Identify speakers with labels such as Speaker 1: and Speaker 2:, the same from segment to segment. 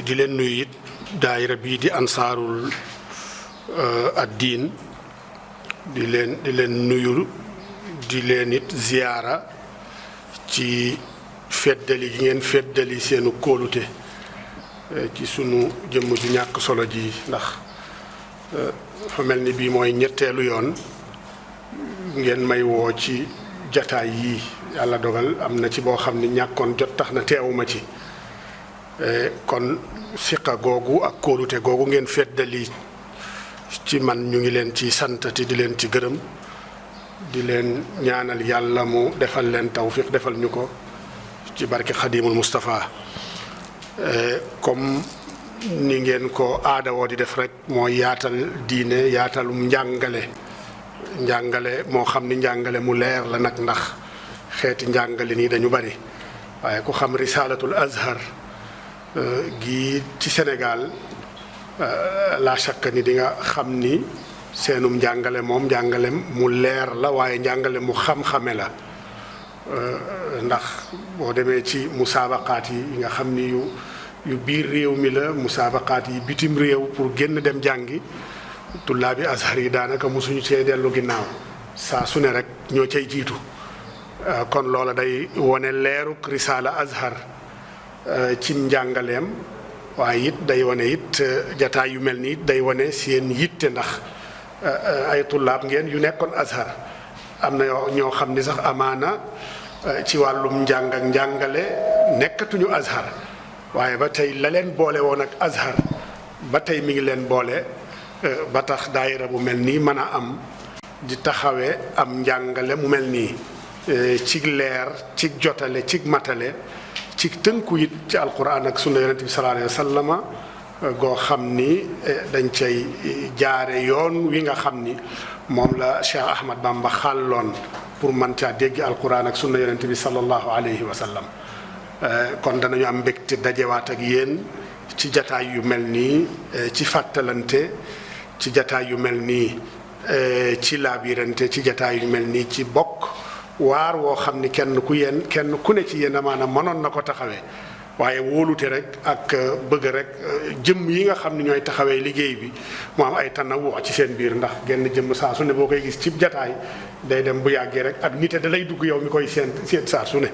Speaker 1: di leen nuyu it daayira bii di ansaarul ad-diin di leen nuyu di leen it ziyaara ci feddali gi ngeen feddali seenu kóolute ci sunu jëmm ju ñàkk solo ji ndax fa mel ni bii mooy ñetteelu yoon ngeen may woo ci jataay yii yàlla dogal am na ci boo xam ni ñàkkoon jot tax na teewuma ci kon siqa googu ak kóolute googu ngeen feddali ci man ñu ngi leen ci santati di leen ci gërëm di leen ñaanal yàlla mu defal leen tawfiq defal ñu ko ci barke Xadimul Mustafa comme ni ngeen ko aada woo di def rek mooy yaatal diine yaatalum njàngale moo xam ni njàngale mu leer la nag ndax xeeti njàngale nii dañu bari waaye ku xam risalatul azhar gi ci Sénégal la shakka ni di nga xam ni seenum njàngale moom njàngale mu leer la waaye njàngale mu xam-xame la ndax boo demee ci musaabaqaat yi nga xam ni yu biir réew mi la musaabaqaat yi bitim réew pour génn dem jàngi tullaabi azhar yi daanaka mosuñu see dellu ginnaaw saa su ne rek ñoo cay jiitu kon loola day wone leeruk risaala azhar ci njàngaleem waaye it day wane it jataay yu mel ni it day wane seen yitte ndax ay tullaab ngeen yu nekkoon azhar am na ñoo xam ni sax amaana ci wàllum njàng ak njàngale nekkatuñu azhar waaye ba tey la leen boole woon ak azhar ba tey mi ngi leen boole ba tax daayira bu mel nii mën a am di taxawee am njàngale mu mel nii ci leer ci jotale ci matale ci tënku it ci alquran ak sunna yonente bi sallallahu alayhi wa sallama goo xam ni dañ cay jaare yoon wi nga xam ni moom la Cheikh Ahmad Bamba xàlloon pour man caa dégg alquran ak sunna yonente bi sallallahu alayhi wa sallam kon danañu am mbégte dajewaat ak yéen ci jataay yu mel nii ci fàttalante ci jataay yu mel nii ci laabirante ci jataay yu mel nii ci bokk waar woo xam ni kenn ku ne ci yéen maanaam mënoon na ko taxawee waaye wóolute rek ak bëgg rek jëmm yi nga xam ne ñooy taxawee liggéey bi mu am ay tanawu ci seen biir ndax genn jëmm saa su ne boo koy gis cib jataay day dem bu yàggee rek ak nite da lay dugg yow mi koy seet saa su ne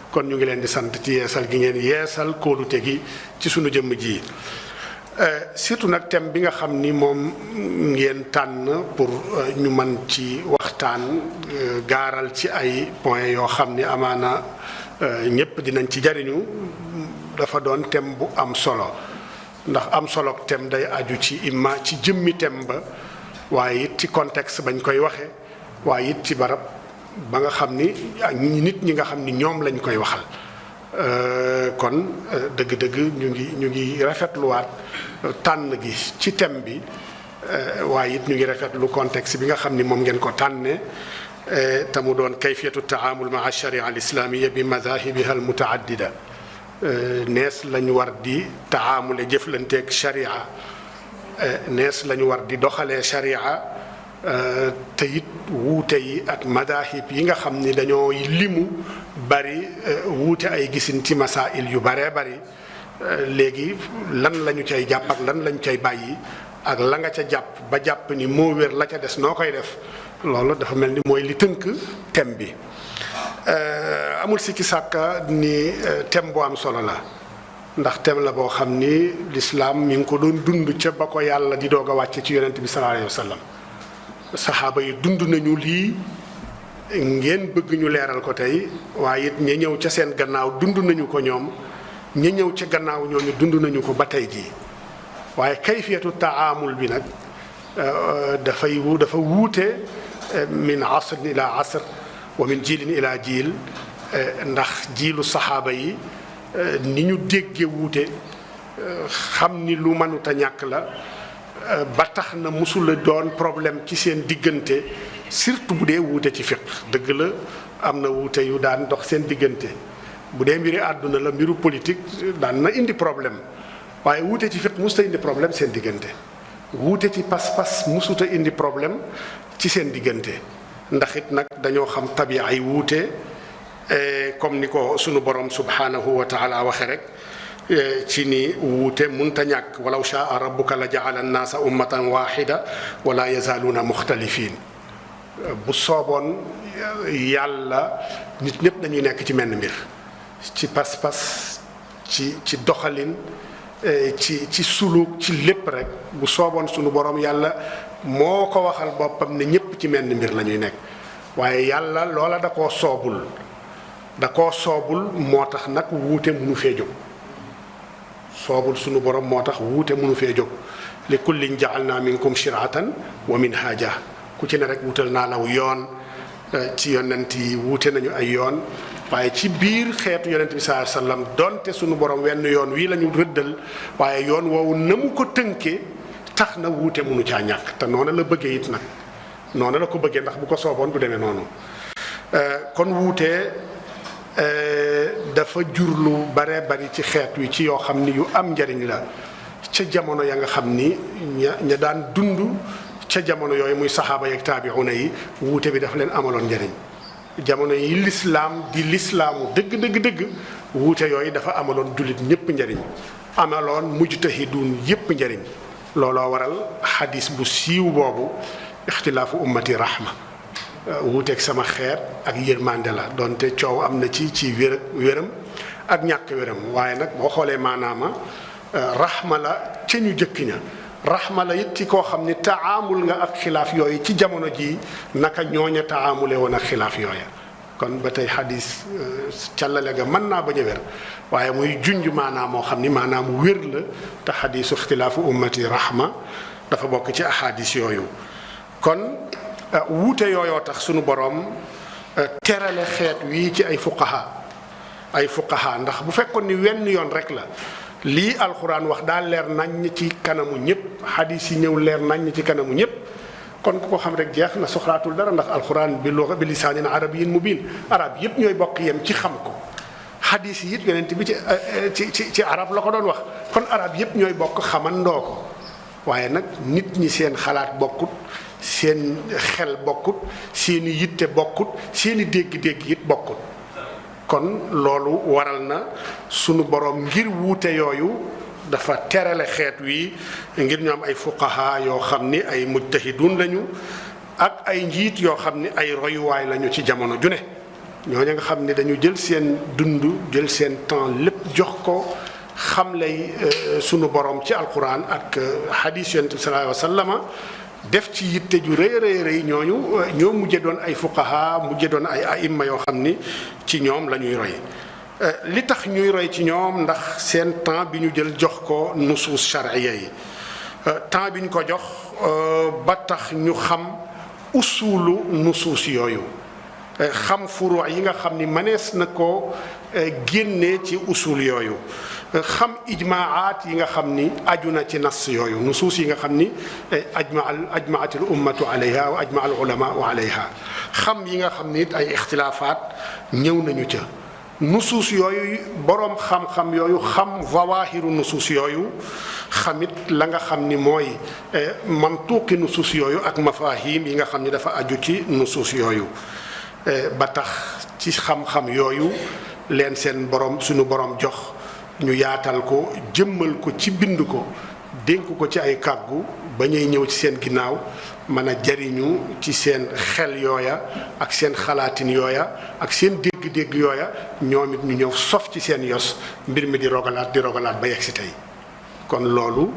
Speaker 1: kon ñu ngi leen di sant ci yeesal gi ngeen yeesal kóolute gi ci sunu jëmm ji surtout nag thème bi nga xam ni moom ngeen tànn pour ñu mën ci waxtaan gaaral ci ay points yoo xam ni amaana ñëpp dinañ ci jariñu dafa doon thème bu am solo ndax am solo thème day aju ci imma ci jëmmi thème ba waaye it ci contexte bañ koy waxe waaye it ci barab ba nga xam ni nit ñi nga xam ni ñoom lañ koy waxal kon dëgg-dëgg ñu ngi rafetluwaat tànn gi ci thème bi waaye it ñu ngi rafetlu contexte bi nga xam ni moom ngeen ko tànne te mu doon kayfiyatu taamul maa sharia al islamiya bi madahibiha al mutaaddida nees lañu war di taamule jëflanteeg sharia nees lañu war di doxalee sharia te it wuute yi ak madahib yi nga xam ni dañoo limu bari wuute ay gisin ci masail yu baree bari léegi lan lañu cay jàpp ak lan lañu cay bàyyi ak la nga ca jàpp ba jàpp ni moo wér la ca des noo koy def loolu dafa mel ni mooy li tënk thème bi amul sikki sàkka ni thème bu am solo la ndax thème la boo xam ni lislaam mi ngi ko doon dund ca ba ko yàlla di doog a wàcce ci yonent bi sallallahu alayhi wa sallam saxaaba yi dund nañu lii ngeen bëgg ñu leeral ko tey waaye it ña ñëw ca seen gannaaw dund nañu ko ñoom ña ñëw ca gannaaw ñooñu dund nañu ko ba tey jii waaye kayfiyatu taamul bi nag dafa wuute min asr ila asr wa min jiilin ila jiil ndax jiilu saxaaba yi ni ñu dégge wuute xam ni lu mënut a ñàkk la ba tax na musula doon problème ci seen diggante surtout bu dee wuute ci fiq dëgg la am na wuute yu daan dox seen diggante bu dee mbiri àdduna la mbiru politique daan na indi problème waaye wuute ci fiq musta indi problème seen diggante wuute ci pas-pas musuta indi problème ci seen diggante ndax it nag dañoo xam tabi'a ay wuute comme ni ko sunu borom subhanahu wa taala waxe rek ci ni wuute munta ñàkk walaw shaa rabbuka la ja'ala an-naasa ummatan wahida wala yazaaluuna muxtalifin bu sooboon yàlla nit ñëpp dañuy nekk ci menn mbir ci pas-pas ci doxalin ci suluk ci lépp rek bu sooboon sunu borom yàlla moo ko waxal boppam ne ñëpp ci menn mbir la ñuy nekk waaye yàlla loola da koo soobul moo tax nag wuute mënu fee jóg soobul sunu borom moo tax wuute mënu fee jóg li kullin ja'alna minkum shir'atan wa minhaja ku ci ne rek wutal naa law yoon ci yonent yi wuute nañu ay yoon waaye ci biir xeetu yonent bi sallallahu alayhi wasallam donte sunu borom wenn yoon wii la ñu rëddal waaye yoon woowu na mu ko tënkee tax na wuute mënu caa ñàkk te noonu la bëggee it nag noonu la ko bëggee ndax bu ko sooboon du demee noonu kon wuute dafa jur lu bare bari ci xeet wi ci yoo xam ni yu am njariñ la ca jamono ya nga xam ni ña daan dund ca jamono yooyu muy saxaaba yeeg taabi'una yi wuute bi dafa leen amaloon njariñ jamono yi lislaamu dëgg wuute yooyu dafa amaloon jullit ñëpp njariñ amaloon mujtahidun yëpp njariñ looloo waral xadis bu siiw boobu ixtilaafu ummati rahma wuuteeg sama xeet ak yërmande la donte coow am na ci wéram ak ñàkk wéram waaye nag boo xoolee maanaama rahma la ca ñu jëkk ña rahma la it ci koo xam ni taamul nga ak xilaaf yooyu ci jamono ji naka ñooña taamule woon ak xilaaf yooya kon ba tey xadis càllale ga mën naa bañ a wér waaye muy junj maanaam moo xam ni maanaam wér la te xadisu ixtilaafu ummati rahma dafa bokk ci ahadis yooyu kon wuute yooyoo tax sunu borom terale xeet wii ci ay fuqaha ndax bu fekkoon ni wenn yoon rek la lii alxuraan wax daal leer naññ ci kanamu ñëpp xadis yi ñëw leer naññ ci kanamu ñëpp kon ku ko xam rek jeex na soxlaatul dara ndax alxuraan bi lisaanin arabiyyin mubiin arab yëpp ñooy bokk yem ci xam ko xadis yi it yonent bi ci arab la ko doon wax kon arab yëpp ñooy bokk xamandoo ko waaye nag nit ñi seen xalaat bokkut seen xel bokkut seeni yitte bokkut seeni dégg-dégg it bokkut kon loolu waral na sunu borom ngir wuute yooyu dafa terale xeet wi ngir ñu am ay fuqaha yoo xam ni ay mujtahidun lañu ak ay njiit yoo xam ni ay royuwaay lañu ci jamono ju ne ñooñu nga xam ni dañu jël seen dund jël seen temps lépp jox ko xam lay sunu borom ci alquran ak hadis yonent bi sallallahu alayhi wa sallama def ci yitte ju rëy ñoo mujje doon ay fuqaha mujje doon ay aimma yoo xam ni ci ñoom la ñuy roy li tax ñuy roy ci ñoom ndax seen temps bi ñu jël jox ko nusuus shar'iyya yi temps bi ñu ko jox ba tax ñu xam usulu nusuus yooyu xam furu yi nga xam ni mënees na ko génnee ci usul yooyu xam ijmaat yi nga xam ni aju na ci nas yooyu nusuus yi nga xam ni ajmaatil ummatu alayha wa ajmaa al ulama alayha xam yi nga xam ni it ay ixtilaafaat ñëw nañu ca nusuus yooyu boroom xam-xam yooyu xam zawaahiru nusuus yooyu xamit la nga xam ni mooy mantuuqi nusuus yooyu ak mafahim yi nga xam ni dafa aju ci nusuus yooyu ba tax ci xam-xam yooyu leen seen borom suñu borom jox ñu yaatal ko jëmmal ko ci bind ko dénk ko ci ay kàggu ba ñuy ñëw ci seen ginnaaw mën a jariñu ci seen xel yooya ak seen xalaatin yooya ak seen dégg-dégg yooya ñoom it ñu ñëw sof ci seen yos mbir mi di rogalaat ba yegg si tey kon loolu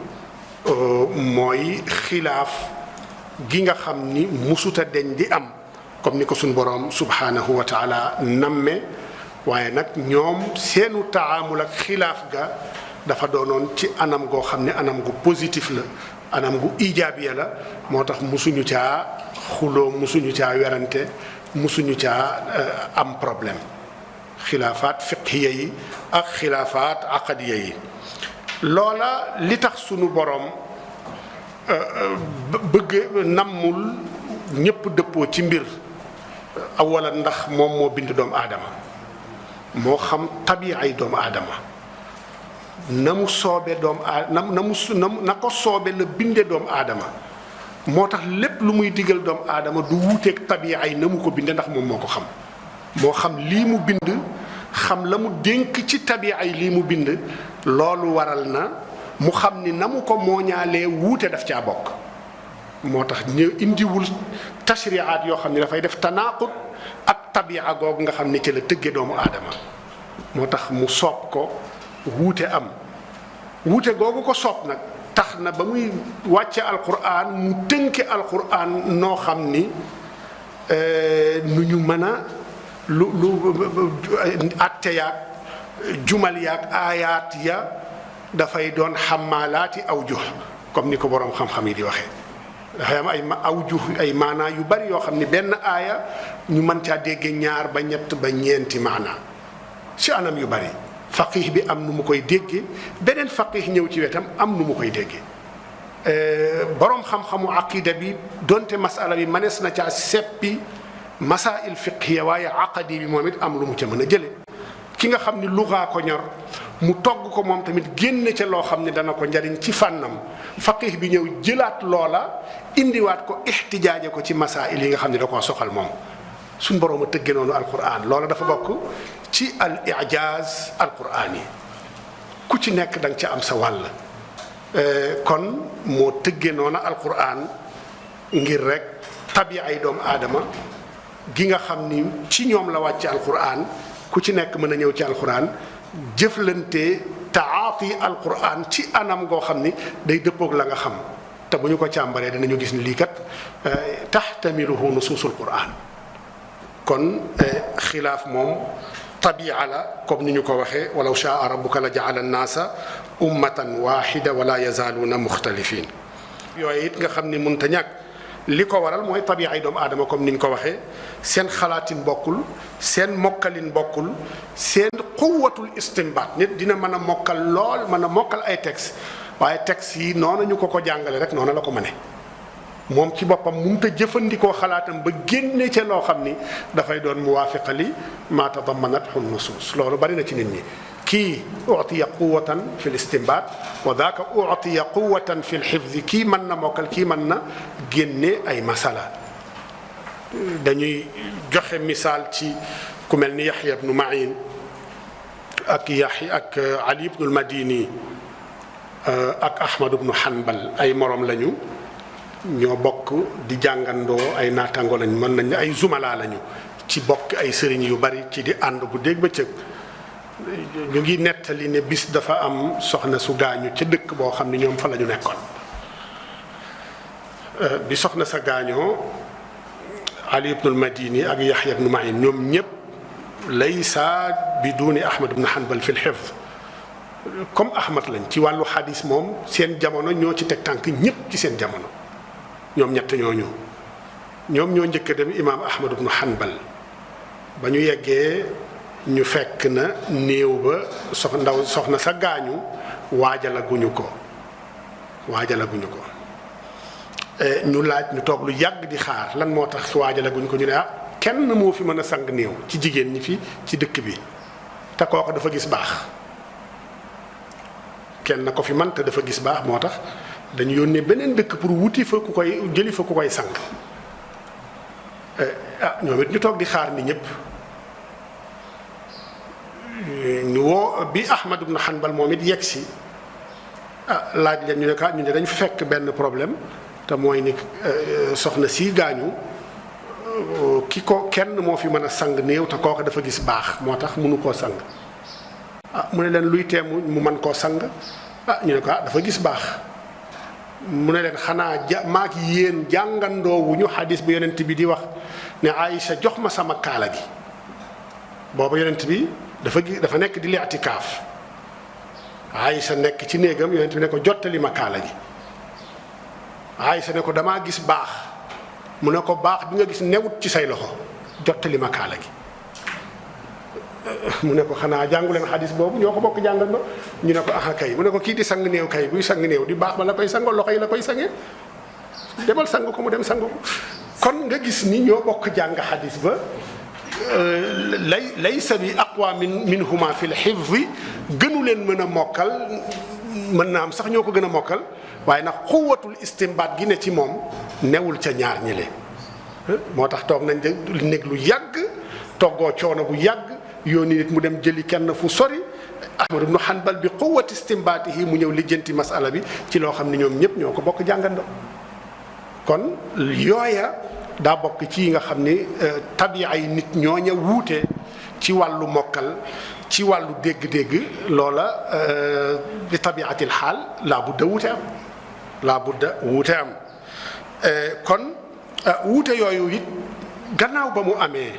Speaker 1: mooy xilaaf gi nga xam ni musuta deñ di am comme ni ko suñ boroom subhanahu wa taala namme waaye nag ñoom seenu taamul ak xilaaf ga dafa doonoon ci anam goo xam ne anam gu positif la anam gu ijaabiya la moo tax musuñu caa xuloo musuñu caa werante musuñu caa am problème xilaafaat fiqhiya yi ak xilaafaat aqadiya yi loola li tax sunu boroom bëgg nammul ñépp dëppoo ci mbir awala ndax moom moo bind doomu aadama moo xam tabiay doomu aadama na mu soobe doomu aadama na ko soobe la binde doomu aadama moo tax lépp lu muy digal doomu aadama du wuuteeg tabiya yi na mu ko binde ndax moom moo ko xam moo xam lii mu bind xam la mu dénk ci tabiya yi lii mu bind loolu waral na mu xam ni na mu ko mooñaalee wuute daf caa bokk moo tax ñu indiwul tashriaat yoo xam ne dafay def tanaaqut ak tabiya googu nga xam ni ci la tëgge doomu aadama moo tax mu soob ko wuute am wuute googu ko soob nag tax na ba muy wàcce alquran mu tënke alquran noo xam ni nu ñu mën a lu atte yaag jumal yaag aayaat ya dafay doon xamalaati awjuh comme ni ko boroom xam-xam yi di waxee dafay am ay awjuh ay maanaa yu bari yoo xam ni benn aaya ñu mën caa dégge ñaar ba ñett ba ñeenti maanaa ci anam yu bari faqih bi am nu mu koy déggee beneen faqih ñëw ci wetam am nu mu koy déggee boroom xam-xamu aqida bi donte masala bi manees na caa seppi masail fiqhiya waaye aqadi bi moom it am lu mu ca mën a jële ki nga xam ni lugaa ko ñor mu togg ko moom tamit génne ca loo xam ne dana ko njariñ ci fànnam faqih bi ñëw jëlaat loola indiwaat ko ixtijaaje ko ci masail yi nga xam ne da koo soxal moom suñ boroom a tëgge noonu alquran loola dafa bokk ci al ijaaz alquran yi ku ci nekk da nga ca am sa wàll kon moo tëgge noonu alquran ngir rek tabi ay doomu aadama gi nga xam ni ci ñoom la wàcc alquran ku ci nekk mën a ñëw ci alquran jëflante taati alquran ci anam goo xam ni day dëppoog la nga xam te bu ñu ko càmbaree dinañu gis ni lii kat taxtamiluhu nusuusul quran kon xilaaf moom tabia la comme ni ñu ko waxee walaw shaa rabbuka la jaala annaasa ummatan waxida wala yazaaluuna muxtalifin yooyu it nga xam ni mënta ñàkk li ko waral mooy tabia ay doomu aadama comme ni ñu ko waxee seen xalaatin bokkul seen mokkalin bokkul seen quwwatul istinbaat nit dina mën a mokkal lool mën a mokkal ay texte waaye texte yi noonu ñu ko jàngale rek noonu la ko mëne moom ci boppam mënut a jëfandikoo xalaatam ba génne ca loo xam ni dafay doon muwaafiqa li maa tadammanathu nusuus loolu bari na ci nit ñi kii utiya quwatan fi l istinbaat wa daaka utiya quwatan fi l xifdi kii mën na mokkal kii mën na génne ay masala dañuy joxe misaal ci ku mel ni Yaxya ibnu Ma'in ak Ali ibnul Madini ak Ahmad ibnu Hanbal ay morom lañu ñoo bokk di jàngandoo ay naataango lañ mën nañ ay zumala lañu ci bokk ay sëriñ yu bari ci di ànd bu dégg bëccëg ñu ngi nettali ne bis dafa am soxna su gaañu ca dëkk boo xam ne ñoom fa la ñu nekkoon bi soxna sa gaañoo Ali ibnul Madini ak Yaxya ibnu Ma'in ñoom ñëpp laysa biduni Ahmad ibnu Hanbal fi l-hifz comme Ahmad lañ ci wàllu xadis moom seen jamono ñoo ci teg tànk ñëpp ci seen jamono ñoom ñett ñooñu ñoom ñoo njëkk a dem imaam Ahmad ibnu Hanbal ba ñu yeggee ñu fekk na néew ba soxna sa gaañu waajalaguñu ko ñu laaj ñu toog lu yàgg di xaar lan moo tax waajalaguñu ko ñu ne kenn moo fi mën a sang néew ci jigéen ñi fi ci dëkk bi te kooku dafa gis baax kenn na ko fi man te dafa gis baax moo tax dañu yónnee beneen dëkk pour wuti fa ku koy jëli fa ku koy sang ñoom it ñu toog di xaar ni ñëpp ñu woo bi Ahmad ibn Hanbal moom it yegg si laaj leen ñu ne ñu ne dañ fi fekk benn problème te mooy ni soxna si gaañu kenn moo fi mën a sang néew te kooku dafa gis baax moo tax mënu koo sang mu ne leen luy teemu mu mën koo sang ñu ne ko dafa gis baax mu ne leen xanaa maak yéen jàngandoo wu ñu xadis bu yonent bi di wax ne Aïcha jox ma sama kaala gi booba yonent bi dafa nekk di li'tikaaf Aïcha nekk ci néegam yonent bi ne ko jottali ma kaala gi Aïcha ne ko damaa gis baax mu ne ko baax bi nga gis newut ci say loxo jottali ma kaala gi mu ne ko xanaa jàngu leen xadis boobu ñoo ko bokk jàngandoo ñu ne ko aha kay mu ne ko kii di sang néew kay buy sang néew di baax ba la koy sangoo loxo yi la koy sangee demal sang ko mu dem sang ko kon nga gis ni ñoo bokk jàng xadis ba laysa bi aqwa minhuma fi l-hifzi gënu leen mën a mokkal mën na am sax ñoo ko gën a mokkal waaye nag xuwatul istimbaat gi ne ci moom newul ca ñaar ñile moo tax toog nañ de nekk lu yàgg toggoo coono bu yàgg yónni nit mu dem jëli kenn fu sori Ahmad ibnu Hanbal bi xuwati istimbaatihi mu ñëw lijjanti masala bi ci loo xam ne ñoom ñëpp ñoo ko bokk jàngandoo kon yooya daa bokk ci yi nga xam ni tabiya ay nit ñooña wuute ci wàllu mokkal ci wàllu dégg-dégg loola bi tabiatil xaal laa budda wuute am kon wuute yooyu it gannaaw ba mu amee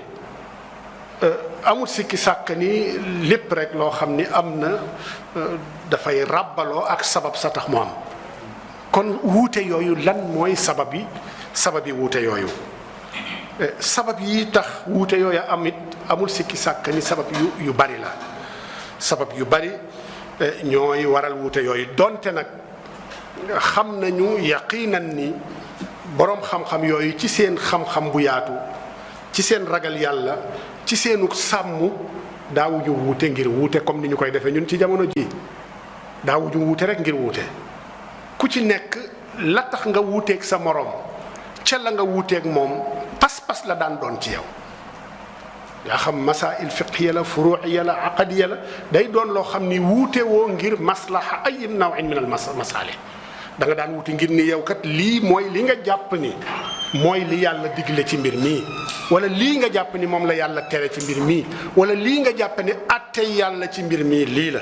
Speaker 1: amul sikki sàkk ni lépp rek loo xam ni am na dafay ràbbaloo ak sabab sa tax mu am kon wuute yooyu lan mooy sababi wuute yooyu sabab yi tax wuute yooyu am it amul sikki sàkk ni sabab yu bari la sabab yu bari ñooy waral wuute yooyu donte nag xam nañu yaqiinan ni boroom xam-xam yooyu ci seen xam-xam bu yaatu ci seen ragal yàlla ci seenu sàmm daawuñu wuute ngir wuute comme ni ñu koy defee ñun ci jamono ji daawuñu wuute rek ngir wuute ku ci nekk la tax nga wuuteeg sa moroom ca la nga wuuteeg moom pas-pas la daan doon ci yow yaa xam masail fiqhiya la furuiya la aqadiya la day doon loo xam ni wuute woo ngir maslaha ay nawin min al masalih da nga daan wuute ngir ni yow kat lii mooy li nga jàpp ni mooy li yàlla digle ci mbir mii wala lii nga jàpp ni moom la yàlla tere ci mbir mii wala lii nga jàpp ni atte yàlla ci mbir mii lii la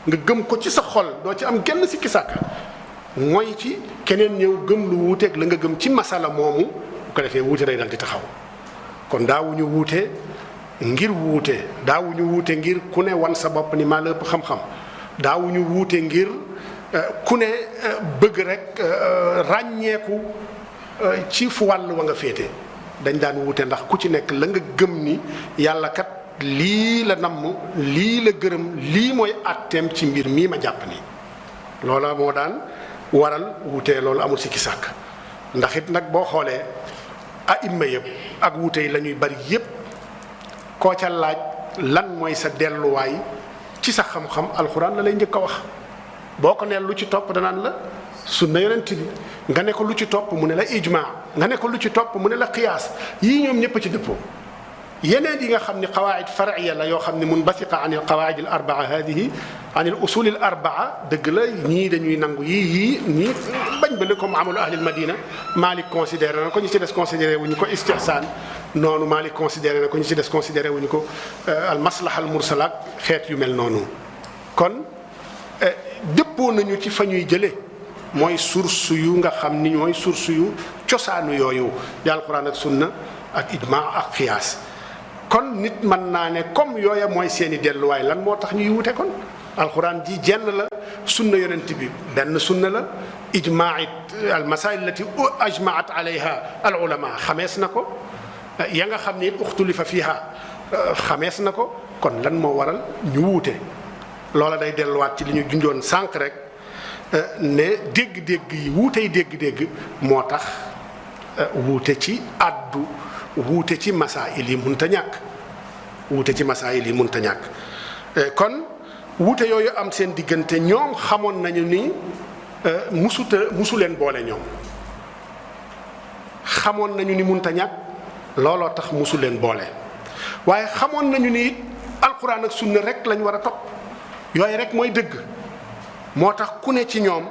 Speaker 1: nga gëm ko ci sa xol doo ci am genn sikki sàkka mooy ci keneen ñëw gëm lu wuuteeg la nga gëm ci masala moomu bu ko defee wuute day dal di taxaw kon daawuñu wuute ngir wuute daawuñu wuute ngir ku ne wan sa bopp ni maa la ëpp xam-xam daawuñu wuute ngir ku ne bëgg rek ràññeeku ci fu wàll wa nga féete dañ daan wuute ndax ku ci nekk la nga gëm ni yàlla kat lii la namm lii la gërëm lii mooy àtteem ci mbir mii ma jàpp ni loola moo daan waral wuute loolu amul sikki sàkk ndax it nag boo xoolee aïmma yëpp ak wuute yi la ñuy bari yëpp koo ca laaj lan mooy sa delluwaay ci sa xam-xam alxuraan la lay njëkk a wax boo ko neel lu ci topp danaan la sunna yonent bi nga ne ko lu ci topp mu ne la ijmaa nga ne ko lu ci topp mu ne la qiyaas yii ñoom ñëpp ci dëppoo yeneen yi nga xam ni qawaid far'iya la yoo xam ne munbasiqa an il qawaid al arbaa hadihi an il usul al arbaa dëgg la ñii dañuy nangu yii ñii bañ ba li comme amalu ahlil madina Malik considéré na ko ñu ci des considéré wuñu ko istihsaan noonu Malik considéré na ko ñu ci des considéré wuñu ko al maslaha al mursala xeet yu mel noonu kon dëppoo nañu ci fa ñuy jëlee mooy source yu nga xam ni ñooy source yu cosaanu yooyu di alquran ak sunna ak ijma ak qiyaas kon nit mën naa ne comme yooya mooy seeni delluwaay lan moo tax ñuy wute kon alquran ji jenn la sunna yonent bi benn sunna la ijma it al masail allati ajmaat alayha al ulama xamees na ko ya nga xam ni it uxtulifa fiha xamees na ko kon lan moo waral ñu wuute loola day delluwaat ci li ñu junjoon sànq rek ne dégg-dégg yi wuutey dégg-dégg moo tax wuute ci addu wuute ci masaayil yi munta ñàkk wuute ci masaayil yi munta ñàkk kon wuute yooyu am seen diggante ñoom xamoon nañu ni musu leen boole ñoom xamoon nañu ni munta ñàkk looloo tax musu leen boole waaye xamoon nañu ni it alquran ak sunna rek lañ war a topp yooyu rek mooy dëgg moo tax ku ne ci ñoom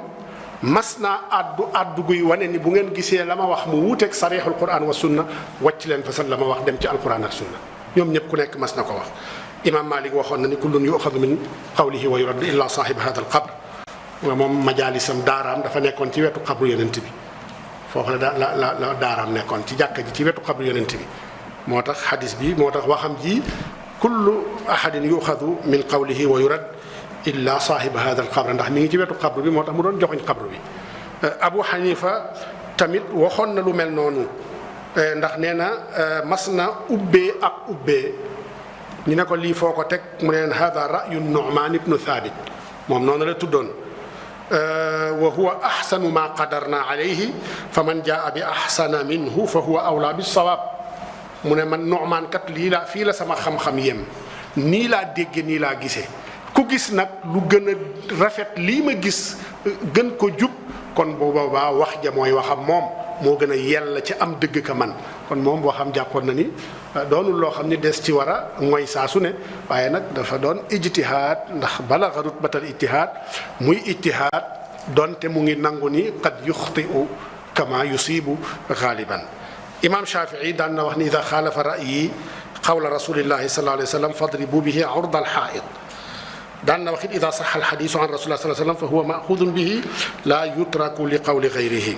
Speaker 1: mas naa addu guy wane ni bu ngeen gisee la ma wax mu wuuteeg sarixul quran wa sunna wàcc leen fa sal la ma wax dem ci alquran ak sunna ñoom ñëpp ku nekk mas na ko wax imam Malik waxoon na ni kullun yuxadu min qawlihi wa yuraddu illa sahib hada al qabr moom majalisam daaraam dafa nekkoon ci wetu xabru yonent bi foofu la daaraam nekkoon ci jàkka ji ci wetu xabru yonent bi moo tax xadis bi moo tax waxam ji kullu ahadin yuxadu min qawlihi wa yurad illa saahiba hada al qabr ndax mi ngi ci wetu xabru bi moo tax mu doon joxoñ xabru bi Abu Hanifa tamit waxoon na lu mel noonu ndax nee na mas na ubbee ak ubbee ñu ne ko lii foo ko teg mu ne leen hada rayu Nu'man ibnu Thabit moom noonu la tuddoon wa huwa ahsanu ma qadarna alayhi fa man jaa bi ahsana minhu fa huwa awla bis sawaab mu ne man Nu'man kat lii laa fii la sama xam-xam yem nii laa dégge nii laa gisee ku gis nag lu gën a rafet lii ma gis gën ko jub kon bu boobaa wax ja mooy waxam moom moo gën a yell ci am dëgg ka man kon moom waxam jàppoon na ni doonul loo xam ni des ci war a mooy saa su ne waaye nag dafa doon ijtihaad ndax balaga rutbatal ijtihaad muy ijtihaad doonte mu ngi nangu ni qad yuxtiu kama yusibu gaaliban. Imam Shafii daan na wax ni ida xaalafa ra'yi qawla rasulillahi sallallahu alayhi wa sallam fadribu bihi urda alxaa'id. daan na wax it ida saxa alxadiisu an rasulillahi sallallahu alayhi wa sallam fa huwa maxuudun bihi laa yutraku li qawli gayrihi.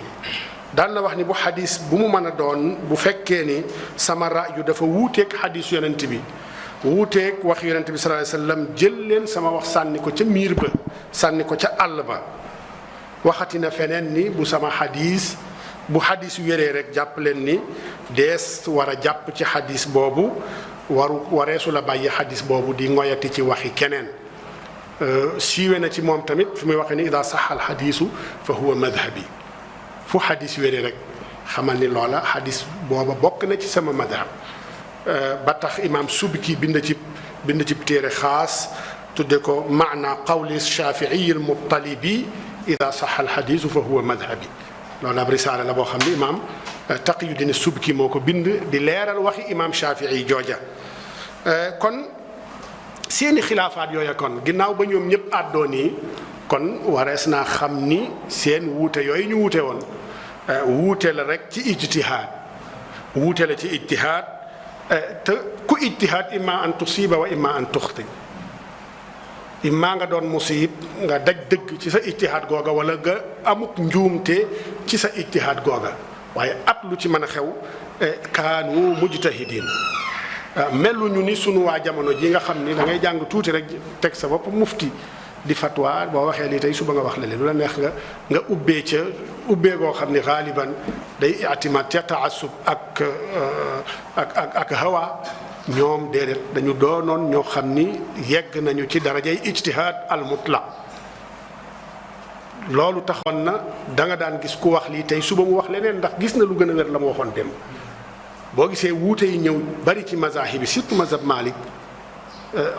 Speaker 1: daan na wax ni bu xadis bu mu mën a doon bu fekkee ni sama ra'yu dafa wuuteeg xadis yonent bi wuuteeg wax yonent bi sallallahu alayhi wa sallam jël leen sama wax sànni ko ca miir ba sànni ko ca àll ba. waxati na feneen ni bu sama xadis bu xadis wéree rek jàpp leen ni dees war a jàpp ci xadis boobu wareesu la bàyyi xadis boobu di ngoyati ci waxi keneen. siiwe na ci moom tamit fi muy waxee ni ida saxa al xadisu fa huwa madhabi fu xadis wéree rek xamal ni loola xadis booba bokk na ci sama madhab. ba tax imaam Subki bind ci téere xaas tudde ko maana qawli shafii al muttalibi ida saxa al xadisu fa huwa madhabi. loolu ab risaala la boo xam ne imaam Taqiyuddin Subki moo ko bind di leeral waxi imaam Shafii jooja. kon seeni xilaafaat yooya kon ginnaaw ba ñoom ñëpp àddoo nii kon warees naa xam ni seen wuute yooyu ñu wuute woon wuute la rek ci ijtihaad wuute la ci ijtihaad te ku ijtihaad imma an tusiba wa imma an tuxti imma nga doon musib nga daj dëgg ci sa ijtihaad googa wala nga amuk njuumte ci sa ijtihaad googa waaye at lu ci mën a xew kaanu mujtahidin meluñu ni sunu waa jamono ji nga xam ni da ngay jàng tuuti rek teg sa bopp mufti di fatwa boo waxee lii tey suba nga wax la lu la neex nga ubbee ca ubbee goo xam ni xaaliban day itimaad ca taasub ak hawa. ñoom déedéet dañu doonoon ñoo xam ni yegg nañu ci darajay ijtihaad al mutlaq loolu taxoon na da nga daan gis ku wax lii tey suba mu wax leneen ndax gis na lu gën a wér la mu waxoon dem. boo gisee wuute yi ñëw bari ci mazahib yi surtout mazhab Malik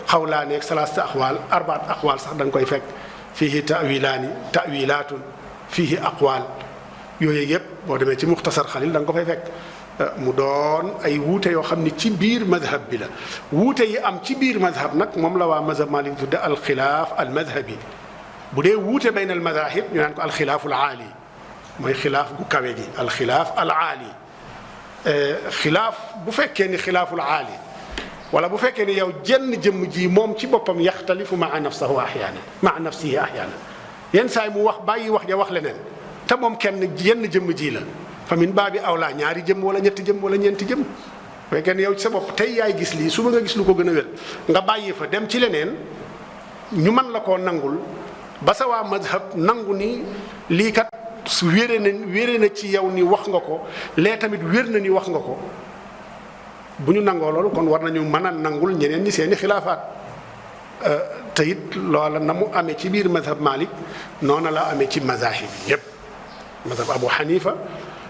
Speaker 1: xawlaani ak salaasta aqwaal arbaat aqwaal sax da nga koy fekk fiihi tawilaatun fiihi aqwaal yooyu yëpp boo demee ci muxtasar xalil da nga ko fay fekk. mu doon ay wuute yoo xam ni ci biir madhab bi la wuute yi am ci biir madhab nag moom la waa mazhab Malik tudde alxilaaf al madhabi. bu dee wuute bayn al madahib ñu naan ko alxilaafu al aali mooy xilaaf gu kawe gi alxilaaf al aali. xilaaf bu fekkee ni xilaaful aali wala bu fekkee ni yow jenn jëmm ji moom ci boppam yaxtalifu maa nafsahu axyaana maa nafsihi axyaana yenn saay mu wax bàyyi wax ja wax leneen te moom kenn jenn jëmm ji la fa min baabi awlaa ñaari jëmm wala ñetti jëmm wala ñeenti jëmm. bu fekkee ni yow ci sa bopp tey yaay gis lii suba nga gis lu ko gën a wér nga bàyyi fa dem ci leneen ñu mën la koo nangul ba sa waa madhab nangu ni lii kat. wére na ci yow ni wax nga ko lee tamit wér na ni wax nga ko bu ñu nangoo loolu kon war nañu mën a nangul ñeneen ñi seeni xilaafaat te it loola na mu amee ci biir mazhab Malik noona la amee ci mazahib yépp mazhab Abu Hanifa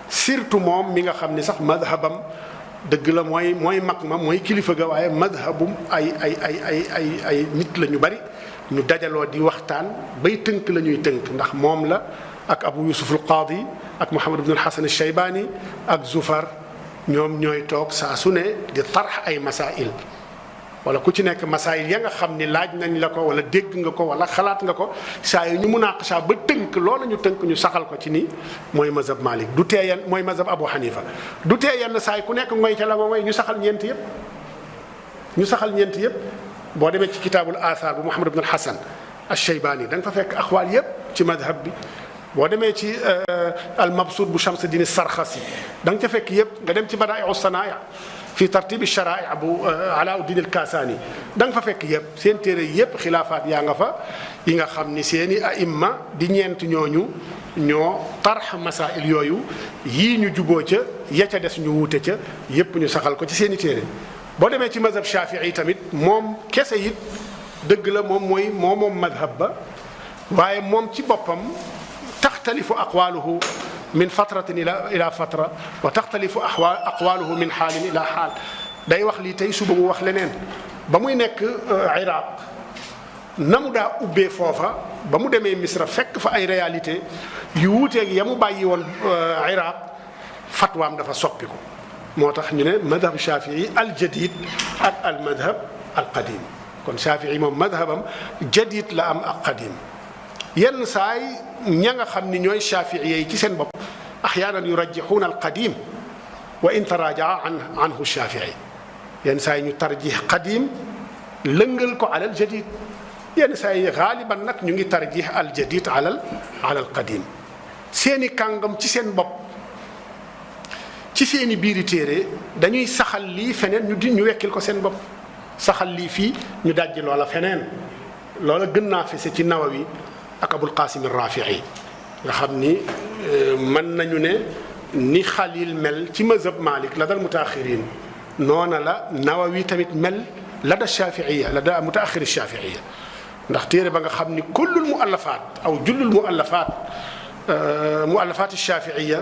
Speaker 1: surtout moom mi nga xam ni sax mazhabam dëgg la mooy mag ma mooy kilifa ga waaye mazhabum ay nit la ñu bari ñu dajaloo di waxtaan bay tënk la ñuy tënk ndax moom la ak Abu Yusuf al Qaadi ak Muhammad ibn al Hasan al Shaybani ak Zufar ñoom ñooy toog saa su ne di tarx ay masail wala ku ci nekk masail ya nga xam ni laaj nañ la ko wala dégg nga ko wala xalaat nga ko saa yu ñu munaqasha ba tënk loola ñu tënk ñu saxal ko ci ni mooy mazhab Malik du tee yenn mooy mazhab Abu Hanifa du tee yenn saa yi ku nekk ngoy ca la mooy ñu saxal ñeent yëpp boo demee ci kitaabul athar bu Muhammad ibn al Hasan al Shaybani da nga fa fekk aqwaal yëpp ci madhab bi. boo demee ci al mabsuut bu Shamsuddin Sarxasi da nga ca fekk yëpp nga dem ci badaa'i'u sanaa'i' fi tartibi sharaa'i' bu Alaauddin al Kaasaani da nga fa fekk yëpp seen téere yëpp xilaafaat yaa nga fa yi nga xam ni seeni a'imma di ñeent ñooñu ñoo tarx masaa'il yooyu yii ñu juboo ca ya ca des ñu wuute ca yëpp ñu saxal ko ci seeni téere. boo demee ci mazhab Shaafi'i tamit moom kese it dëgg la moom madhab ba waaye moom ci boppam. taxtalifu aqwaaluhu min fatratin ila fatra wa taxtalifu aqwaaluhu min xaalin ila xaal day wax lii tey suba mu wax leneen ba muy nekk Iraq na mu daa ubbee foofa ba mu demee Misra fekk fa ay réalité yu wuuteeg ya mu bàyyi woon Iraq fatwaam dafa soppiku moo tax ñu ne madhab Shafii al jadid ak al madhab al qadim kon Shafii moom madhabam jadid la am ak qadim yenn saay ña nga xam ni ñooy Shafii yi ci seen bopp axyaanan yurajjixuuna al qadim wa in tarajaa anhu Shafii yenn saay ñu tarjix qadim lëngal ko alal jadid yenn saa yi xaaliban nag ñu ngi tarjix al jadid alal qadim seeni kàngam ci seen bopp ci seeni biiri téere dañuy saxal lii feneen ñu wekkil ko seen bopp saxal lii fii ñu dajji loola feneen loola gën naa fese ci Nawawi ak Abul Qasim ar-Rafi'i nga xam ni mën nañu ne ni Xalil mel ci mazhab Malik la dal mutaaxirin noona la Nawawi tamit mel la da Shafi'iyya la da mutaaxiri Shafi'iyya ndax téere ba nga xam ni kullul muallafaat aw jullul muallafaat Shafi'iyya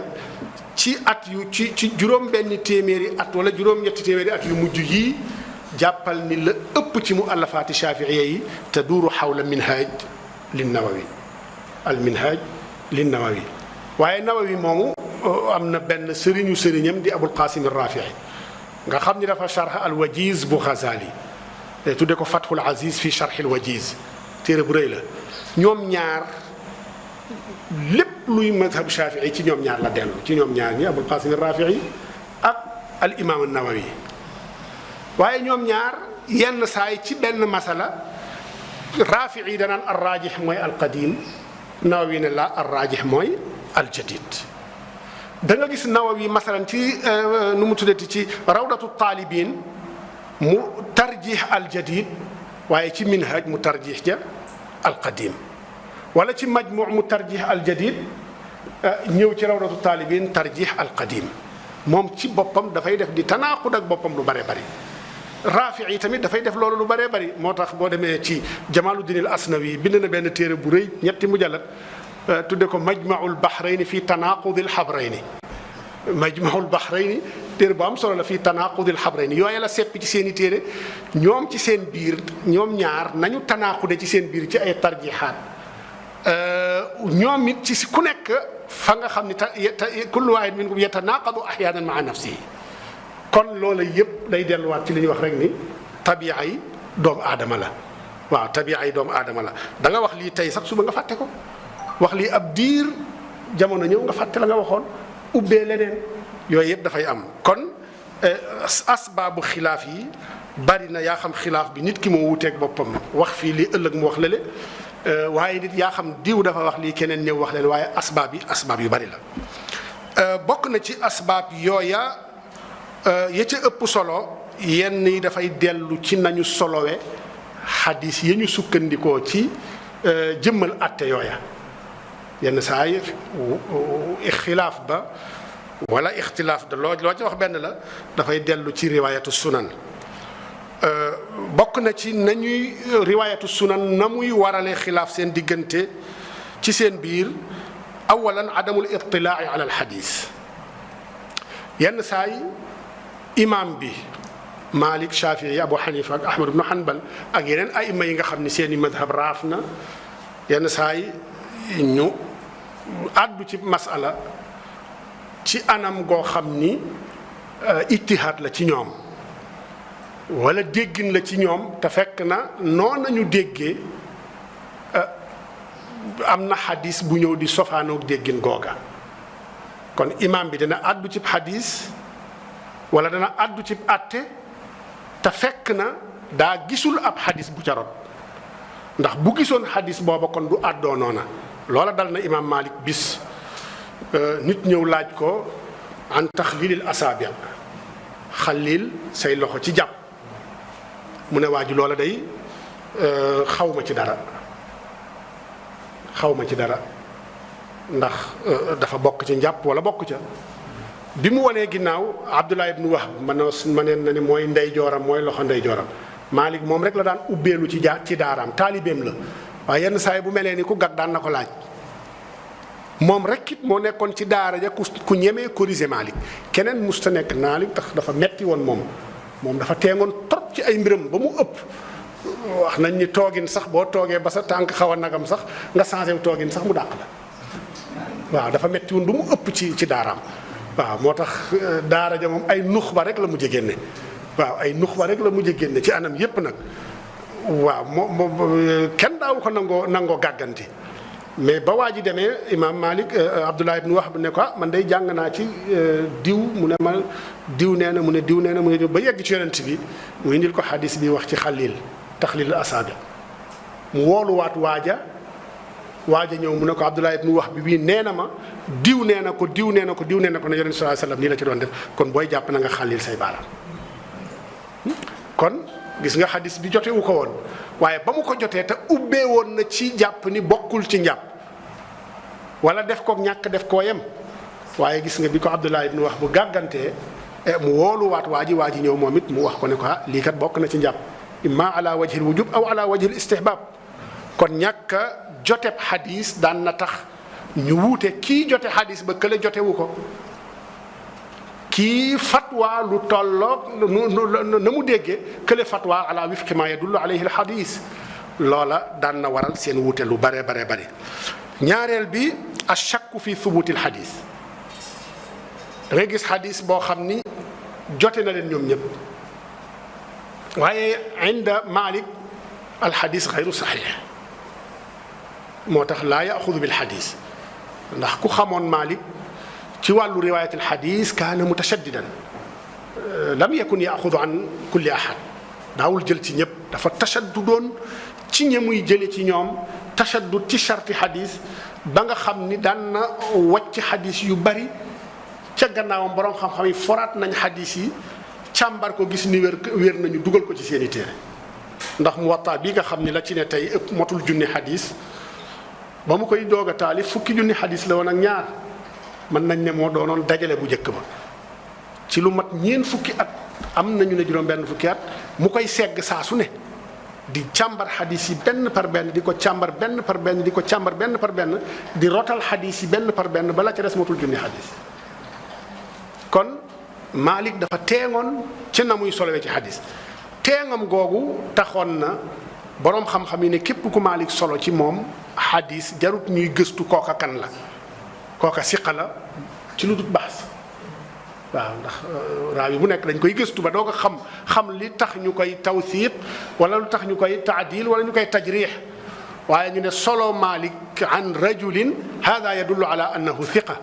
Speaker 1: ci at yu ci juróom-benni téeméeri at wala juróom-ñetti téeméeri at yu mujj yii jàppal ni la ëpp ci muallafaati Shafi'iyya yi te duuru xawla minhaj lin Nawawi al minhaj lin Nawawi waaye Nawawi moomu am na benn sëriñam di Abul Qasim ar-Rafi'i nga xam ni dafa sharh al wajiz bu Ghazali tudde ko Fathul Aziz fi sharh al wajiz téere bu rëy la ñoom ñaar lépp luy madhab Shafii ci ñoom ñaar la dellu ci ñoom ñaar ñi Abul Qasim ar-Rafi'i ak al imam an-Nawawi waaye ñoom ñaar yenn saay ci benn masala Rafi'i danaan ar-rajih mooy al-qadim Nawawi ne la ar-rajih mooy al-jadid da nga gis Nawawi masalan ci nu mu tuddati ci rawdatu talibin mu tarjih al-jadid waaye ci minhaj mu tarjih ja al-qadim wala ci majmu' mu tarjih al-jadid ñëw ci rawdatu talibin tarjih al-qadim moom ci boppam dafay def di tanaaqud ak boppam lu bare bari Rafi'i tamit dafay def loolu lu bare bari moo tax boo demee ci Jamaluddin al-Asnawi bind na benn téere bu rëy ñetti mujallad tudde ko Majma'ul Bahrayni fi Tanaaqudil Habrayni Majma'ul Bahrayni téere bu am solo la fii Tanaaqudil Habrayni yooyu la seppi ci seen i téere ñoom ci seen biir ñoom ñaar nañu tanaaqude ci seen biir ci ay tarjihaat ñoom it ci ku nekk fa nga xam ni kullu waahid minhum yatanaaqadu ahyaanan ma'a nafsihi kon loola yëpp day delluwaat ci li ñuy wax rek ni tabi'a yi doomu aadama la waaw tabi'a yi doomu aadama la da nga wax lii tey sax suba nga fàtte ko wax lii ab diir jamono ñëw nga fàtte la nga waxoon ubbee leneen yooyu yëpp dafay am kon asbaabu xilaaf yi bari na yaa xam xilaaf bi nit ki moo wuteeg boppam wax fii lii ëllëg mu wax lële waaye nit yaa xam diw dafa wax lii keneen ñëw wax leen waaye asbaab yu bari la bokk na ci asbaab yooya ya ca ëpp solo yenn yi dafay dellu ci nañu solowe xadis yi ñu sukkandikoo ci jëmmal atte yooya yenn saa yi xilaaf ba wala ixtilaaf da loo ci wax benn la dafay dellu ci riwaayatu sunan bokk na ci nañuy riwaayatu sunan na muy warale xilaaf seen diggante ci seen biir awalan adamul ittilaa'i ala alxadis yenn saa yi imam bi Malik Shafii Abu Hanifa ak Ahmad ibn Hanbal ak yeneen ayima yi nga xam ni seen i madhab raaf na yenn saa yi ñu àddu ci masala ci anam goo xam ni ijtihaad la ci ñoom wala déggin la ci ñoom te fekk na noonu nañu déggee am na xadis bu ñëw di sofaanoog déggin googa kon imam bi dana àddu ci xadis wala dana àddu ci àtte te fekk na daa gisul ab xadis bu ca rot ndax bu gisoon xadis booba kon du àddoo noona loola dal na imam Malik bis nit ñëw laaj ko an taxlilil asaabi xalil say loxo ci jàpp mu ne waa ji loola day xawma ci dara ndax dafa bokk ci njàpp wala bokk ca bi mu wanee ginnaaw Abdullah ibn Wahb ma neen na ni mooy ndeyjooram mooy loxo ndeyjooram Malik moom rek la daan ubbeelu ci daaraam taalibeem la waaye yenn saa yi bu melee ni ku gag daan na ko laaj moom rek it moo nekkoon ci daara ja ku ñemee corriger Malik keneen musta nekk Malik tax dafa metti woon moom dafa teengoon trop ci ay mbiram ba mu ëpp wax nañ ni toogin sax boo toogee ba sa tànk xaw a nagam sax nga changé wu toogin sax mu dàq la waaw dafa metti woon bu mu ëpp ci daaraam waaw moo tax daara ja moom ay nux ba rek la mujj génne waaw ay nux ba rek la mujj génne ci anam yépp nag waaw moom kenn daawu ko nangoo gàgganti mais ba waa ji demee imaam Malik Abdullah ibn Wahb ne ko man day jàng naa ci diw mu ne ma diw nee na mu ne diw nee na mu ne ba yegg ci yonent bi mu indil ko xadis bi wax ci taxlil asaabi mu wooluwaat waaja ñëw mu ne ko Abdullah ibn Wahb bii nee na ma diw nee na ko diw nee na ko diw nee na ko ne yonent sallallahu alayhi wasallam nii la ci doon def kon booy jàpp na nga xalil say baaraam kon gis nga xadis bi jotewu ko woon waaye ba mu ko jotee te ubbee woon na ci jàpp ni bokkul ci njàpp wala def ko ñàkk def koo yem waaye gis nga bi ko Abdullah ibn Wahb bu gàggantee mu wooluwaat waa ji ñëw moom it mu wax ko ne ko lii kat bokk na ci njàpp imma ala wajhil wujub aw ala wajhil istihbab kon ñàkk a joteb xadis daan na tax ñu wuute kii jote xadis ba kële jotewu ko kii fatwa lu tolloog na mu déggee kële fatwa ala wifqi ma yadullu alayhi al xadis loola daan na waral seen wuute lu bare ñaareel bi ashakku fi thubuti al xadis da ngay gis xadis boo xam ni jote na leen ñoom ñëpp waaye inda Malik al xadis xayru saxiix moo tax laa yaxudu bil xadis ndax ku xamoon Malik ci wàllu riwaayat al xadis kaana mutashaddidan lam yakun yaxudu an kulli ahad daawul jël ci ñëpp dafa tashaddudoon ci ña muy jële ci ñoom tashaddud ci sharti xadis ba nga xam ni daan na wàcc xadis yu bari ca gannaawam borom xam-xam yi foraat nañ xadis yi càmbar ko gis ni wér nañu dugal ko ci seeni téere ndax Muwatta bi nga xam ni la ci ne tey ëpp motul junni xadis ba mu koy doog a taalif fukki junni xadis la woon ak ñaar mën nañ ne moo doonoon dajale bu njëkk ba ci lu mat ñeen fukki at am nañu ne juróom benn fukki at mu koy segg saa su ne di càmbar xadis yi benn par benn di ko càmbar benn par benn di ko càmbar benn par benn di rotal xadis yi benn par benn ba la ca des motul junni xadis kon Malik dafa teengoon ci na muy solowee ci xadis teengam googu taxoon na boroom xam-xam yi ne képp ku Malik solo ci moom xadis jarut ñuy gëstu kooka kan la kooka siqa la ci lu dut baas waaw ndax raawi bu nekk dañ koy gëstu ba doo ko xam li tax ñu koy tawsiq wala lu tax ñu koy taadil wala ñu koy tajrix waaye ñu ne solo Malik an rajulin hada yadullu ala annahu thiqa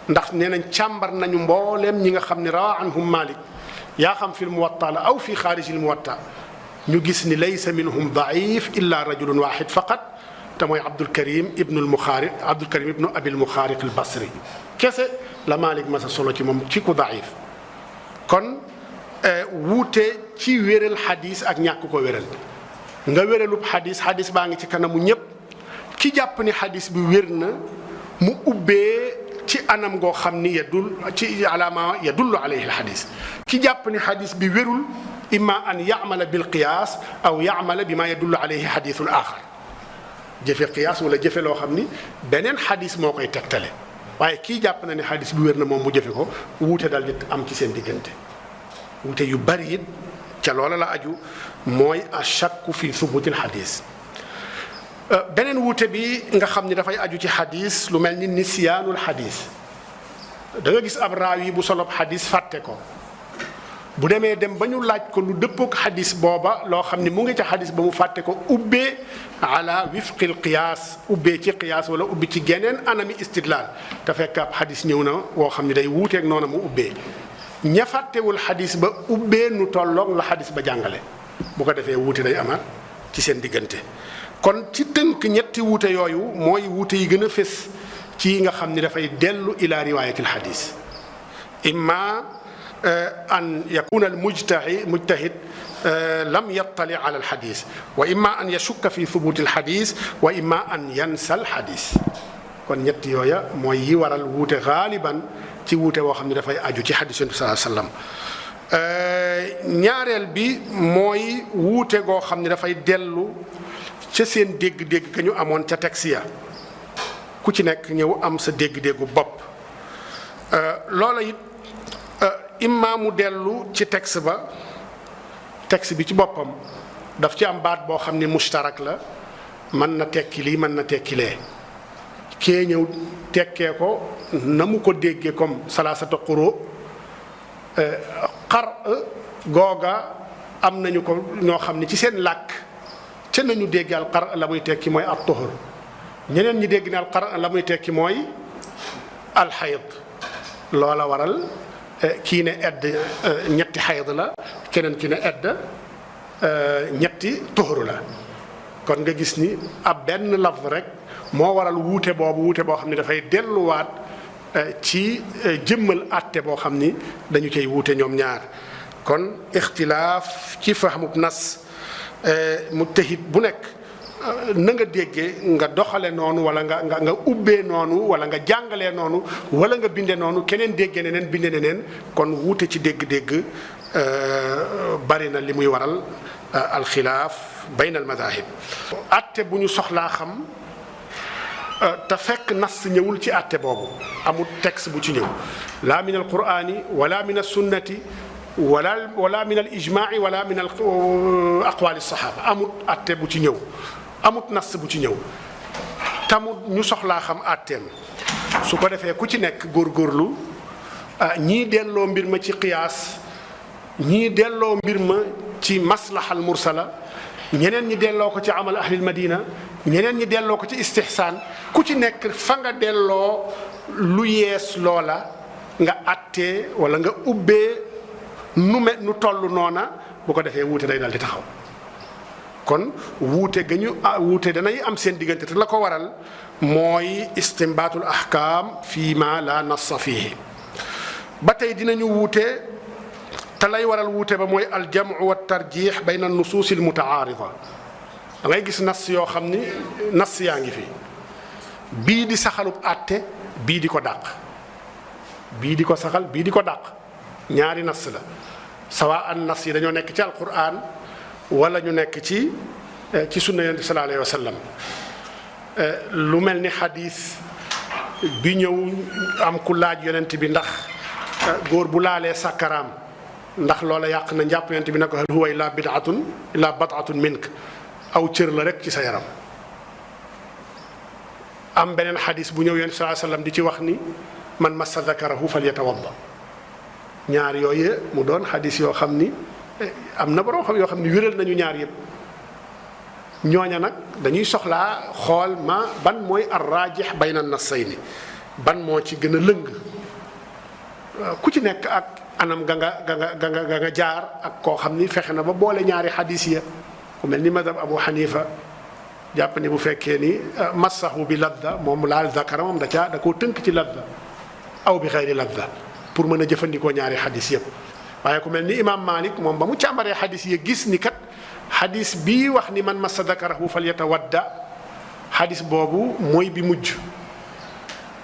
Speaker 1: ndax nee nañ càmbar nañu mbooleem ñi nga xam ne rawa anhum Malik yaa xam fi lmuwatta la aw fi xaariji lmuwatta ñu gis ni laysa minhum daif illa rajulun waxid faqat te mooy Abdul Karim ibnu Abil Muxaariq al Basri kese la Malik masa solo ci moom ci ku daif kon wuute ci wéral xadis ak ñàkk ko wéral nga wéralub xadis baa ngi ci kanamu ñépp ki jàpp ni xadis bi wér na mu ubbee ci anam goo xam ni ci alaama yadullu alayhi alxadis ki jàpp ni xadis bi wérul imma an yamala bil qiyaas aw yamala bi ma yadullu alayhi xadisul axar jëfe qiyaas wala jëfe loo xam ni beneen xadis moo koy tegtale waaye kii jàpp na ne xadis bi wér na moom mu jëfe ko wuute dal di am ci seen diggante wuute yu bari it ca loola la aju mooy ashakku fi thubutil xadis beneen wuute bi nga xam ni dafay aju ci xadis lu mel ni nisyaanul xadis da nga gis ab raawi bu solob xadis fàtte ko bu dem ba ñu laaj ko lu dëppook xadis booba loo xam ni mu ngi ca xadis ba mu fàtte ko ubbee ala wifqil qiyaas ubbee ci qiyaas wala ubbi ci geneen anami istidlaal te fekk ab xadis ñëw na woo xam ni day wuuteeg noonu mu ubbee ña fàttewul xadis ba ubbee nu tolloog la xadis ba jàngale bu ko defee wuute day amaat ci seen diggante kon ci tënk ñetti wuute yooyu mooy wuute yi gën a fés ci yi nga xam ni dafay dellu ila riwaayatil xadis imma an yakuna al mujtahid lam yattali ala al xadis wa imma an yashukka fi thubuti al xadis wa imma an yansa al xadis kon ñett yooya mooy yi waral wuute xaaliban ci wuute woo xam ne dafay aju ci xadis yonent bi sallallahu alayhi wasallam ñaareel bi mooy wuute goo xam ne dafay dellu ca seen dégg-dégg ka ñu amoon ca texte ya ku ci nekk ñëw am sa dégg-déggu bopp loola it imma mu dellu ci texte bi ci boppam daf ci am baat boo xam ni mushtarak la mën na tekki lii mën na tekki lee kee ñëw tekkee ko na mu ko déggee comme salaasata quru xar googa am nañu ko ñoo xam ne ci seen làkk ca nañu dégg al xar la muy tekki mooy at tuhur ñeneen ñi dégg ne al xar la muy tekki mooy al xayd loola waral kii ne edd ñetti xayd la keneen ki ne edd ñetti tuhur la kon nga gis ni ab benn lafz rek moo waral wuute boo xam ne dafay delluwaat ci jëmmal àtte boo xam ni dañu cay wuute ñoom ñaar kon ixtilaaf ci fahmub nas mujtahid bu nekk na nga déggee nga doxale noonu wala nga ubbee noonu wala nga jàngalee noonu wala nga binde noonu keneen déggee neneen binde neneen kon wuute ci dégg-dégg bari na li muy waral alxilaaf bayna almadahib atte bu ñu soxlaa xam te fekk nas ñëwul ci atte boobu amul texte bu ci ñëw la min alqurani wala min alsunnati wala min alijmaai wala min aqwali alsahaba amut atte bu ci ñëw amut nas bu ci ñëw tamut ñu soxlaa xam atteem su ko defee ku ci nekk góorgóorlu ñii delloo mbir ma ci qiyaas ñii delloo mbir ma ci maslahal mursala ñeneen ñi delloo ko ci amal ahlil madina ñeneen ñi delloo ko ci istihsaan ku ci nekk fa nga delloo lu yees loola nga attee wala nga ubbee nu toll noona bu ko defee wuute day dal di taxaw kon wuute ga ñu wuute danay am seen diggante te la ko waral mooy istimbaatul ahkaam fii ma la nassa fiihi ba tey dinañu wuute te lay waral wuute ba mooy aljamu wa tarjix bayna nusuus al mutaarida da ngay gis nas yoo xam ni nas yaa ngi fi bii di saxalub àtte bii di ko dàq bii di ko saxal bii di ko dàq ñaari nas la sawa an nas yi dañoo nekk ci alquran wala ñu nekk ci sunna yonent bi sallallahu alayhi wa sallam lu mel ni xadis bi ñëw am ku laaj yonent bi ndax góor bu laalee sàkkaraam ndax loola yàq na njàpp yonent bi ne ko hal huwa illa bid'atun illa bat'atun mink aw cër la rek ci sa yaram am beneen xadis bu ñëw yonent bi sallallahu alayhi wa sallam di ci wax ni man massa zakarahu falyatawadda ñaar yooyu mu doon xadis yoo xam ni am na borom xam yoo xam ni wéral nañu ñaar yëpp ñooña nag dañuy soxlaa xool ban mooy ar-raajix bayna an-nassayni ban moo ci gën a lëng ku ci nekk ak anam ga nga jaar ak koo xam ni fexe na ba boole ñaari xadis ya ku mel ni madhab Abu Hanifa jàpp ni bu fekkee ni massahu bi ladda moom laal zakara moom da koo tënk ci ladda aw bi xayri ladda pour mën a jëfandikoo ñaari xadis yëpp waaye ku mel ni imam Malik moom ba mu càmbaree xadis yi gis ni kat xadis bii wax ni man massa dakarahu falyatawadda xadis boobu mooy bi mujj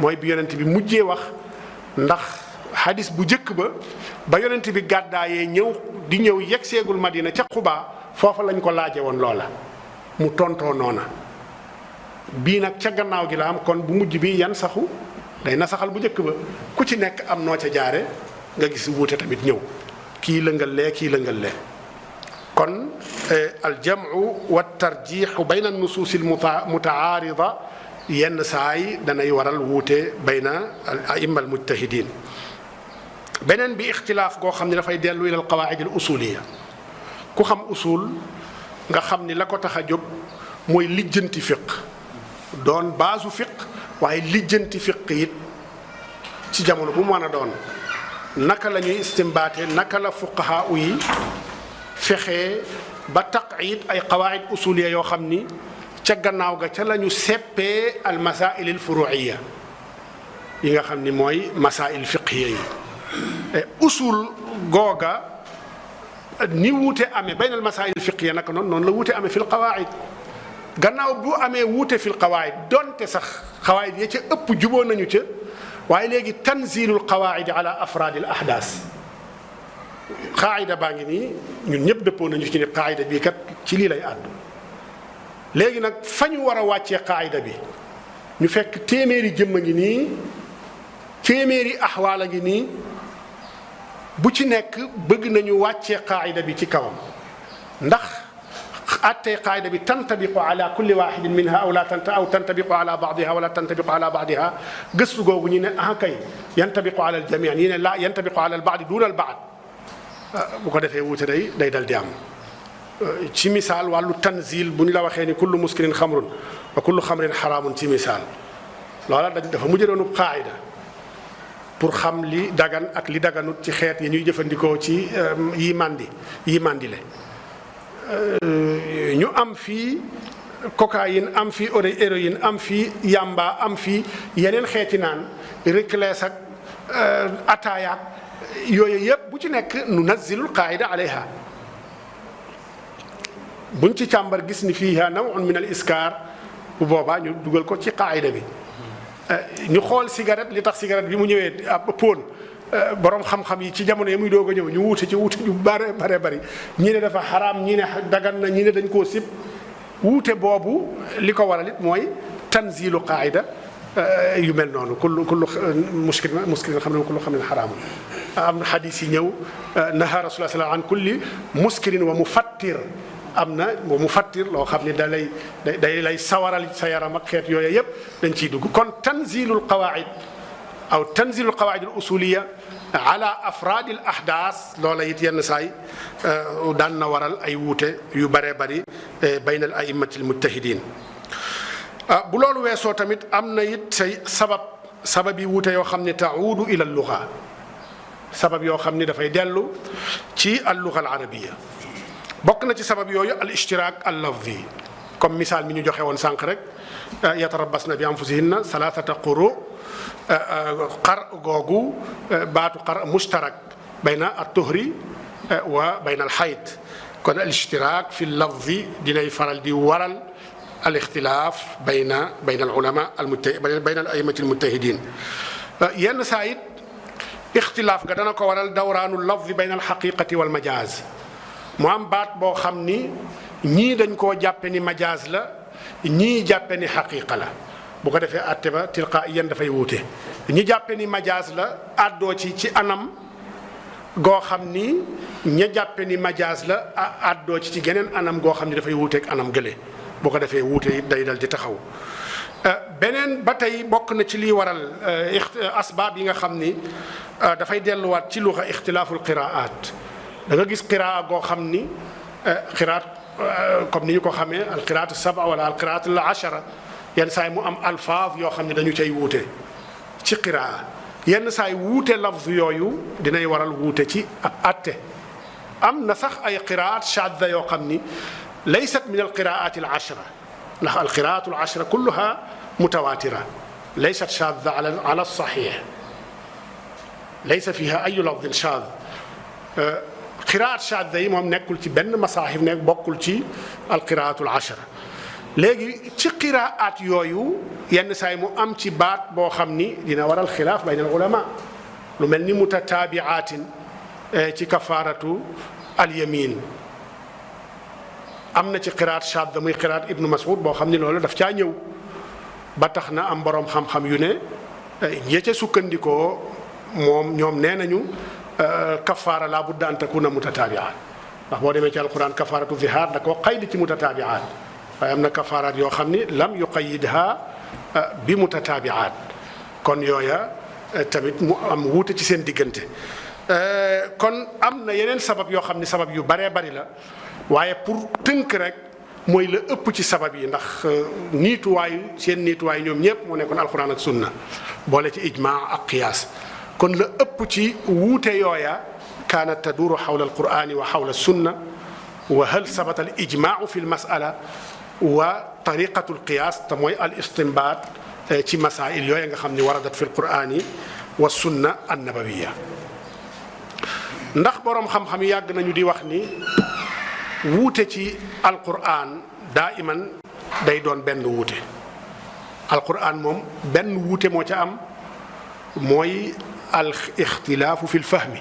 Speaker 1: mooy bi yonent bi mujjee wax ndax xadis bu njëkk ba yonent bi gàddaayee ñëw yegg seegul Madina ca Quba foofa lañ ko laaje woon loola mu tontoo noona bii nag ca gannaaw gi la am kon bu mujj bi yan saxu day na saxal bu njëkk ba ku ci nekk am noo ca jaare nga gis wuute tamit ñëw kii lëngal lee kii lëngal lee kon aljamu wa tarjixu bayna nusuusi mutaarida yenn saay danay waral wuute bayna al aima al mujtahidin beneen bi ixtilaaf goo xam ne dafay dellu ila al qawaid al usuliya ku xam usul nga xam ni la ko tax a jóg mooy lijjanti fiq doon baasu fiq waaye lijjanti fiq it ci jamono bu mu mën a doon naka la ñuy istimbaate naka la fuqahaa yi fexe ba taqyid ay qawaid usuliya yoo xam ni ca gannaaw ga ca la ñu seppee al masail al furuiya yi nga xam ni mooy masail fiqhiya yi usul googa ni wuute amee bayna al masail fiqhiya naka noonu la wuute amee fil qawaid gannaaw bu amee wuute fil qawaid donte sax qawaid ya ca ëpp juboo nañu ca waaye léegi tanzilul qawaid ala afraad al ahdaas qaayida baa ngi nii ñun ñëpp dëppoo nañu ci ne qaayida bii kat ci lii lay àddu léegi nag fa ñu war a wàccee qaayida bi ñu fekk téeméeri jëmm a ngi nii téeméeri axwaal a ngi nii bu ci nekk bëgg nañu wàccee qaayida bi ci kawam ndax attey qaayida bi tantabiqu ala kulli waxidin minha aw tantabiqu ala baadiha wala tantabiqu ala baadiha gëstu googu ñu ne kay yantabiqu ala al jamii ñi ne la yantabiqu ala al baadi duna al baad bu ko defee wuute day dal di am. ci misaal wàllu tanzil bu ñu la waxee ni kullu muskirin xamrun wa kullu xamrin xaraamun ci misaal loola dafa mujj doonu qaayida pour xam li dagan ak li daganut ci xeet yi ñuy jëfandikoo ci yi mandile ñu am fii cocaïne am fii héroïne am fii yamba am fii yeneen xeeti naan reclès ak ataayaak yooyu yëpp bu ci nekk nu nazilul qaayida alayha buñ ci càmbar gis ni fiiha naw'un min al iskaar bu boobaa ñu dugal ko ci qaayida bi ñu xool cigarette li tax cigarette bi mu ñëwee ab póon borom xam-xam yi ci jamono yi muy doog a ñëw ñu wuute ñu bare bari ñii ne dafa xaraam ñii ne dagan na ñii ne dañ koo sib wuute boobu li ko waral it mooy tanzilu qaayida yu mel noonu kullu muskil xam ne kullu xam ne xaraamun am na xadis yi ñëw naha rasulullah sallallahu an kulli muskirin wa mufattir am na wa mufattir loo xam ne day lay sawaral sa yaram ak xeet yooyu yëpp dañ ciy dugg kon tanzilul qawaid aw tanzilul qawaid al usuliya ala afraad al ahdaas loola it yenn saay daan na waral ay wuute yu bëree bëri bayna al a'immati al mujtahidin bu loolu weesoo tamit am na it say sabab yi wuute yoo xam ne taudu ila al lugha sabab yoo xam ne dafay dellu ci al lugha al arabiyya bokk na ci sabab yooyu al ishtiraak al lafzi comme misaal mi ñu joxe woon sànq rek yatarabbasna bi anfusihinna salaasata quru xar googu baatu xar mushtarak bayna at tuhri wa bayna al xayd kon al ishtiraak fi al lafzi dinay faral di waral al ixtilaaf bayna al ulama bayna al a'immati al mujtahidin yenn saa it ixtilaaf ga dana ko waral dawraanu lafzi bayna al xaqiqati wal majaaz mu am baat boo xam ni ñii dañ koo jàppe ni majaaz la ñii jàppe ni xaqiqa la bu ko defee atte ba tilqaa'iyan dafay wuute ñi jàppe ni majaaz la àddoo ci anam goo xam ni ña jàppe ni majaaz la àddoo ci geneen anam goo xam ni dafay wuuteeg anam gële bu ko defee wuute it day dal di taxaw beneen ba tey bokk na ci liy waral asbaab yi nga xam ni dafay delluwaat ci luxa ixtilaaful qiraat da nga gis qiraa goo xam ni qiraat comme ni ñu ko xamee al qiraatu saba wala al qiraatu al ashara yenn saa yi mu am alfaaz yoo xam ne dañu cay wuute ci qiraa yenn saa yi wuute lafz yooyu dinay waral wuute ci atte am na sax ay qiraat shadda yoo xam ni laysat min al qiraat al ashara ndax al qiraat al ashara kulluha mutawaatira laysat shadda ala saxiix laysa fiha ayu lafdin shaad qiraat shadda yi moom nekkul ci benn masaahif nekk bokkul ci alqiraatul ashara léegi ci qiraat yooyu yenn saa yi mu am ci baat boo xam ni dina waral xilaaf bayna al ulama lu mel ni mutataabiaatin ci kafaaratu alyamin am na ci qiraat shadda muy qiraat ibnu mas'ud boo xam ni loolu daf caa ñëw ba tax na am boroom xam-xam yu ne ña ca sukkandikoo ñoom nee nañu kafaara laa budda an takuna mutataabiaat ndax boo demee ci alquran kafaaratu zihaar da koo qaydi ci mutataabiaat waaye am na kafaaraat yoo xam ni lam yuqayidha bi mutataabiaat kon yooya tamit mu am wuute ci seen diggante kon am na yeneen sabab yoo xam ni sabab yu baree bari la waaye pour tënk rek mooy la ëpp ci sabab yi ndax seen niituwaay ñoom ñëpp moo nekkoon alquran ak sunna boole ci ijmaa ak qiyaas kon la ëpp ci wuute yooya kaanat taduuru xawla alqurani wa xawla sunna wa hal sabata al ijmaau fi lmasala wa tariqatu alqiyaas te mooy al istinbaat ci masail yooya nga xam ni waradat fi alqurani wa sunna annabawiya ndax boroom xam-xam yàgg nañu di wax ni wuute ci alquran daa iman day doon benn wuute alquran moom benn wuute moo ca am mooy al ixtilaafu fi lfahmi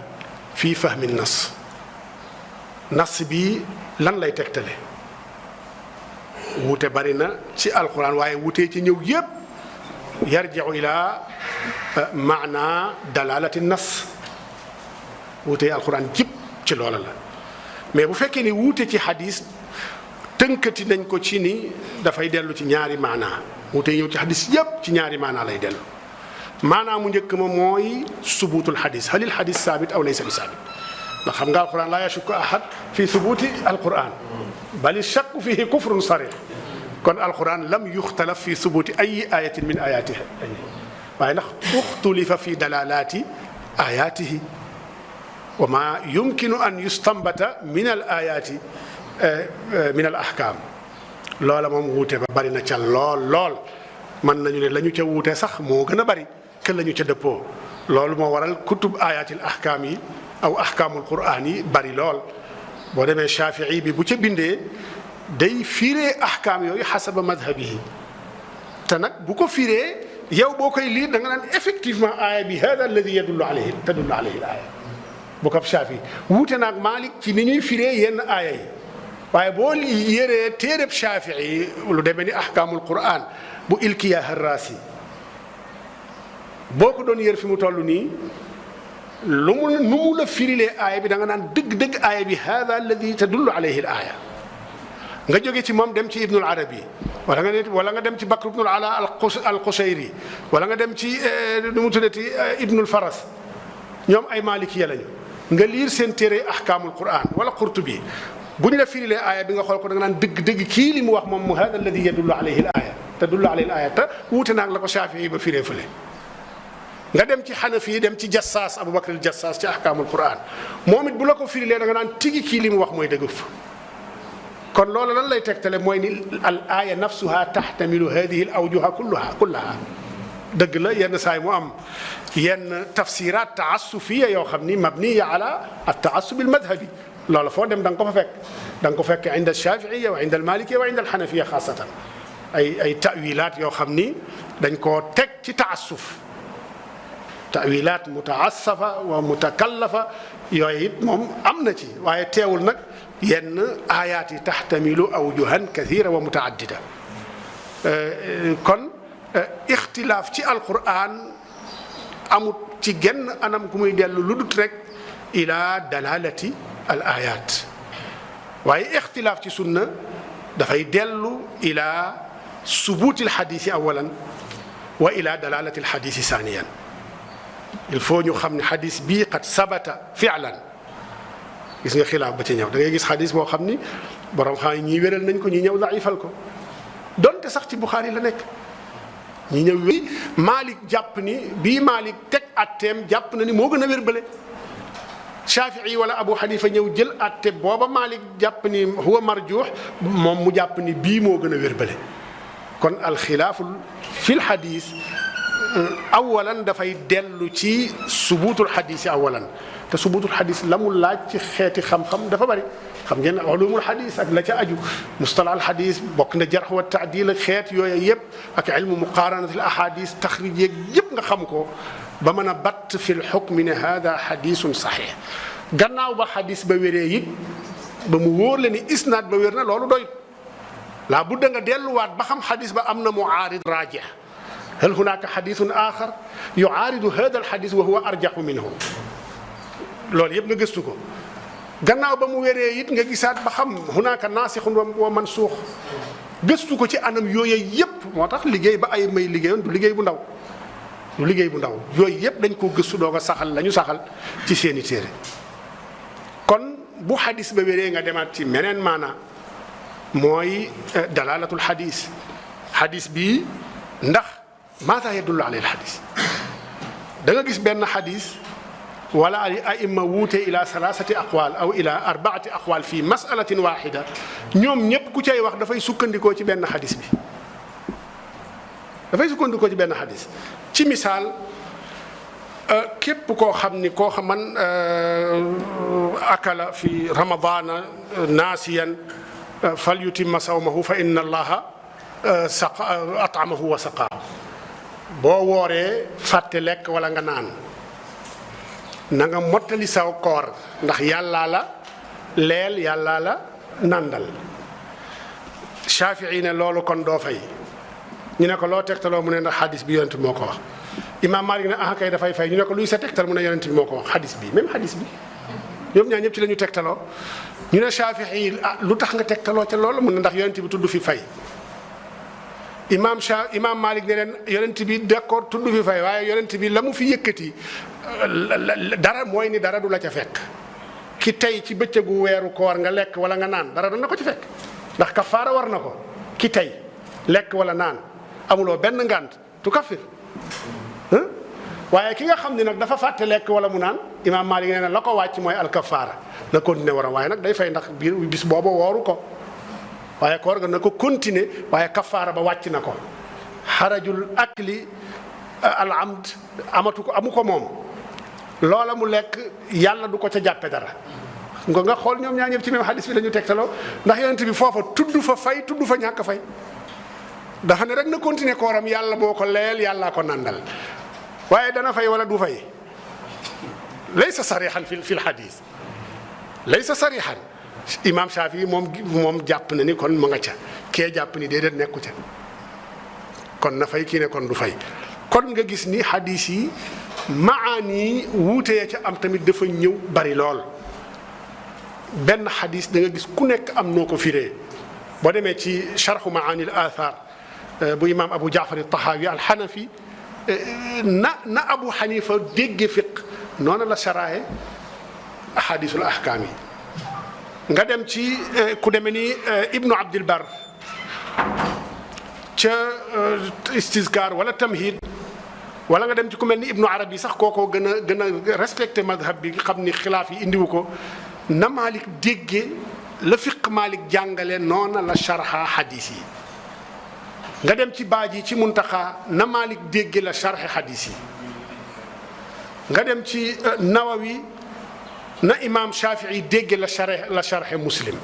Speaker 1: fii fahmi nas bi lan lay tegtale wuute bari na ci alquran waaye wuute ci ñëw yépp yarjiu ila maana dalalati nas wuute alquran jëpp ci loola la mais bu fekkee ni wuute ci xadis tënkati nañ ko ci ni dafay dellu ci ñaari maanaa mu tey ñëw ci xadis yépp ci ñaari maanaa lay dellu maanaa mu njëkk ma mooy subuutul xadis halil xadis saabit aw laysa bi saabit ndax xam nga alquran laa yashukku ahad fi subuuti alquran bal shakku fihi kufrun sarih kon alquran lam yuxtalaf fi subuuti ay ayatin min ayatihi waaye ndax uxtulifa fi dalalaati ayatihi wa ma yumkinu an yustambata min al ayati min al ahkam loola moom wuute ba bari na ca lool mën nañu ne la ñu ca wuute sax moo gën a bari que la ñu ca dëppoo loolu moo waral kutub ayatil ahkaam yi aw ahkaamul quraan yi bari lool boo demee Shafii bi bu ca bindee day firee ahkaam yooyu xasaba madhabihi te nag bu ko firee yow boo koy liir da nga naan effectivement aaya bi hada alladi tadullu alayhi al aaya bu ko Shafii wuute naag Maalik ci ni ñuy firee yenn aaya yi waaye boo yéree téereb Shafii lu demee ni ahkaamul quraan bu Ilkiya Harraasi boo ko doon yër fi mu toll nii lu mu nu mu la firilee aaya bi da nga naan dëgg-dëgg aaya bi hada alladi tadullu alayhi al aaya nga jóge ci moom dem ci Ibnul Arabi wala nga dem ci Bakr ibnul Ala al Qushayri wala nga dem ci nu mu tuddati Ibnul Faras ñoom ay Malikiya lañu nga liir seen téere ahkaamul Qur'an wala Qurtubi buñ la firilee aaya bi nga xool ko da nga naan dëgg-dëgg kii li mu wax moom mu hada alladi yadullu alayhi al aaya tadullu alayhi al aaya te wuute naag la ko Shafii ba firee fële nga dem ci Xanafi dem ci Jassaas Abu Bakr al Jassaas ci ahkaamul Qur'an moom it bu la ko firilee da nga naan tigi kii li mu wax mooy dëgg fa kon loolu lan lay tegtale mooy ni al aaya nafsuha taxtamilu hadihi al awjuha kullaha dëgg la yenn saay mu am yenn tafsirat taassufiya yoo xam ni mabniya ala at taassub al madhabi loolu foo dem da nga ko fa fekk da nga ko fekk inda Shafiiya wa inda al Malikiya wa inda al Xanafiya xaasatan ay tawilaat yoo xam ni dañ koo teg ci taassuf tawilaat mutaassafa wa mutakallafa yooyu it moom am na ci waaye teewul nag yenn aayaat yi taxtamilu awjuhan kathira wa mutaaddida kon ixtilaaf ci alquran amut ci genn anam ku muy dellu lu dut rek ila dalalati al ayat waaye ixtilaaf ci sunna dafay dellu ila subuuti alxadisi awalan wa ila dalalati alxadisi saaniyan il faut ñu xam ne xadis bii qad sabata fi'lan gis nga xilaaf ba ci ñëw da ngay gis xadis boo xam ni borom xam ñii wéral nañ ko ñii ñëw daifal ko donte sax ci Buxaari la nekk ñii ñëw wéy Malik jàpp ni bii Malik teg atteem jàpp na ni moo gën a wér bële Shafii wala Abu Hanifa ñëw jël atte booba Malik jàpp ni huwa marjuux moom mu jàpp ni bii moo gën a wér bële kon alxilaafu fil xadis awalan dafay dellu ci subuutul xadis yi awalan te subuutul xadis la mu laaj ci xeeti xam-xam dafa bari xam ngeen ulumul xadis ak la ca aju mustalah al xadis bokk na jarx wa taadil ak xeet yooyu yëpp ak ilmu muqaaranatil ahadis taxrij yeeg yëpp nga xam ko ba mën a batt fi l xukmi ne hada xadisun saxiix gannaaw ba xadis ba wéree it ba mu wóor la ni isnaad ba wér na loolu doy laa budda nga delluwaat ba xam xadis ba am na muaarid raajix hal hunaaka xadisun axar yuaaridu hada al xadis wa huwa arjaxu minhu loolu yëpp nga gëstu ko gannaaw ba mu wéree it nga gisaat ba xam hunaaka naasixun wa mansuux gëstu ko ci anam yooyu yëpp moo tax liggéey ba ay may liggéeyoon du liggéey bu ndaw yooyu yëpp dañ koo gëstu doog a saxal la ñu saxal ci seeni téere kon bu xadis ba wéree nga demaat ci meneen maana mooy dalalatul xadis xadis bii ndax maata yadullu alayhi alxadis da nga gis benn xadis wala ay aima wuute ila salaasati aqwaal aw ila arbaati aqwaal fi masalatin waxida ñoom ñëpp ku cay wax dafay sukkandikoo ci benn xadis bi ci misaal képp koo xam ni koo xam man akala fi ramadana naasiyan fal yutimma sawmahu fa inna allaha at'amahu wa saqaa boo wooree fàtte lekk wala nga naan na nga mottali saw koor ndax yàllaa la leel yàllaa la nandal Shafii ne loolu kon doo fay ñu ne ko loo tegtaloo mu ne ndax xadis bi yonent bi moo ko wax Imaam Maalik ne ah kay dafay fay ñu ne ko luy sa tegtal mu ne yonent bi moo ko wax xadis bi même xadis bi ñoom ñaar ñëpp ci la ñu tegtaloo ñu ne Shaafi'i lu tax nga tegtaloo ca loolu mun na ndax yonent bi tudd fi fay. Imam Malik ne leen yonent bi d'accord tudd fi fay waaye yonent bi la mu fi yëkkati dara mooy ni dara du la ca fekk ki tey ci bëccëgu weeru koor nga lekk wala nga naan dara dana ko ci fekk ndax kafaara war na ko ki tey lekk wala naan amuloo benn ngànt tu kafir waaye ki nga xam ne nag dafa fàtte lekk wala mu naan Imam Malik nee na la ko wàcc mooy alkafaara na continuer war a waaye nag day fay ndax biir bis booba wooru ko waaye koor ga na ko continuer waaye kafaara ba wàcc na ko xarajul akli al amd amu ko moom loola mu lekk yàlla du ko ca jàppe dara nga xool ñoom ñaar ñëpp ci même xadis bi la ñu tegtaloo ndax yonent bi foofa tudd fa fay tudd fa ñàkk fay dafa ne rek na continuer kooram yàlla moo ko leel yàllaa ko nandal waaye dana fay wala du fay laysa sarixan fi lxadis laysa sarixan imam Shaafi moom jàpp na ni kon ma nga ca kee jàpp ni déedéet nekku ca kon na fay kii ne kon du fay kon nga gis ni xadis yi maani wuute ya ca am tamit dafa ñëw bari lool benn xadis da nga gis ku nekk am noo ko firee boo demee ci charxu maani al athar bu imam Abu Jaafar al-Tahawi al-Hanafi na Abu Hanifa dégge fiq noonu la saraaye ahadisul ahkaam yi nga dem ci ku demee ni Ibnu Abdil Bar ca istizkar wala tamhid wala nga dem ci ku mel ni Ibnu Arabi sax kookoo gën a respecté madhab bi xam ni xilaaf yi indiwu ko na Malik dégge la fiq Malik jàngale noona la sharha hadis yi nga dem ci Baaji ci Muntaxa na Malik dégge la sharhe hadis yi nga dem ci Nawawi na imam Shafii dégge la sharhe Muslim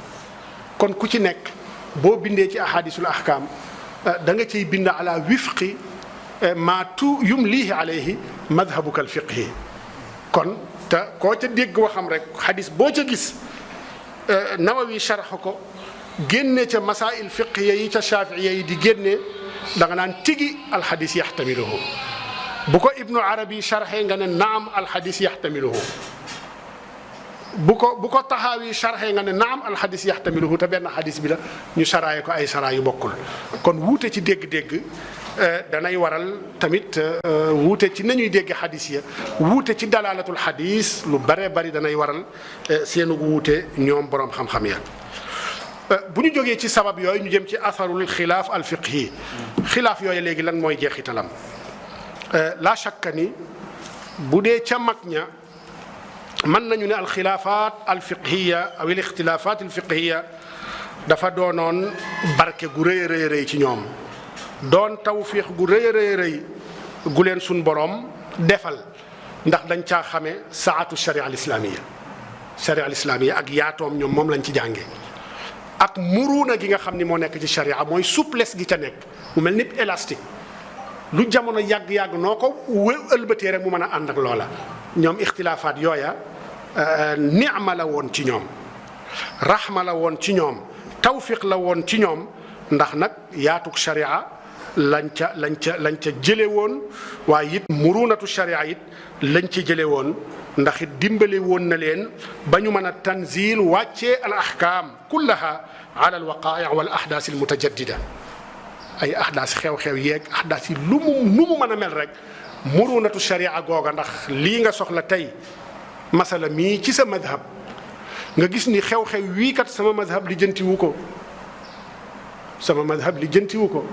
Speaker 1: kon ku ci nekk boo bindee ci ahadisul ahkam da nga ciy bind ala wifqi ma yumlihi alayhi madhabuka al fiqhi kon te koo ca dégg waxam rek xadis boo ca gis Nawawi sharx ko génne ca masail fiqhiya yi ca shafiiya yi di génne da nga naan tigi alxadis yaxtamiluhu bu ko Ibnu Arabi sharxe nga ne naam alxadis yaxtamiluhu bu ko Taxaawi sharxe nga ne naam alxadis yaxtamiluhu te benn xadis bi la ñu saraaye ko ay saraa yu bokkul kon wuute ci dégg-dégg danay waral tamit wuute ci nañuy dégg xadis ya wuute ci dalaalatul xadis lu bare bari danay waral seenu wuute ñoom boroom xam-xam ya bu ñu jógee ci sabab yooyu ñu jëm ci atharul xilaaf al fiqhi xilaaf yooyu léegi lan mooy jeexitalam la shakka ni bu dee ca mag ña mën nañu ne al xilaafaat al fiqhiya aw al ixtilaafaat al fiqhiya dafa doonoon barke gu rëy a rëy ci ñoom doon tawfiix gu rëy a rëy gu leen suñ boroom defal ndax dañ caa xame saatu sharia al islamiya ak yaatoom ñoom moom lañ ci jànge ak muruuna gi nga xam ni moo nekk ci sharia mooy souplesse gi ca nekk mu mel ni élastique lu jamono yàgg-yàgg noo ko ëlbatee rek mu mën a ànd ak loola ñoom ixtilaafaat yooya ni'ma la woon ci ñoom rahma la woon ci ñoom tawfiq la woon ci ñoom ndax nag yaatuk sharia lañ ca jële woon waaye it murunatu sharia it lañ ci jële woon ndax it dimbale woon na leen ba ñu mën a tanzil wàccee al ahkam kullaha ala al waqaa'i wal ahdaas al mutajaddida ay ahdaas xew-xew yeeg ahdaas yi lu mu mën a mel rek murunatu sharia googa ndax lii nga soxla tey masala mii ci sa madhab nga gis ni xew-xew wii kat sama madhab li jëntiwu ko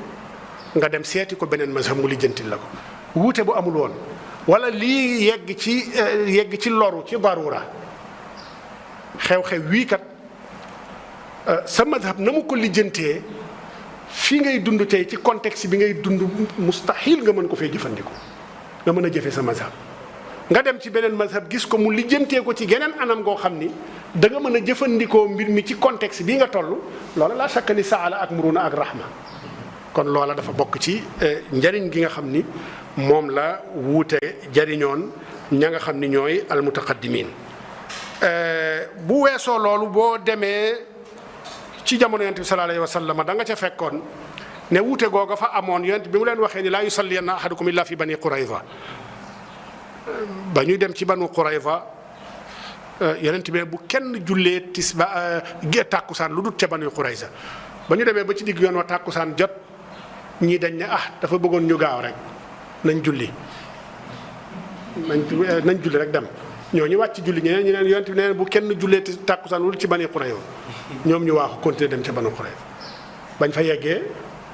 Speaker 1: nga dem seeti ko beneen mazhab mu lijjantil la ko wuute bu amul woon wala lii yegg ci loru ci darura xew-xew wii kat sa mazhab na mu ko lijjantee fii ngay dund tey ci contexte bi ngay dund mustahil nga mën ko fee jëfandikoo nga mën a jëfe sa mazhab nga dem ci beneen mazhab gis ko mu lijjantee ko ci geneen anam goo xam ni da nga mën a jëfandikoo mbir mi ci contexte bii nga toll loola laa sakka ni saala ak muruna ak rahma kon loola dafa bokk ci njariñ gi nga xam ni moom la wuute jariñoon ña nga xam ni ñooy almutaqaddimin bu weesoo loolu boo demee ci jamono yonent bi sallallahu alayhi wa sallam da nga ca fekkoon ne wuute googa fa amoon yonent bi mu leen waxee ni laa yusalliyanna ahadukum illa fi bani qurayza ba ñuy dem ci banu qurayza yonent bi bu kenn jullee tisba tàkkusaan lu dul ca Banu Qurayza ba ñu demee ba ci digg yoon wa tàkkusaan jot ñii dañ ne dafa bëggoon ñu gaaw rek nañ julli rek dem ñooñu wàcc julli ñeneen ñu neen yonent bi nee bu kenn jullee tàkkusaan lu dul ci Banu Qurayza ñoom ñu waaxu continuer dem ca Banu Qurayza bañ fa yeggee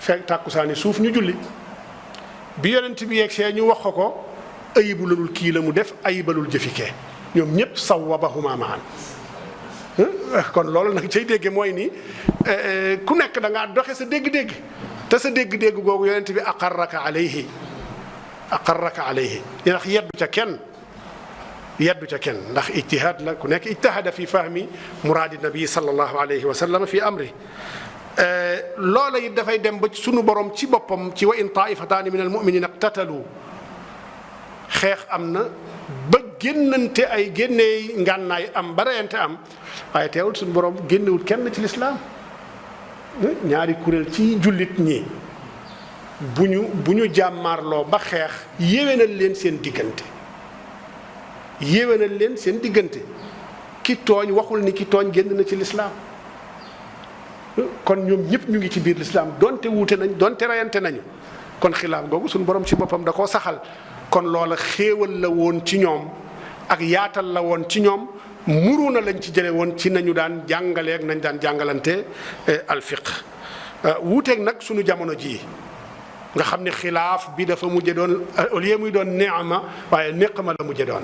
Speaker 1: fekk tàkkusaani suuf ñu julli bi yonent bi yegsee ñu wax ko ayibalul kii la mu def ayibalul jëfikee ñoom ñëpp sawwabahuma maan kon loolu nag cay dégge mooy ni ku nekk da ngaa doxe sa dégg-dégg te sa dégg-dégg googu yonent bi aqarraka alayhi ndax yeddu ca kenn ndax ijtihaad la ku nekk ijtahada fi fahmi muraadi nabi sallallahu alayhi wa sallam fi amri loola it dafay dem ba sunu borom ci boppam ci wa in taifataani min almuminina iqtatalu xeex am na ba génnante ay génnee ngànnaay am ba reyante am waaye teewul sunu borom génnewut kenn ci lislaam ñaari kuréel ci jullit ñi bu ñu jàmmaarloo ba xeex yéwénal leen seen diggante ki tooñ waxul ni ki tooñ génn na ci lislaam kon ñoom ñëpp ñu ngi ci biir lislaam donte wuute nañ donte reyante nañu kon xilaaf googu suñu borom ci boppam da koo saxal kon loola xéewal la woon ci ñoom ak yaatal la woon ci ñoom muru na lañ ci jële woon ci nañu daan jàngale ak nañ daan jàngalante alfiq wuuteeg nag suñu jamono jii nga xam ne xilaaf bi dafa mujje doon au lieu muy doon neema waaye neqma la mujje doon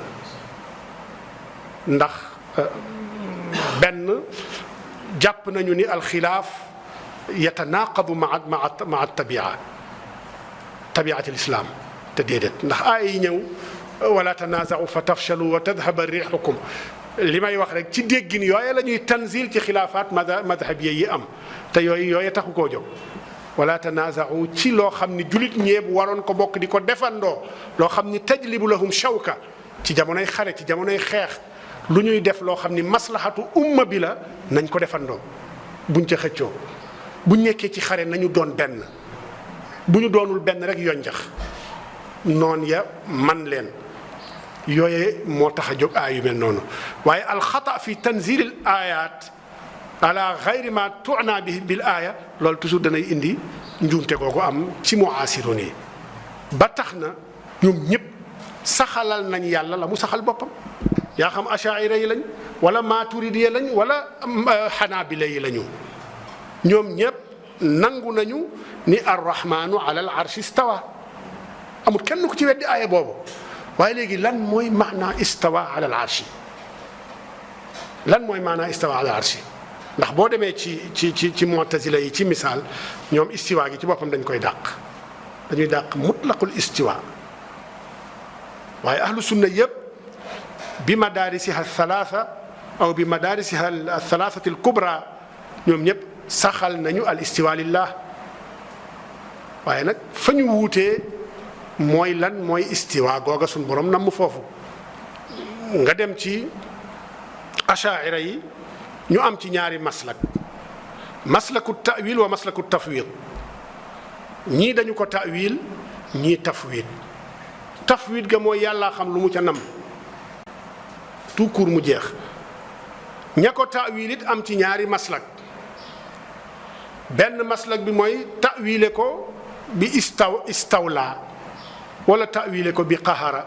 Speaker 1: ndax benn jàpp nañu ni alxilaaf yatanaqadu maa tabiati lislaam te déedéet ndax aaya yi ñëw wala tanaaza'u fa tafshalu wa tadhaba riixukum li may wax rek ci déggin yooye la ñuy tanzil ci xilaafaat madhabiya yi am te yooye taxu koo jóg wala tanaaza'u ci loo xam ni julit ñeeb waroon ko bokk di ko defandoo loo xam ni tajlibu lahum shawka ci jamonoy xare ci jamonoy xeex lu ñuy def loo xam ni maslahatu umma bi la nañ ko defandoo buñ ca xëccoo buñ nekkee ci xare nañu doon benn bu ñu doonul benn rek yonjax noon ya man leen yooye moo tax a jóg aay yu mel noonu waaye alxata fi tanzil al ayat ala gayri ma tu'na bi bil aaya loolu toujours danay indi njuumte googu am ci muasirun yi ba tax na ñoom ñëpp saxalal nañ yàlla la mu saxal boppam yaa xam achaira yi lañ wala maturidiya lañ wala xanaabila yi lañu ñoom ñëpp nangu nañu ni arrahmanu ala al arshi istawa amul kenn ku ci weddi aaya boobu waaye léegi lan mooy maanaa istawa ala al arshi lan mooy maanaa istawa ala al arshi ndax boo demee ci mu'tazila yi ci misaal ñoom istiwa gi ci boppam dañ koy dañuy dàq mutlaqul istiwa waaye ahlu sunna yëpp bi madaarisiha thalatha aw bi madaarisiha athalathati al kubra ñoom ñëpp saxal nañu al istiwa lillah waaye nag fa ñu wuutee mooy lan mooy istiwa googa suñ borom namm foofu nga dem ci achaira yi ñu am ci ñaari maslaku ta'wil wa maslaku tafwid ñii dañu ko ta'wil ñii tafwid ga mooy yàllaa xam lu mu ca nam tout court mu jeex ña ko ta'wil it am ci ñaari maslak benn maslak bi mooy ta'wile ko bi istawla wala ta'wile ko bi qahara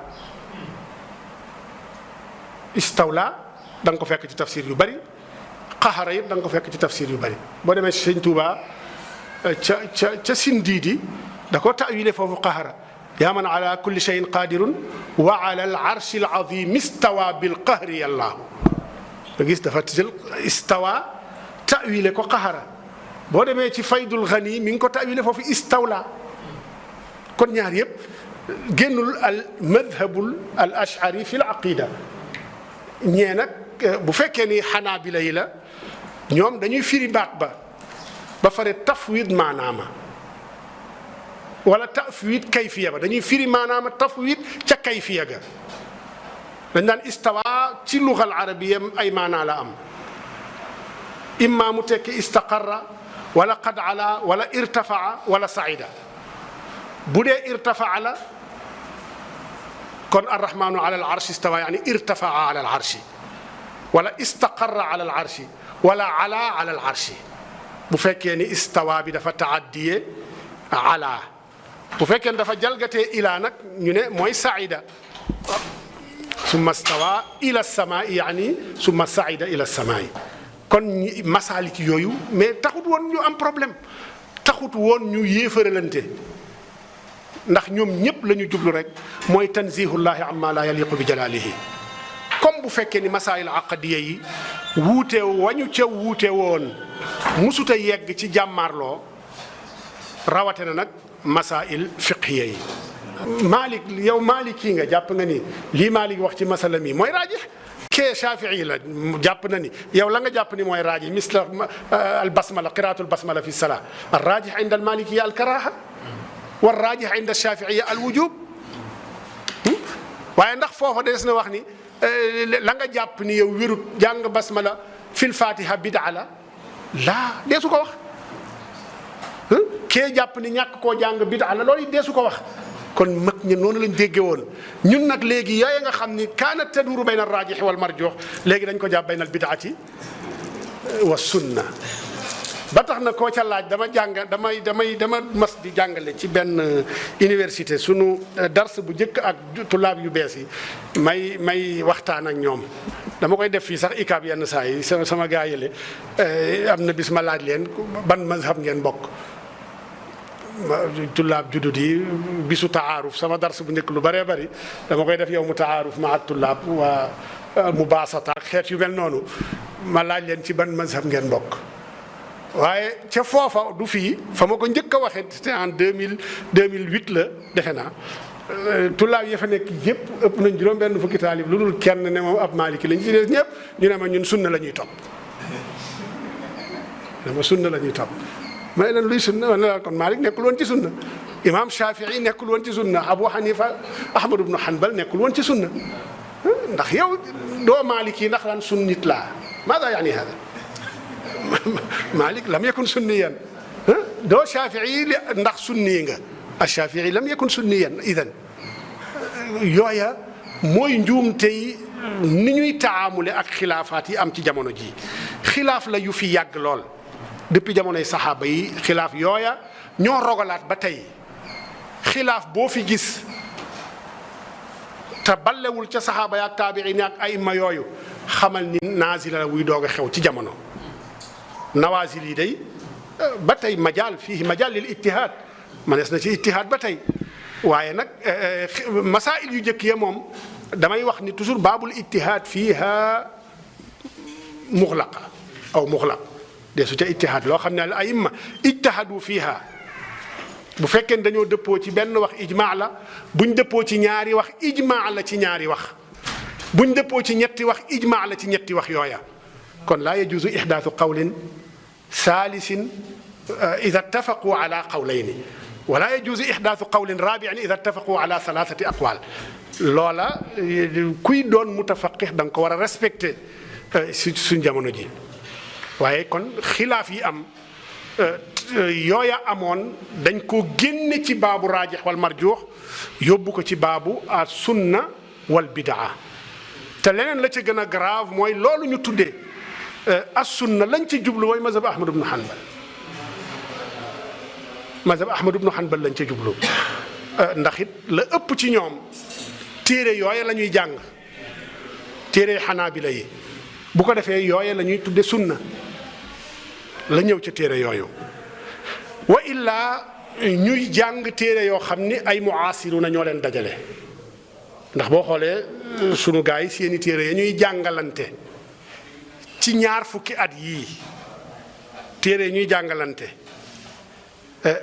Speaker 1: istawla da nga ko fekk ci tafsir yu bari qahara it da nga ko fekk ci tafsir yu bari boo demee ci Sëñ Tuubaa ca Sindiidi da ko ta'wile foofu qahara yaa man ala kulli shay'in qadirun wa ala al arshi al azim istawa bil qahri yàllaahu nga gis dafa jël istawa ta'wile ko qahara boo demee ci faydul ghani mi ngi ko ta'wile foofu istawla kon ñaar yëpp génnul al madhabul al ash'ari fi al aqida ñee nag bu fekkee ni xanaabila yi la ñoom dañuy firi baat ba fare tafwid maanaama wala tafwid kayfiya ba dañuy firi maanaama tafwid ca kayfiya ga dañ naan istawa ci lugal arabiya ay maanaa la am imma mu tekki istaqarra wala qad ala wala irtafaa wala saida bu dee irtafaa la kon arrahmanu ala al arshi istawa yani irtafaa ala al arshi wala istaqarra ala al arshi wala ala al arshi bu fekkee ni istawa bi dafa taaddiye ala bu fekkee ni dafa jalgatee ila nag ñu ne mooy saida summa stawa ila samaa'i yaani summa saida ila samaa'i kon masalik yooyu mais taxut woon ñu am problème taxut woon ñu yéefaralante ndax ñoom ñëpp la ñu jublu rek mooy tanzihullahi amma la yaliqu bi jalalihi comme bu fekkee ni masail aqadiya yi wuute wañu ca wuute woon musuta yegg ci jàmmaarloo rawate na nag masail fiqhiya yi Malik yow Maliki nga jàpp nga ni lii Malik wax ci masala mi mooy raajih kee Shafii la jàpp na ni yow la nga jàpp ni mooy raajih misla al basmala qiraatul basmala fi salaa al raajih inda al malikiya al karaha wal raajih inda Shafii al wujub waaye ndax foofa des na wax ni la nga jàpp ni yow wérut jàng basmala fil fatiha bid'a la laa deesu ko wax kee jàpp ni ñàkk koo jàng bid'a la loolu deesu ko wax kon mag ñi noonu lañ dégge woon ñun nag léegi yooye nga xam ni kaanat taduru bayna ar-raajih wal marjuh léegi dañ ko jàpp bayna al-bid'ati wa sunna ba tax na koo ca laaj dama mas di jàngale ci benn université sunu dars bu njëkk ak tulaab yu bees yi may waxtaan ak ñoom dama koy def fii sax ikaab yenn saa yi sama gaa yële am na bis ma laaj leen ban mazhab ngeen bokk tullaab juddut yi bisu taaruf sama dars bu njëkk lu bëree bëri dama koy def yow mu taaruf ma ak tullaab waa mubaasata ak xeet yu mel noonu ma laaj leen ci ban mazhab ngeen bokk waaye ca foofa du fii fa ma ko njëkk a waxee c'était en 2008 la defe naa tullaab yi fa nekk yëpp ëpp nañ juróom-benn fukki taalib lu dul kenn ne moom ab Maliki lañ ci des ñëpp ñu ne ma ñun sunna la ñuy topp ne ma sunna la ñuy topp may leen luy sunna wala la kon Malik nekkul woon ci sunna imam Shafii nekkul woon ci sunna Abu Hanifa Ahmad ibn Hanbal nekkul woon ci sunna ndax yow doo Maliki ndax lan sunnit laa maada yaani hada Malik lam yakun sunniyan doo Shafii ndax sunni nga ash-Shafii lam yakun sunniyan idan yooya mooy njuum tey ni ñuy taamule ak xilaafaat yi am ci jamono ji xilaaf la yu fi yàgg lool depuis jamonoy saxaaba yi xilaaf yooya ñoo rogalaat ba tey xilaaf boo fi gis te ballewul ca saxaaba ya ak taabiin ak ayma yooyu xamal ni naazila la wuy doog a xew ci jamono nawaazil yi day ba tey majaal fii majaal lil ijtihaad manees na ci ijtihaad ba tey waaye nag masaa'il yu njëkk ya moom damay wax ni toujours baabul ijtihaad fiiha muxlaqa aw muxlaq de su ca ijtihaad loo xam ne al aimma ijtahadu fiiha bu fekkee ne dañoo dëppoo ci benn wax ijmaa la buñ dëppoo ci ñaari wax ijmaa la ci ñaari wax buñ dëppoo ci ñetti wax ijmaa la ci ñetti wax yooya kon laa yajuuzu ihdaathu qawlin saalisin ida ttafaqu ala qawlayni wala yajuuzu ihdaathu qawlin raabi'in ida ttafaqu ala thalathati aqwaal loola kuy doon mutafaqih da nga ko war a respecté si suñ jamono ji waaye kon xilaaf yi am yooya amoon dañ ko génne ci baabu raajix wal marjuux yóbbu ko ci baabu a sunna wal bidaa te leneen la ca gën a grave mooy loolu ñu tuddee as sunna lañ ci jublu mooy mazhab Ahmad ibn Hanbal mazhab Ahmad ibn Hanbal lañ ca jublu ndax it la ëpp ci ñoom téere yooya la ñuy jàng téere xanaabila yi bu ko defee yooya la ñuy tudde sunna la ñëw ca téere yooyu wa illaa ñuy jàng téere yoo xam ni ay muasiruna ñoo leen dajale ndax boo xoolee sunu gars yi seeni téere ya ñuy jàngalante ci ñaar fukki at yii téere ñuy jàngalante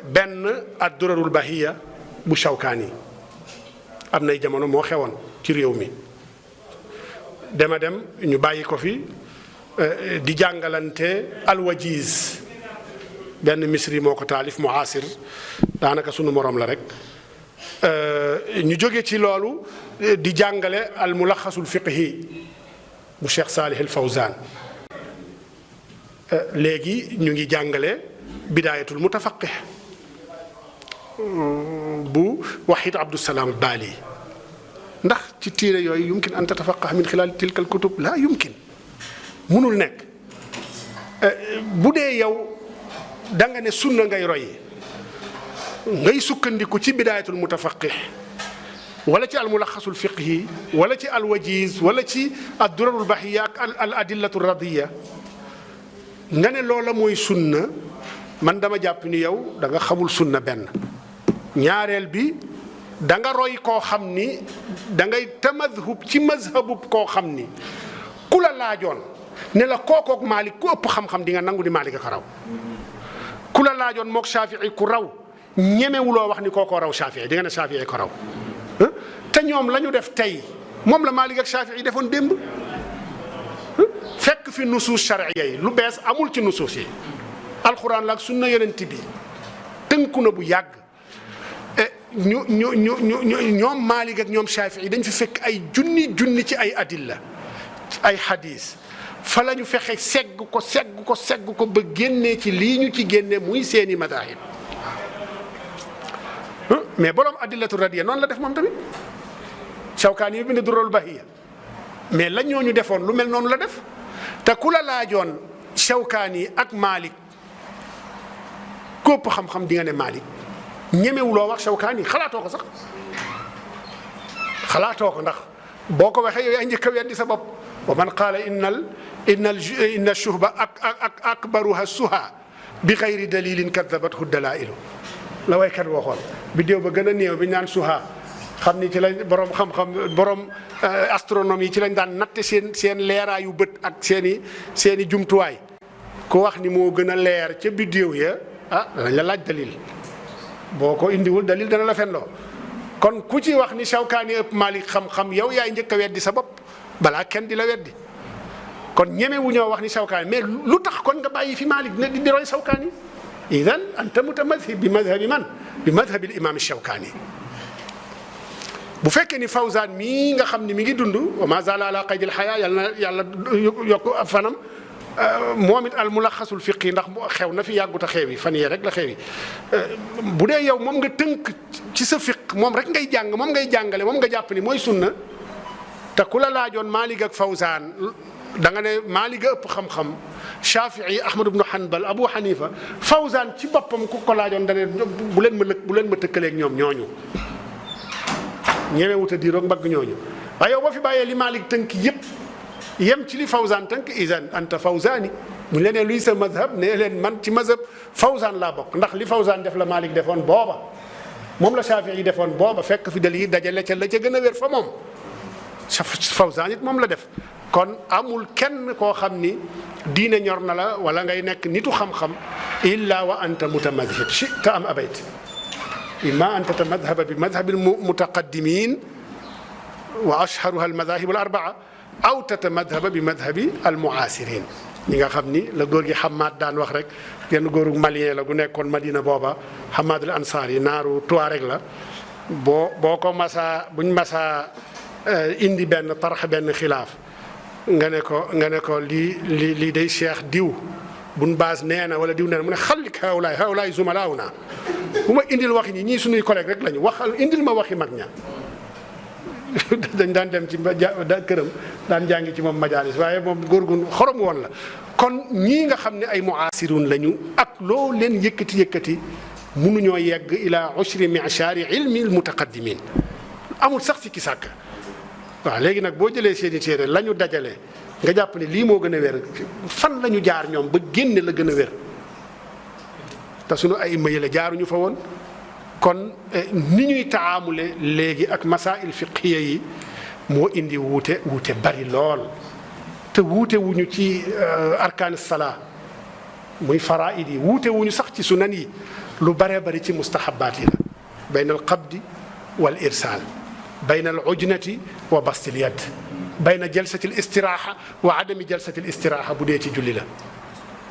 Speaker 1: benn ad-durarul bahiya bu Shawkaani am nay jamono moo xewoon ci réew mi dema dem ñu bàyyi ko fi di jàngalante alwajiz benn misri moo ko taalif muasir daanaka sunu morom la rek ñu jóge ci loolu di jàngale al mulaxasul fiqhi bu Cheikh Salih al Fawzan léegi ñu ngi jàngale bidaayatul mutafaqih bu Wahid Abdusalaam Baali ndax ci téere yooyu yumkin an tatafaqah min xilaal tilka al kutub laa yumkin munul nekk bu dee yow da nga ne sunna ngay roy ngay sukkandiku ci bidaayatul mutafaqih wala ci almulaxasul fiqhi wala ci alwajiz wala ci addurarul bahiya ak al adillatu radiya nga ne loola mooy sunna man dama jàpp ni yow da nga xamul sunna benn ñaareel bi da nga roy koo xam ni da ngay tamadhub ci mazhabub koo xam ni ku la laajoon ne la kookook Maalik ku ëpp xam-xam di nga nangu ni Maalik a ko raw ku la laajoon mook Shafii ku raw ñemewuloo wax ni kookoo raw Shafii di nga ne Shafii ko raw te ñoom la ñu def tey moom la Maalik ak Shafii defoon démb fekk fi nusuus shar'iyya yi lu bees amul ci nusuus yi alxuraan la ak sunna yonent bi tënku na bu yàgg ñoom Maalik ak ñoom Shafii dañ fi fekk ay junni ci ay adilla ay hadis fa la ñu fexe segg ko ba génnee ci lii ñu ci génne muy seeni madahib mais borom adillatu radiya noonu la def moom tamit Shawkaani yi bind Durrul Bahiya mais la ñooñu defoon lu mel noonu la def te ku la laajoon Shawkaani ak Maalik képp xam-xam di nga ne Maalik ñemewuloo wax Shawkaani xalaatoo ko sax xalaatoo ko ndax boo ko waxee yow yaa njëkk a weddi sa bopp wa man qaala inna shuhba akbaruha suha bi xayri dalilin kadabathu dalailu la waykat waxoon biddéew ba gën a néew bi naan suha xam ni ci lañ borom xam-xam borom astronomie yi ci lañ daan natte seen leeraayu bët ak seeni jumtuwaay ku wax ni moo gën a leer ca biddéew ya danañ la laaj dalil boo ko indiwul dalil dana la fenloo kon ku ci wax ni Shawkaani ëpp Maalik xam-xam yow yaay njëkk a weddi sa bopp balaa kenn di la weddi kon ñeme wu ñoo wax ni Shawkaani mais lu tax kon nga bàyyi fi Maalik ne di roy Shawkaani idan anta mutamadhib bi madhabi man bi madhabi al-imam Shawkaani bu fekkee ni Fawzaan mii nga xam ni mi ngi dund wa ma zaala ala qaydil hayaa yàlla yokk fanam moom it al mulaxasul fiqi ndax xew na fi yàggut a xew yi fan yee rek la xew yi bu dee yow moom nga tënk ci sa fiq moom rek ngay jàng moom ngay jàngale moom nga jàpp ni mooy sunna te ku la laajoon Maalik ak Fawzaan da nga ne Maalik a ëpp xam-xam Shafii Ahmad ibnu Hanbal Abu Hanifa Fawzaan ci boppam ku ko laajoon da ne bu leen ma tëkkaleeg ñoom ñooñu ñemewut a diiroog mbagg ñooñu waaye yow boo fi bàyyee li Maalik tënk yépp yem ci li Fawzaan tënk idan anta Fawzaani mu leen luy sa mazhab ne leen man ci mazhab Fawzaan laa bokk ndax li Fawzaan def la Maalik defoon booba moom la Shafii yi defoon booba fekk fi dal yi dajale ca la ca gën a wér fa moom Fawzaan it moom la def kon amul kenn koo xam ni diine ñor na la wala ngay nekk nitu xam-xam illa wa anta mutamadhib shi'ta am abayt imma an tatamadhaba bi madhabi almutaqaddimin wa ashharuha almadahib alarbaa aw tatamadhaba bi madhabi almuasirin ñi nga xam ni la góor gi Hamad daan wax rek genn góoru malien la gu nekkoon Madina booba Hamad al Ansari naaru Tuareg la boo ko masaa buñ masaa indi benn tarax benn xilaaf nga ne ko lii day cheikh diw buñ baas nee na wala diw nee na mu ne xallik hawlaay zumalaaw naa bu ma indil waxi ñii suñuy collègue rek lañu waxal indil ma waxi mag ña dañ daan dem ci këram daan jàngi ci moom majaalis waaye moom góor gu xorom woon la kon ñii nga xam ne ay muasirun lañu ak loo leen yëkkati mënuñoo yegg ila ushri mi'shari ilmi al mutaqaddimin amul sax ci ki sàkk waaw léegi nag boo jëlee seeni téere la ñu dajale nga jàpp ne lii moo gën a wér fan la ñu jaar ñoom ba génne la gën a wér te suñu ay mayële jaaruñu fa woon kon ni ñuy taamule léegi ak masail fiqhiya yi moo indi wuute bari lool te wuute wuñu ci arkaan salaa muy faraid yi wuute wuñu sax ci sunan yi lu baree bari ci mustahabaat yi la bayna al qabdi wal irsaal bayna al ujnati wa bastil yad bayna jalsati al istiraaxa wa adami jalsati al istiraaxa bu dee ci julli la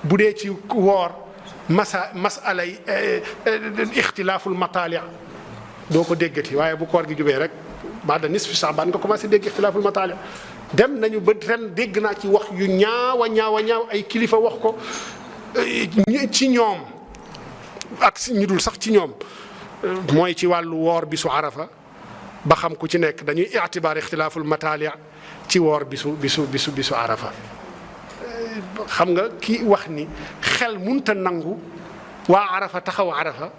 Speaker 1: bu dee ci woor masalay ixtilaaful mataali doo ko déggati waaye bu koor gi jubee rek baada nisfi saabaan nga commencé dégg ixtilaaful mataali dem nañu ba ren dégg naa ci wax yu ñaaw ay kilifa wax ko ci ñoom ak ñu dul sax ci ñoom mooy ci wàllu woor bisu arafa ba xam ku ci nekk dañuy itibaar ixtilaaful mataali ci woor bisu arafa xam nga ki wax ni xel munta nangu waa Arafa taxaw Arafa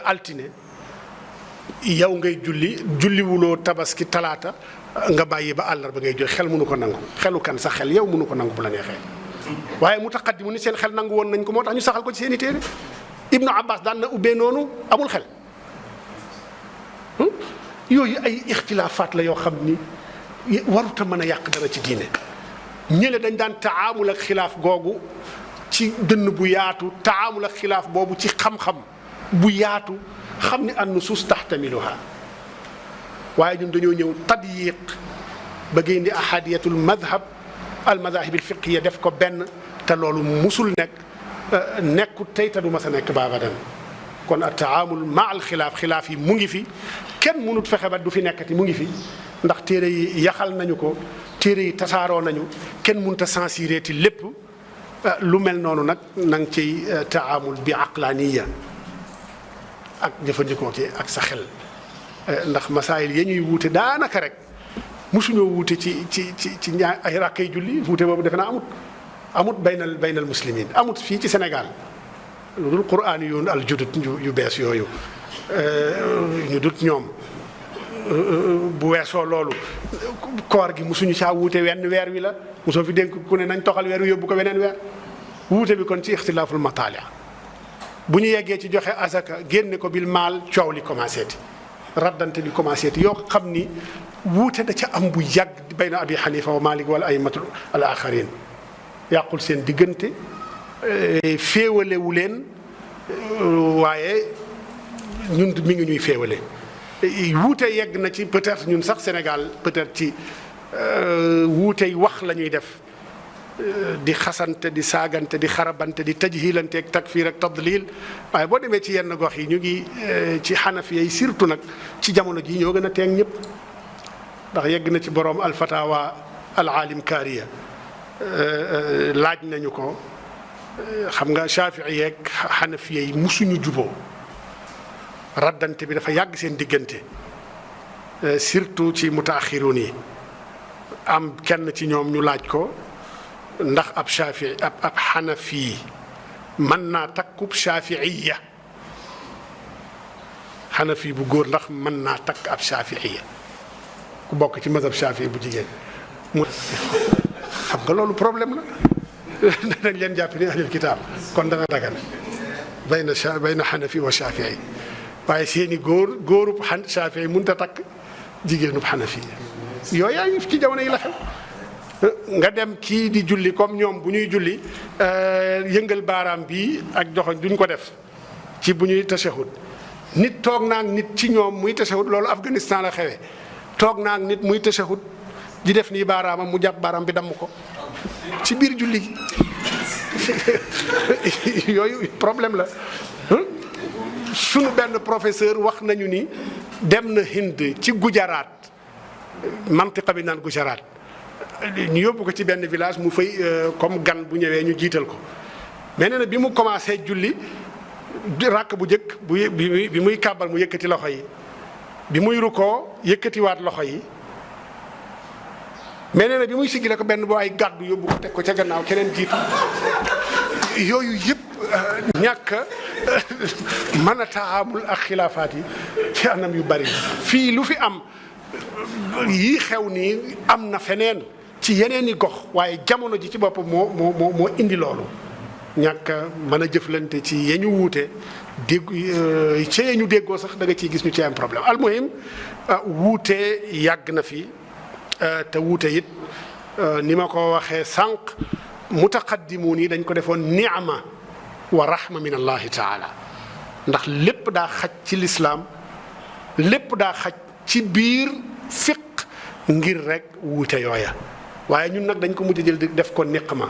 Speaker 1: altine yow ngay julliwuloo tabaski talaata nga bàyyi ba àllarba ngay julli xel mënu ko nangu xelu kan sa xel yow mënu ko nangu bu la neexee waaye mutaqaddimu ni seen xel nangu woon nañ ko moo tax ñu saxal ko ci seen i téere Ibnu Abbas daan na ubbee noonu amul xel yooyu ay ixtilaafaat la yoo xam ni waruta mën a yàq dara ci diine ñële dañ daan taamul ak xilaaf googu ci dënn bu yaatu taamul ak xilaaf boobu ci xam-xam bu yaatu xam ni an nusuus taxtamiluha waaye ñun dañoo ñëw tadyiq ba génne ahadiyatul madhab al madahib al fiqhiya def ko benn te loolu musul nekkut tey te du ma sa nekk baabadan kon at taamul ma al xilaaf yi mu ngi fi kenn mënut fexe ba du fi nekkati mu ngi fi ndax téere yi yaxal nañu ko téere yi tasaaroo nañu kenn mënut a censuré ti lépp lu mel noonu nag na nga ciy taamul bi aqlaaniya ak jëfandikoo ci ak sa xel ndax masaayil ya ñuy wuute daanaka rek musuñoo wuute ci ñaar ay rakkay julli wuute boobu defe naa amut baynal muslimin amut fii ci Sénégal lu dul quraan yoon al judut yu bees yooyu ñu dut ñoom bu weesoo loolu koor gi musuñu saa wuute wenn weer wi la musoo fi dénk ku ne nañ toxal weer wi yóbbu ko weneen weer wuute bi kon ci ixtilaaful mataali bu ñu yeggee ci joxe azaka génne ko bil maal coow li commencé ti raddante bi commencé ti yoo xam ni wuute da ca am bu yàgg bayna abi xanifa wa malik wala aymatul al axarin yàqul seen diggante féewalewu leen waaye ñun mi ngi ñuy féewale wuute yegg na ci peut-être ñun sax Sénégal peut-être ci wuutey wax la ñuy def di xasante di saagante di xarabante di tajhilante ak takfir ak tadlil waaye boo demee ci yenn gox yi ñu ngi ci xanafiya yi surtout nag ci jamono ji ñoo gën a teeg ñëpp ndax yegg na ci boroom alfatawa al alim kaariya laaj nañu ko xam nga shafii yeeg xanafiya yi musuñu juboo raddante bi dafa yàgg seen diggante surtout ci mutaaxiroon yi am kenn ci ñoom ñu laaj ko ndax ab shafii ab xanafi mën naa takkub shafiiya xanafi bu góor ndax mën naa takk ab shafiiya ku bokk ci mazhab shafii bu jigéen mu xam nga loolu problème la dañ leen jàpp ni ahlul kitaab kon dana dagan bayna xanafi wa shafii waaye seeni góorub shafii mënut a takk jigéenub xanafi yooyu yaa ngi ci jamono yi la xew nga dem kii di julli comme ñoom bu ñuy julli yëngal baaraam bi ak joxoñ duñ ko def ci bu ñuy tashahud nit toog naa ak nit ci ñoom muy tashahud loolu Afghanistan la xewee toog naa ak nit muy tashahud di def nii baaraamam mu jàpp baaraam bi damm ko ci biir julli gi yooyu problème la sunu benn professeur wax nañu ni dem na Hind ci Gujarat mantiqa bi naan Gujarat ñu yóbbu ko ci benn village mu fay comme gan bu ñëwee ñu jiital ko mais nee na bi mu commencé julli ràkk bu njëkk bi muy kàbbal mu yëkkati loxo yi bi muy rukkoo yëkkatiwaat loxo yi mais nee na bi muy sigile ko benn boo ay gàddu yóbbu ko teg ko ca gannaaw keneen jiitu yooyu yëpp ñàkk mën a taamul ak xilaafaat yi ci anam yu bari fii lu fi am yii xew nii am na feneen ci yeneen i gox waaye jamono ji ci bopp moo indi loolu ñàkk mën a jëflante ci ye ñu wuute dégg ci ye ñu déggoo sax da nga ciy gis ñu ci am problème almuhim wuute yàgg na fi te wuute it ni ma ko waxee sànq mutaqaddimuun yi dañ ko defoon ni'ma wa rahma min allahi taala ndax lépp daa xaj ci lislaam lépp daa xaj ci biir fiq ngir rek wuute yooya waaye ñun nag dañ ko mujj jël def ko niqma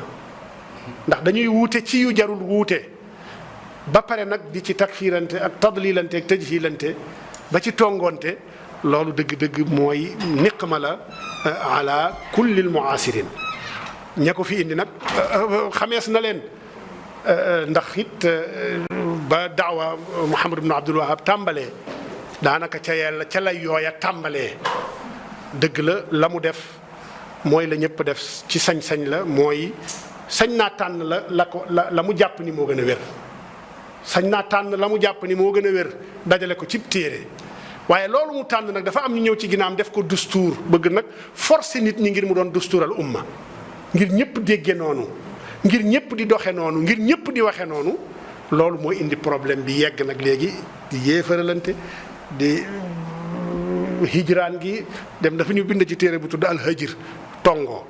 Speaker 1: ndax dañuy wuute ci yu jarul wuute ba pare nag di ci takfirante ak tadlilante ak tajhilante ba ci tongoonte loolu dëgg-dëgg mooy niqma la ala kulli almuasirin ña ko fi indi nag xamees na leen ndax it ba daawa Muhammad ibn Abdul Wahab tàmbalee daanaka ca yàlla ca lay yooya tàmbalee dëgg la mu def mooy la ñëpp def ci sañ-sañ la mooy sañ naa tànn la mu jàpp ni moo gën a wér sañ naa tànn la mu jàpp ni moo gën a wér dajale ko cib téere waaye loolu mu tànn nag dafa am ñu ñëw ci ginnaam def ko dustuur bëgg nag forcer nit ñi ngir mu doon dustuural umma ngir ñëpp dégge noonu ngir ñëpp di doxe noonu ngir ñëpp di waxe noonu loolu mooy indi problème bi yegg nag léegi di yéefaralante di hijraan gi dem dafa ñu bind ci téere bu tudd alhajir tongoo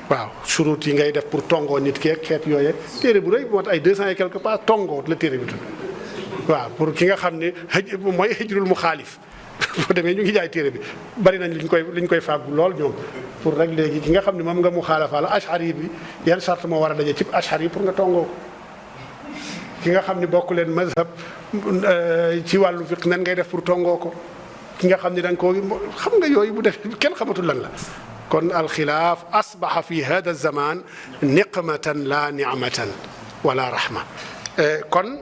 Speaker 1: waaw surut yi ngay def pour tongoo nit ki ak xeet yooye téere bu rëy moo ay 200 et quelque part tongoo la téere bi tudd waaw pour ki nga xam ne mooy hijrul mu xaalif boo demee ñu ngi jaay téere bi bari nañ liñ koy fàggu lool ñoom pour rek léegi ki nga xam ne moom nga mu xaalafa la ashari bi yan charte moo war a daje ci ashari pour nga tongoo ko ki nga xam ne bokk leen mazhab ci wàllu fiq nan ngay def pour tongoo ko ki nga xam ne da nga koo xam nga yooyu bu def kenn xamatul lan la kon alxilaaf asbaxa fi hada zaman niqmatan la nicmatan wala rahma kon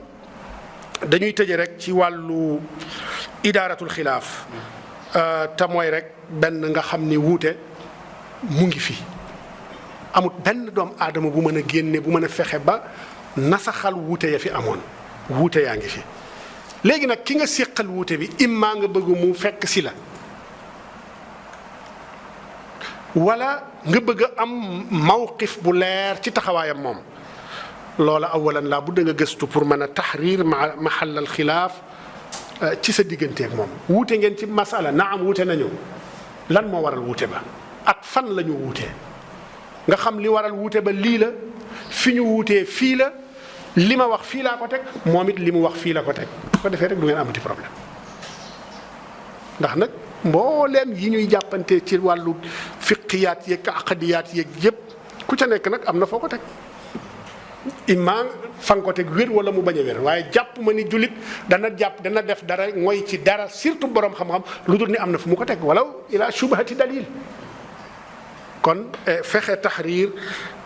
Speaker 1: dañuy tëje rek ci wàllu idaaratul xilaaf te mooy rek benn nga xam ni wuute mu ngi fi amut benn doomu aadama bu mën a génne bu mën a fexe ba nasaxal wuute ya fi amoon wuute yaa ngi fi léegi nag ki nga séqal wuute bi imma nga bëgg mu fekk si la wala nga bëgg a am mawqif bu leer ci taxawaayam moom loola awalan laa bu da nga gëstu pour mën a taxriir mahal al xilaaf ci sa digganteeg moom wuute ngeen ci masala naam wuute nañu lan moo waral wuute ba ak fan la ñu wuutee nga xam li waral wuute ba lii la fi ñu wuutee fii la li ma wax fii laa ko teg moom it li mu wax fii la ko teg bu ko defee rek du ngeen amati problème ndax nag mbooleem yi ñuy jàppante ci wàllu fiqiyaat yeeg aqadiyaat yeeg yëpp ku ca nekk nag am na foo ko teg imma fa nga ko teg wér wala mu bañ a wér waaye jàpp ma ni jullit dana def dara mooy ci dara surtout borom xam-xam lu dul ni am na fu mu ko teg wala ila shubhati dalil kon fexe taxriir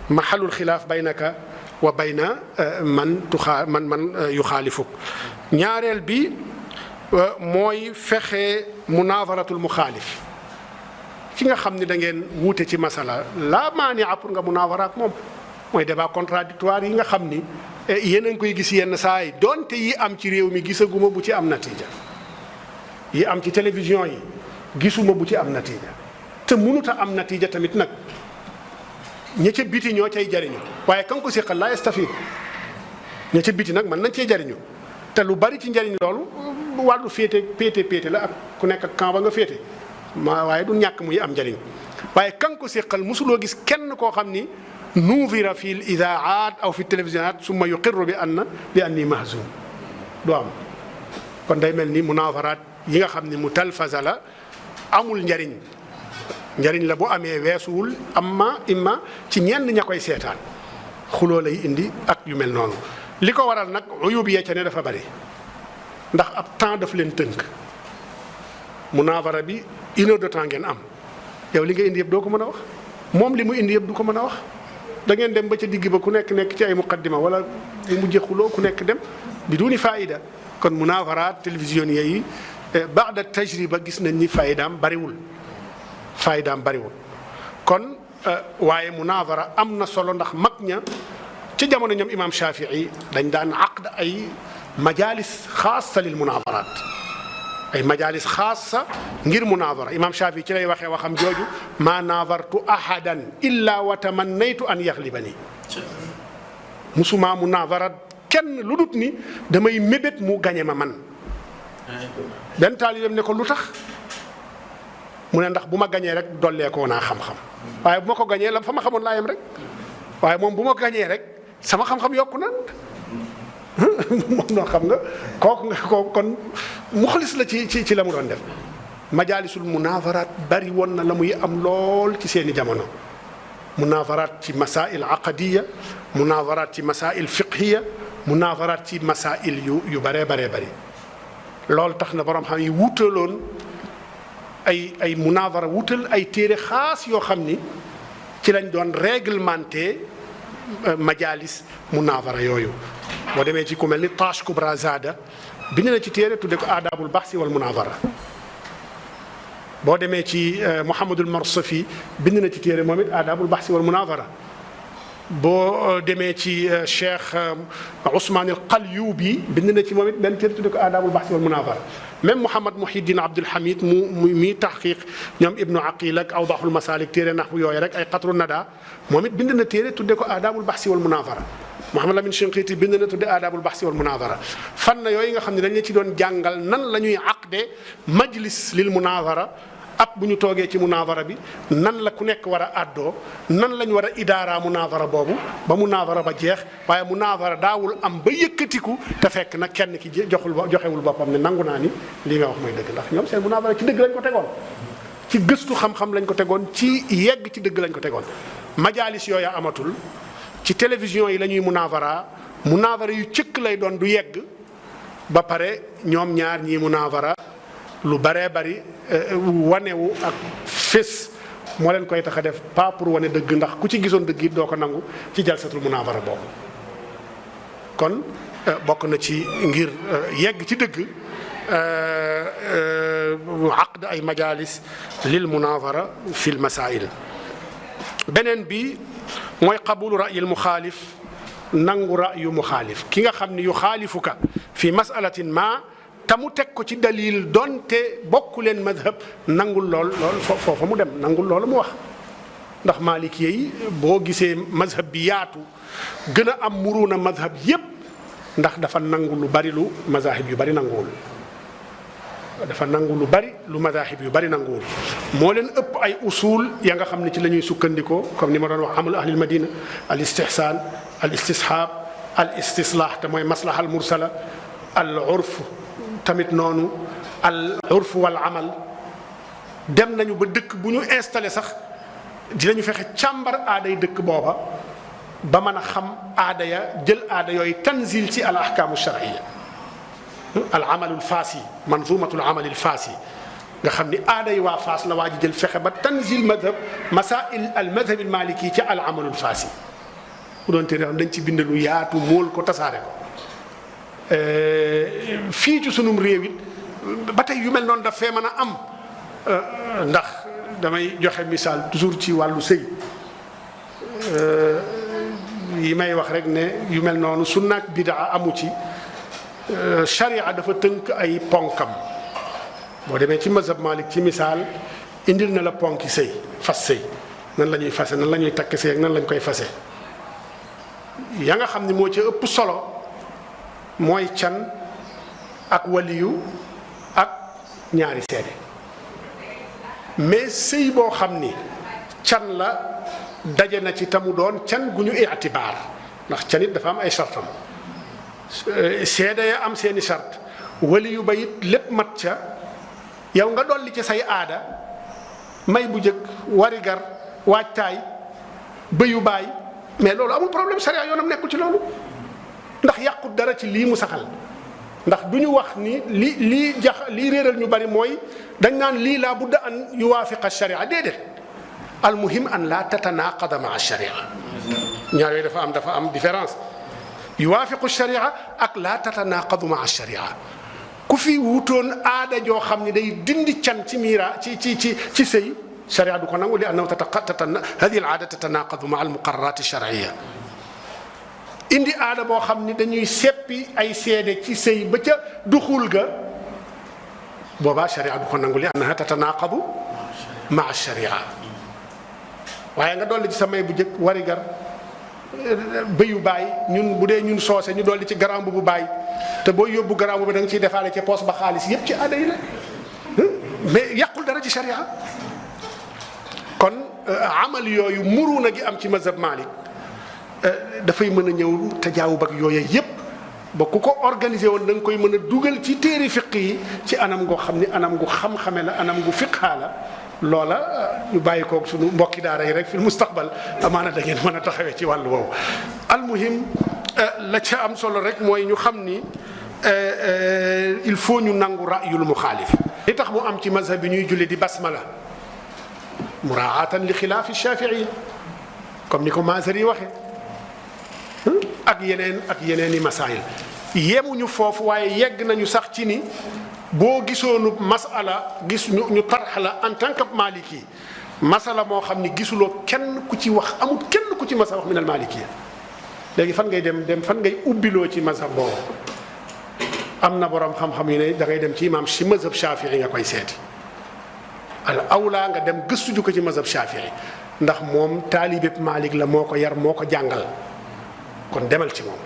Speaker 1: mahalul xilaaf baynaka wa bayna man yuxaalifuk ñaareel bi mooy fexe munaadaratul muxaalif ki nga xam ni da ngeen wuute ci masala la maania pour nga munaadara ak moom mooy débat contradictoire yi nga xam ni yéen a ngi koy gis yenn saa yi donte yi am ci réew mi gisaguma bu ci am natiija yi am ci télévision yi gisuma bu ci am natiija te mënut a am natiija tamit nag ña ca biti ñoo cay jariñu waaye kan ko séqal laa yastafid ña ca biti nag mën nañ cee jariñu te lu bari ci njariñ loolu wàllu péete la ak ku nekk ak camp ba nga féete waaye du ñàkk muy am njariñ waaye kan ko séqal mosuloo gis kenn koo xam ni nuudira fi l idaat aw fi télévisionnaat summa yuqirru bi anni mahzun du am kon day mel ni munaazaraat yi nga xam ni mu talfaza la amul njariñ la bu amee weesuwul imma ci ñenn ña koy seetaan xuloo lay indi ak yu mel noonu li ko waral nag uyub yee ca ne dafa bari ndax ab temps daf leen tënk munaazara bi 1 heure de temps ngeen am yow li nga indi yëpp doo ko mën a wax moom li mu indi yëpp du ko mën a wax da ngeen dem ba ca digg ba ku nekk ci ay muqaddima wala bu mujjee xuloo ku nekk dem bi duni faayida kon munaazaraat télévision yi baada tajriba gis nañ ni faayidaam bariwul kon waaye munaazara am na solo ndax mag ña ci jamono ñoom imam Shafii dañ daan aqd ay majalis xaasa lil munaazaraat ay majalis xaasa ngir munaazara imam Shafii ci lay waxee waxam jooju ma naazartu ahadan illa wa tamannaytu an yaxlibani musuma munaazara kenn lu dut ni damay mébét mu gañe ma man benn taalibeem ne ko lu tax mu ne ndax bu ma gañee rek dolleekoo naa xam-xam waaye bu ma ko gañee la fa ma xamoon laa yem rek waaye moom bu ma gañee rek sama xam-xam yokku na moom noo xam nga kooku kon muxlis la ci la mu doon def majaalisul munaazaraat bari woon na la muy am lool ci seeni jamono munaazaraat ci masail aqadiya munaazaraat ci masail fiqhiya munaazaraat ci masail yu baree bari loolu tax na borom xam yi wutaloon ay munaazara wutal ay téere xaas yoo xam ni ci lañ doon réglementé majalis munaazara yooyu boo demee ci ku mel ni Tash Kubra Zada bind na ci téere tudde ko aadaabul baxsi wal munaazara boo demee ci Mouhamadul Marsafi bind na ci téere moom it aadaabul baxsi wal munaadara. boo demee ci Cheikh Ousmane al Qalyubi bind na ci moom it benn téere tudde ko aadaabul baxsi wal munaadara. même Mouhamad Muhiddin Abdul Hamid mi taxqiq ñoom Ibnu Aqil ak Awdaxul Masalik téere naxwu yooyu rek ay Qatru Nada moom it bind na téere tudde ko aadaabul baxsi wal munaadara. Mouhamad Lamin Shinqiti bind na tudde aadaabul baxsi wal munaadara. fànn yooyu nga xam ne dañ la ci doon jàngal nan la ñuy aqde majlis lil munaadara ab bu ñu toogee ci munaadara bi nan la ku nekk war a àddoo nan lañ war a idaara munaadara boobu ba munaadara ba jeex waaye munaadara daawul am ba yëkkatiku te fekk nag kenn ki joxewul boppam ne nangu naa ni li nga wax mooy dëgg ndax ñoom seen munaadara ci dëgg lañ ko tegoon ci gëstu xam-xam lañ ko tegoon ci yegg ci dëgg lañ ko tegoon. majaalis yooya amatul ci télévision yi la ñuy munaadara yu cëkk lay doon du yegg ba pare ñoom ñaar ñii munaadara lu baree bari wanewu ak fés moo leen koy tax a def pas pour wane dëgg ndax ku ci gisoon dëgg it doo ko nangu ci jalsatul munaadara boobu. kon bokk na ci ngir yegg ci dëgg aqd ay majalis lil munaadara fi l masail. beneen bi mooy qabulu ra'yil muxaalif nangu ra'yu muxaalif ki nga xam ni yu xaalifuka fi masalatin ma te mu teg ko ci dalil donte bokku leen madhab nangul lool foofa mu dem nangul loolu mu wax. ndax maalik yi boo gisee madhab bi yaatu gën a am muruuna madhab yépp ndax dafa nangu lu bari lu mazahib yu bari nanguwul. dafa nangu lu bari lu mazahib yu bari nanguwul moo leen ëpp ay usul ya nga xam ne ci la ñuy sukkandikoo comme ni ma doon wax amalu ahlil madina al istihsaan al istishaab al istislaah te mooy maslaha al mursala al urf tamit noonu al urf wal amal. dem nañu ba dëkk bu ñu installé sax dinañu fexe càmbar aaday dëkk booba ba mën a xam aada ya jël aada yooyu tanzil ci al ahkaamu shar'iyya al amalul faasi manzumatul amalil faasi nga xam ni aada yi waa Faas la waa ji jël fexe ba tanzil madhab masail al madhab al maliki ci al amalul faasi bu doon téere dañ ci bind lu yaatu móol ko tasaare ko. fii ci sunum réew it ba tey yu mel noonu daf fee mën a am ndax damay joxe misaal toujours ci wàllu sëy yi may wax rek ne yu mel noonu sunna ak bidaa amu ci. sharia dafa tënk ay ponkam boo demee ci mazhab Malik ci misaal indil na la ponki sëy fas sëy nan la ñuy fase nan la ñuy takk sëy ak nan lañ koy fase. ya nga xam ni moo ci ëpp solo mooy can ak waliyu ak ñaari seede mais sëy boo xam ni can la daje na ci tamu doon can gu ñu itibaar ndax can it dafa am ay sartam. seede ya am seeni sart waliyu ba it lépp mat ca yow nga dolli ci say aada may bu jëkk warigar waajtaay bëyu baay mais loolu amul problème sariya yoonam nekkul ci loolu ndax yàqut dara ci lii mu saxal. ndax du ñu wax ni lii réeral ñu bari mooy dañ naan lii laa budda an yuwaafiqa sharia déedéet al muhim an la tatanaqada maa sharia ñaar yooyu dafa am différence. yuwaafiqu sharia ak laa tatanaqadu maa sharia ku fi wutoon aada joo xam ne day dindi can ci miira ci sëy sharia du ko nangu li annahu hadihi al aada tatanaqadu maa al muqarrarat shar'iyya. indi aada boo xam ni dañuy seppi ay seede ci sëy ba ca duxul ga boobaa sharia du ko nangu li annaha tatanaqadu maa sharia. waaye nga dolli ci sa may bu jëkk warigar bëyu baay ñun bu dee ñun soose ñu dolli ci garambu bu baay te booy yóbbu garambu bi da nga ciy defaale ca poos ba xaalis yépp ci aada yi la mais yàqul dara ci sharia. kon amal yooyu muruna gi am ci mazhab Malik dafay mën a ñëw tajaawub ak yooyu yépp ba ku ko organisé woon da nga koy mën a dugal ci téere fiq yi ci anam goo xam ni anam gu xam-xame la anam gu fiqhaa la. loola ñu bàyyi koog suñu mbokki daara yi rek fi mustaqbal amaana da ngeen mën a taxawee ci wàllu woowu. almuhim la ca am solo rek mooy ñu xam ni il faut ñu nangu ra'yul muxaalif. li tax mu am ci mazhab bi ñuy julli di basmala muraatan li xilaafi shafii comme ni ko Maazari yi waxee ak yeneen i masaayil yemuñu foofu waaye yegg nañu sax ci ni boo gisoonu masala gis ñu tarx la en tant que maliki masala moo xam ni gisuloo kenn ku ci wax amul kenn ku ci masa wax min al malikiya léegi fan ngay dem fan ngay ubbiloo ci mazhab boobu am na borom xam-xam yi ne da ngay dem ci imam si mazhab shafii nga koy seeti al awla nga dem gëstu ju ko ci mazhab shafii ndax moom taalibeb Malik la moo ko yar moo ko jàngal kon demal ci moom.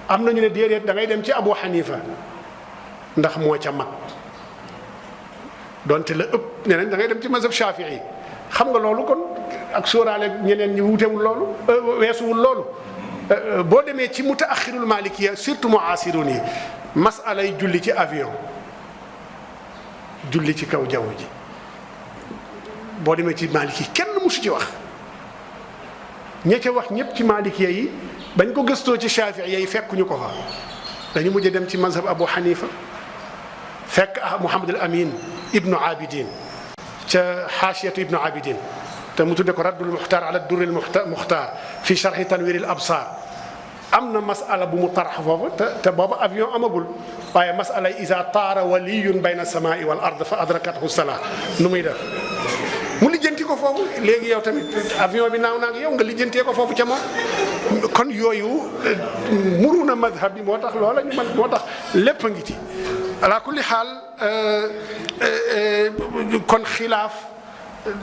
Speaker 1: am na ñu ne déedéet da ngay dem ci Abu Hanifa ndax moo ca mag donte la ëpp nee nañ da ngay dem ci mazhab shafii xam nga loolu kon ak sóoraale ñeneen ñi wutewul loolu weesuwul loolu. boo demee ci mutaaxirul malikiya surtout muasirun yi masalay julli ci avion julli ci kaw jaww ji boo demee ci maliki kenn musu ci wax ña ca wax ñëpp ci malikiya yi bañ ko gëstoo ci shafiiya yi fekkuñu ko fa dañu mujj dem ci mazhab Abu Hanifa fekk Muhammad al Amin ibnu Abidin ca xaasiyatu ibnu Abidin te mu tudde ko raddul muxtaar ala durril muxtaar fi sharhi tanwiril absaar am na masala bu mu tarax foofu te booba avion amagul waaye masala isa taara waliyun bayna samaai wal ard fa adrakathu salaa nu muy def mu lijjanti ko foofu léegi yow tamit avion bi naaw naag yow nga lijjantee ko foofu ca moom kon yooyu muru na madhab bi moo tax loola ñu man moo tax lépp a ngi ci ala kulli xaal kon xilaaf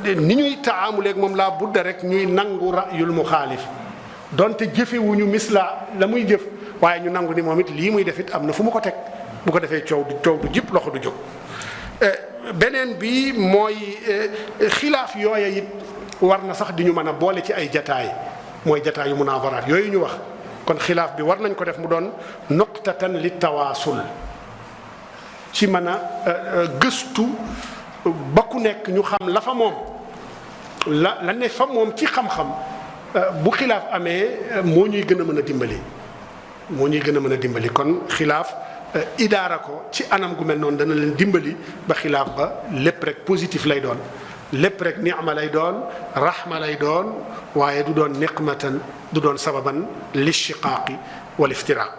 Speaker 1: ni ñuy taamuleeg moom laa budda rek ñuy nangu rayul muxaalif donte jëfewuñu misla la muy jëf waaye ñu nangu ni moom it lii muy def it am na fu mu ko teg bu ko defee coow du jip loxo du jóg. beneen bi mooy xilaaf yooya it war na sax di ñu mën a boole ci ay jataay mooy jataayu munaazaraat yooyu ñu wax kon xilaaf bi war nañ ko def mu doon nuqtatan li tawaasul ci mën a gëstu ba ku nekk ñu xam la fa moom la ne fa moom ci xam-xam bu xilaaf amee moo ñuy gën a mën a dimbali moo ñuy gën a mën a dimbali kon xilaaf idaara ko ci anam gu mel noonu dana leen dimbali ba xilaaf ba lépp rek positif lay doon lépp rek ni'ma lay doon rahma lay doon waaye du doon niqmatan du doon sababan li shiqaaqi wal iftiraaq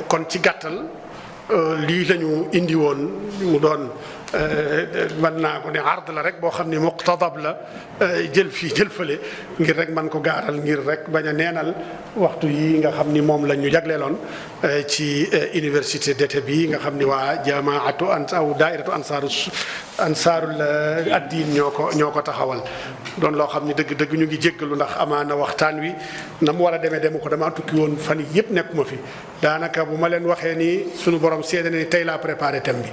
Speaker 1: kon ci gàttal lii lañu indi woon mu doon mën naa ko ne ard la rek boo xam ne muqtadab la jël fii jël fële ngir rek man ko gaaral ngir rek bañ a neenal waxtu yi nga xam ni moom la ñu jagleeloon ci université d'été bi nga xam ni waa jamaatu aw daairatu ansaarul addiin ñoo ko taxawal doon loo xam ni dëgg-dëgg ñu ngi jéggalu ndax amaana waxtaan wi na mu war a demee demu ko damaa tukki woon fan yi yëpp nekkuma fi daanaka bu ma leen waxee ni sunu borom seede ni tey laa préparé thème bi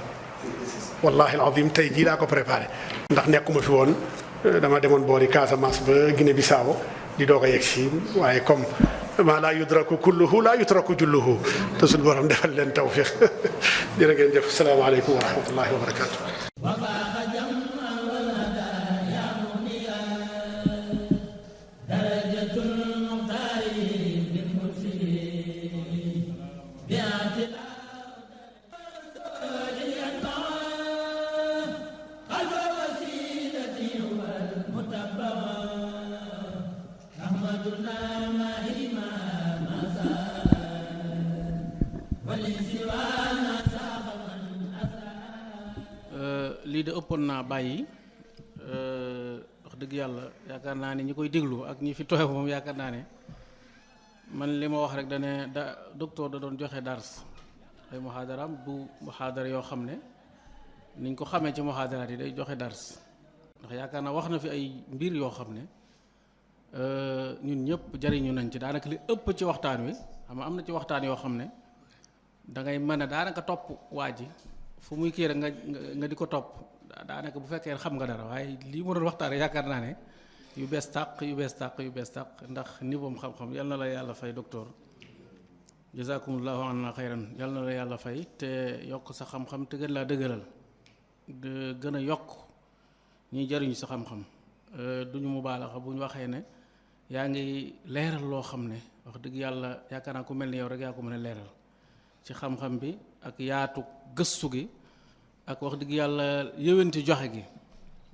Speaker 1: wallahi alazim tey jii laa ko préparé ndax nekkuma fi woon dama demoon boori Casamance ba Guinée Bissau di doog a yegg si waaye comme maa laa yudraku kulluhu laa yutraku julluhu te suñu borom defal leen tawfiq jërë ngeen jëf salaamaaleykum wa rahmatullahi wa barakatu
Speaker 2: lii de ëppoon naa bàyyi wax dëgg yàlla yaakaar naa ne ñi koy déglu ak ñi fi tooy moom yaakaar naa ne man li ma wax rek docteur da doon joxe dars ay muhaadaraam du muhaadara yoo xam ne niñ ko xamee ci muhaadaraat yi day joxe dars ndax yaakaar naa wax na fi ay mbir yoo xam ne ñun ñëpp jariñu nañ ci daanaka li ëpp ci waxtaan wi xam am na ci waxtaan yoo xam ne da ngay mën a daanaka topp waa ji fu muy kii rek nga di ko topp daanaka bu fekkee xam nga dara waaye lii mu doon waxtaane yaakaar naa ne yu bees tàq ndax niveau xam-xam yal na la yàlla fay docteur jazakumullahu anna xayran yal na la yàlla fay te yokk sa xam-xam te gën laa dëgëral gën a yokk ñuy jariñu sa xam-xam duñu mu baalaxa bu ñu waxee ne yaa ngi leeral loo xam ne wax dëgg yàlla yaakaar naa ku mel ni yow rek yaa ko mën a leeral ci xam-xam bi ak yaatu gëstu gi ak wax dëgg yàlla yëwanti joxe gi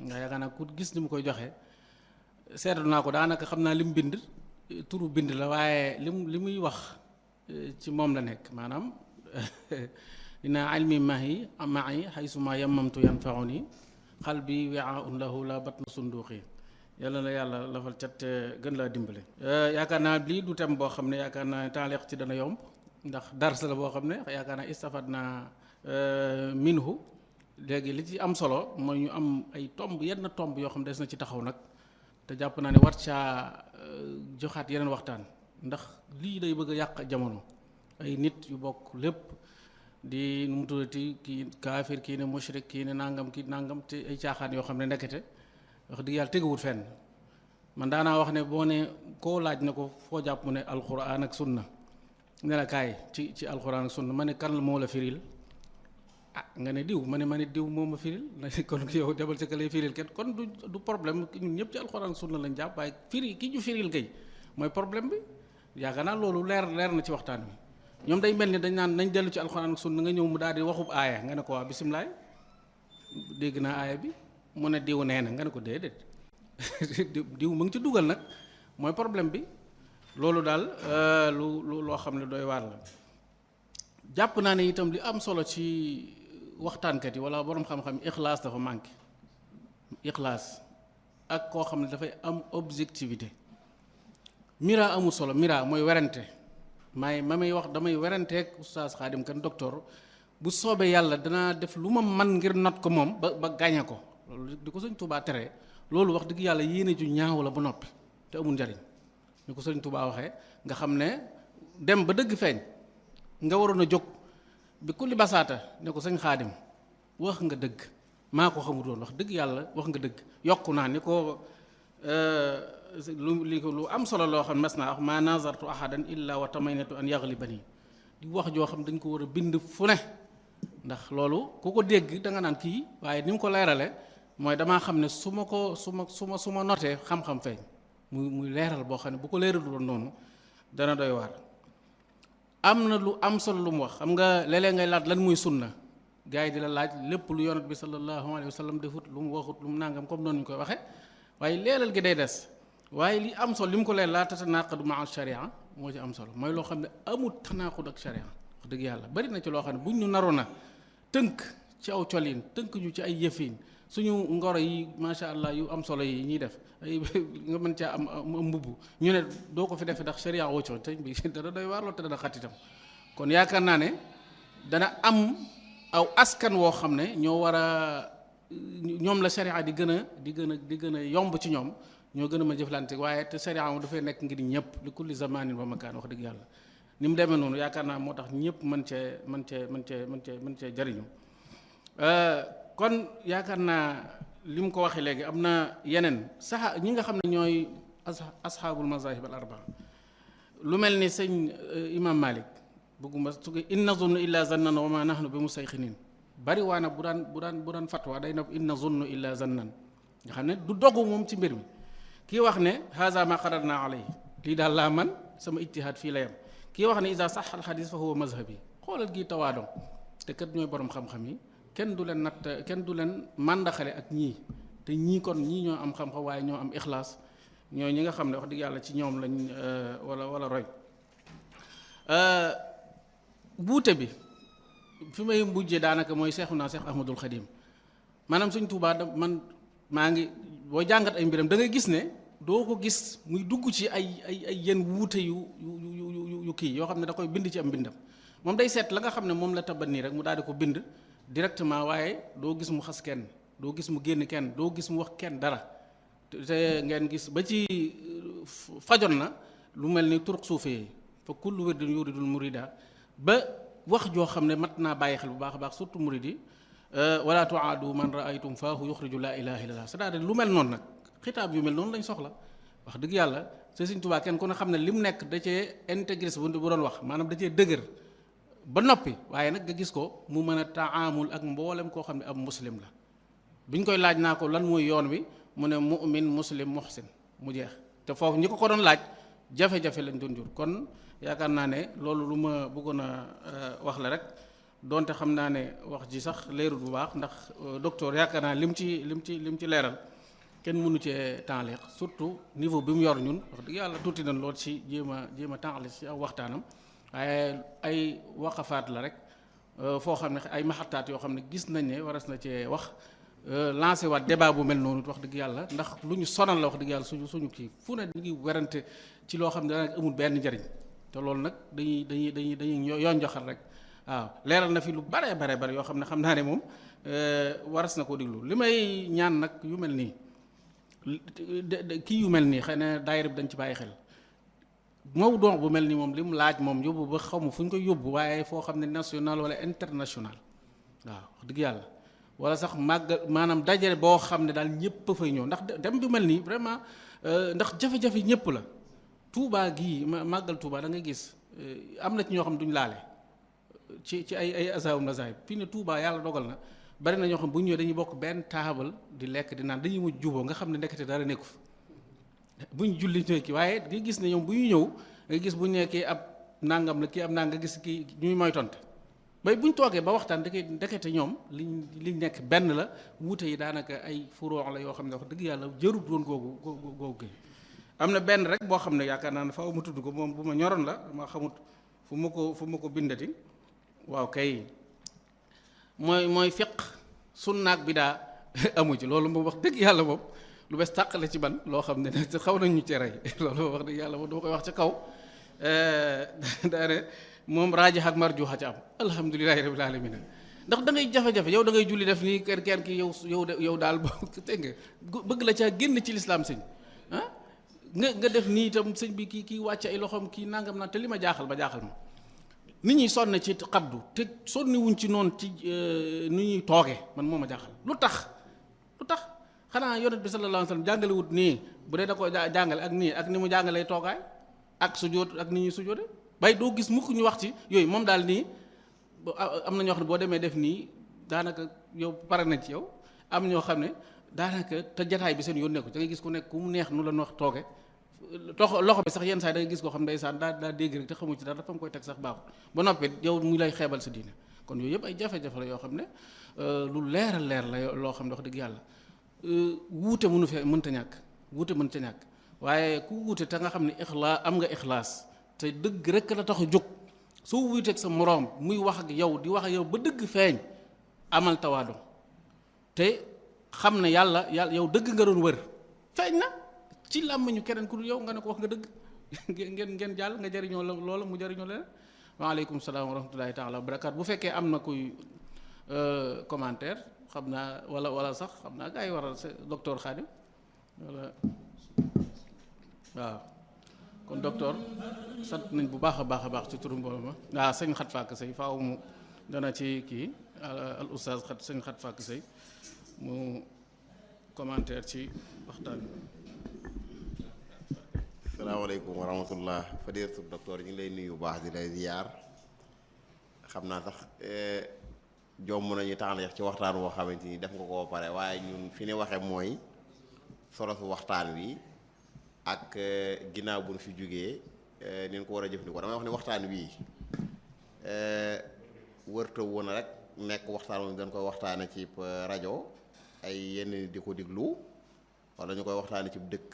Speaker 2: nga yaakaar naa ku gis ni mu koy joxe seetlu naa ko daanaka xam naa li mu bind turu bind la waaye li muy wax ci moom la nekk maanaam inna ilmi mahi haysuma yammamtu yanfauni qalbi wi'aun lahu la batna sunduqi yàlla na yàlla lafal cat gën laa dimbale. yaakaar naa lii du tem boo xam ne yaakaar naa taaliq ci dana yomb ndax dars la boo xam ne yaakaar naa istafad naa minhu léegi li ci am solo mooy ñu am ay yenn tomb yoo xam ne des na ci taxaw nag te jàpp naa ne war caa joxaat yeneen waxtaan ndax lii day bëgg a yàq jamono ay nit yu bokk lépp di nu mu tuddati kii kaafir kii ne mushrik kii ne nangam kii nangam te ay caaxaan yoo xam ne nekkete wax dëgg yàlla teguwut fenn man daanaa wax ne boo ne koo laaj na ko foo jàpp mu ne alquran ak sunna ne la kaay ci alquran ak sunna ma ne kan moo la firil nga ne diw ma ne diw moo ma firil kon yow demal ci ka lay firil kenn kon du problème ñun ñëpp ci alquran ak sunna lañ jàpp waaye firi ki ñu firil kay mooy problème bi yaakaar naa loolu leer na ci waxtaan wi ñoom day mel ni dañ naan nañ dellu ci alquran ak sunna nga ñëw mu daal di waxub aaya nga ne ko waa bisimilaay dégg naa aaya bi mu ne diw nee na nga ne ko déedéet diw mu ngi ci dugal nag mooy problème bi loolu daal loo xam ne doy waar la jàpp naa ne itam li am solo ci waxtaankat yi wala borom xam-xam ixlaas dafa manqué ixlaas ak koo xam ne dafay am objectivité mira amul solo mira mooy werante may wax damay weranteeg oustaz Xaadim Kan docteur bu soobee yàlla danaa def lu ma man ngir not ko moom ba gañe ko loolu di ko sëñ Touba tere loolu wax dëgg yàlla yéene ju ñaaw la ba noppi te amul njariñ ni ko sëñ Touba waxee nga xam ne dem ba dëgg feeñ nga waroon a jóg bi kulli basaata ne ko sëñ Xaadim wax nga dëgg maa ko xamul woon wax dëgg yàlla wax nga dëgg yokku naa ni ko lu am solo loo xam ne mas naa wax ma nazartu ahadan illa wa tamaynatu an yaglibani di wax joo xam dañ ko war a bind fu ne ndax loolu ku ko dégg da nga naan kii waaye ni mu ko leerale mooy damaa xam ne su ma notee xam-xam feeñ muy leeral boo xam ne bu ko leeralu doon noonu dana doy waar. am na lu am solo lu mu wax xam nga léeg-léeg ngay laaj lan muy sunna gars yi di la laaj lépp lu yonent bi sallallahu alayhi wa sallam defut lu mu waxut lu mu nangam comme noonu ñu koy waxe waaye leeral gi day des waaye li am solo li mu ko leer laa tatanaqadu maa sharia moo ci am solo mooy loo xam ne amul tanaqud ak sharia wax dëgg yàlla bari na ci loo xam ne buñ ñu naroon a tënk ci aw colin tënk ñu ci ay yëfin suñu ngoro yi macha allah yu am solo yi ñuy def ay nga mën caa am mbubb ñu ne doo ko fi defee ndax sharia woccoon te bi dana doy waar lool te dana xat itam kon yaakaar naa ne dana am aw askan woo xam ne ñoo war a ñoom la sharia di gën a yomb ci ñoom ñoo gën a mën jëflante waaye te sharia moom dafay nekk ngir ñëpp li kulli zamanin wa makaan wax dëgg yàlla ni mu demee noonu yaakaar naa moo tax ñëpp mën cee jariñu kon yaakaar naa li mu ko waxee léegi am na yeneen ñi nga xam ne ñooy asxaabul mazahib al arbaa lu mel ni sëñ imam Malik bëgguma su in nazunnu illa zannan wa ma nahnu bi mustayqinin bari waa na bu daan fatwa day na in nazunnu illa zannan nga xam ne du dogu moom ci mbir mi kii wax ne haza ma qadarna alayhi lii daal laa man sama ijtihaad fii la yam kii wax ne isa sax alxadis fa huwa mazhabi xoolal gii tawaadon te kat ñooy borom xam-xam yi kenn du leen natt kenn du leen màndaxale ak ñii te ñii kon ñii ñoo am xam-xam waaye ñoo am ixlaas ñoo ñi nga xam ne wax dëgg yàlla ci ñoom lañ wala roy buute bi fi may mbujjee daanaka mooy Seexuna Seex Ahmadul Xadim maanaam Sëñ Tuubaa man maa ngi boo jàngat ay mbiram da ngay gis ne doo ko gis muy dugg ci ay yenn wuute yu kii yoo xam ne da koy bind ci am mbindam moom day seet la nga xam ne moom la tabat nii rek mu daal di ko bind directement waaye doo gis mu xas kenn doo gis mu génn kenn doo gis mu wax kenn dara te ngeen gis ba ci fajoon na lu mel ni turuq suufee fa kullu wirdin yuridul murida ba wax joo xam ne mat naa bàyyi xel bu baax a baax surtout murid yi wala tuaadu man raaytum faahu yuxriju laa ilaha illallah c'est-à-dire lu mel noonu nag xitaab yu mel noonu lañ soxla wax dëgg yàlla Sëriñ Tuubaa kenn ku ne xam ne li mu nekk da cee intégré bu doon wax maanaam da cee dëgër ba noppi waaye nag nga gis ko mu mën a taamul ak mboolem koo xam ne ab muslim la biñ koy laaj naa ko lan mooy yoon wi mu ne mu'min muslim muhsin mu jeex te foofu ñi ko doon laaj jafe-jafe lañ doon jur kon yaakaar naa ne loolu lu ma bëggoon a wax la rek donte xam naa ne wax ji sax leerul bu baax ndax docteur yaakaar naa lim ci leeral kenn mënu cee taaliq surtout niveau bi mu yor ñun wax dëgg yàlla tuuti nañ lool ci jéem a taaliq ci aw waxtaanam waaye ay waqafaat la rek foo xam ne ay maxataat yoo xam ne gis nañ ne waras na cee wax lancé waat débat bu mel noonu wax dëgg yàlla ndax lu ñu sonal la wax dëgg yàlla suñu kii fu ne ñu ngi werante ci loo xam ne daanaka amul benn njariñ te loolu nag dañuy yoon joxal rek waaw leeral na fi lu bare yoo xam ne xam naa ne moom waras na koo diglu li may ñaan nag yu mel nii kii yu mel nii xëy na daayira bi dañ ci bàyyi xel mawdu bu mel nii moom li mu laaj moom yóbbu ba xaw ma fu ñu koy yóbbu waaye foo xam ne national wala international waaw wax dëgg yàlla wala sax màgg maanaam dajale boo xam ne daal ñëpp a fay ñëw ndax dem bi mel nii vraiment ndax jafe-jafe ñëpp la Touba gii màggal Touba da ngay gis am na ci ñoo xam duñ laale ci ay azawum nazaib fii ne Touba yàlla dogal na bari na ñoo xam bu ñu ñëwee dañuy bokk benn taabal di lekk di naan dañuy mujj juboo nga xam ne ndekete dara nekku fi bu ñu julli ñooy kii waaye nga gis ne ñoom bu ñu ñëw nga gis bu ñu nekkee ab nangam la kii ab nang nga gis kii ñuy moytonte bay bu ñu toogee ba waxtaan ndekete ñoom liñ nekk benn la wuute yi daanaka ay furoox la yoo xam ne wax dëgg yàlla jërut woon googu gi am na benn rek boo xam ne yaakaar naa ne faaw ma tudd ko moom bu ma ñoroon la ma xamut fu ma ko bindati waaw kay mooy fiq sunnaak bidaa amu ci loolu moom wax dëgg yàlla moom lu bees tàq la ci ban loo xam ne xaw nañ ñu ci rey loolu wax dëgg yàlla moom dama koy wax ca kaw daane moom raajih ak marjuux ca am alhamdulilahi rabbil alamin ndax da ngay jafe-jafe yow da ngay julli def nii kenn ki yow daal teg nga bëgg la caa génn ci lislaam sëñ ah nga def nii itam sëñ bi kii wàcc ay loxoom kii nangam naa te li ma jaaxal ma nit ñi sonn ci xaddu te sonni wuñ ci noonu ci ni ñuy tooge man moo ma jaaxal lu tax xanaa yonent bi sallallahu alayhi wasallam jàngale wut nii bu dee da ko jàngale ak nii ak ni mu jàngalee toogaay ak sujjóot ak ni ñuy sujjóote bay doo gis mukk ñu wax ci yooyu moom daal nii am na ñoo xam ne boo demee def nii daanaka yow pare nañ ci yow am ñoo xam ne daanaka te jataay bi seen yoon nekku da ngay gis ku nekk ku mu neex nu la wax tooge loxo bi sax yenn saa yi da ngay gis koo xam ne ndeysaan daa dégg rek te xamu ci dara dafa mu koy teg sax baaxul ba noppi yow mu lay xeebal sa diine kon yooyu yëpp ay jafe-jafe la yoo xam ne lu leer la loo xam ne wax dëgg yàlla wuute mënta ñàkk waaye ku wuute te nga xam ne am nga ixlaas te dëgg rek la tax a jóg soo wuuteeg sa moroom muy wax ak yow di wax ak yow ba dëgg feeñ amal tawaadu te xam ne yàlla yow dëgg nga doon wër feeñ na ci làmmiñu keneen ku dul yow nga ne ko wax nga dëgg ngeen jàll nga jëriñoo loola mu jëriñoo leneen waaleykum salaam wa rahmatullahi taala wa barakaatu bu fekkee am na kuy commentaire xam naa wala sax xam naa gaa yi waral docteur Khadim wala waaw kon docteur sant nañ bu baax a baax ci turu mbooloo ma waaw sëñ xat fàkk sëy faaw mu dana ci kii al oustaz sëñ xat fàkk sëy mu commentaire ci waxtaan bi.
Speaker 3: salaamaaleykum wa rahmatullah fadilatu docteur ñu ngi lay nuyu bu baax di lay ziyaar xam naa sax jomb nañu tax na ci waxtaan woo xamante ni def nga koo pare waaye ñun fi ne waxe mooy solo su waxtaan wi ak ginnaaw bu ñu fi jógee ni ñu ko war a jëfandikoo damay wax ne waxtaan wii wërta woon rek nekk waxtaan moom dañ koy waxtaane ci rajo ay yenn di ko diglu wala ñu koy waxtaane ci dëkk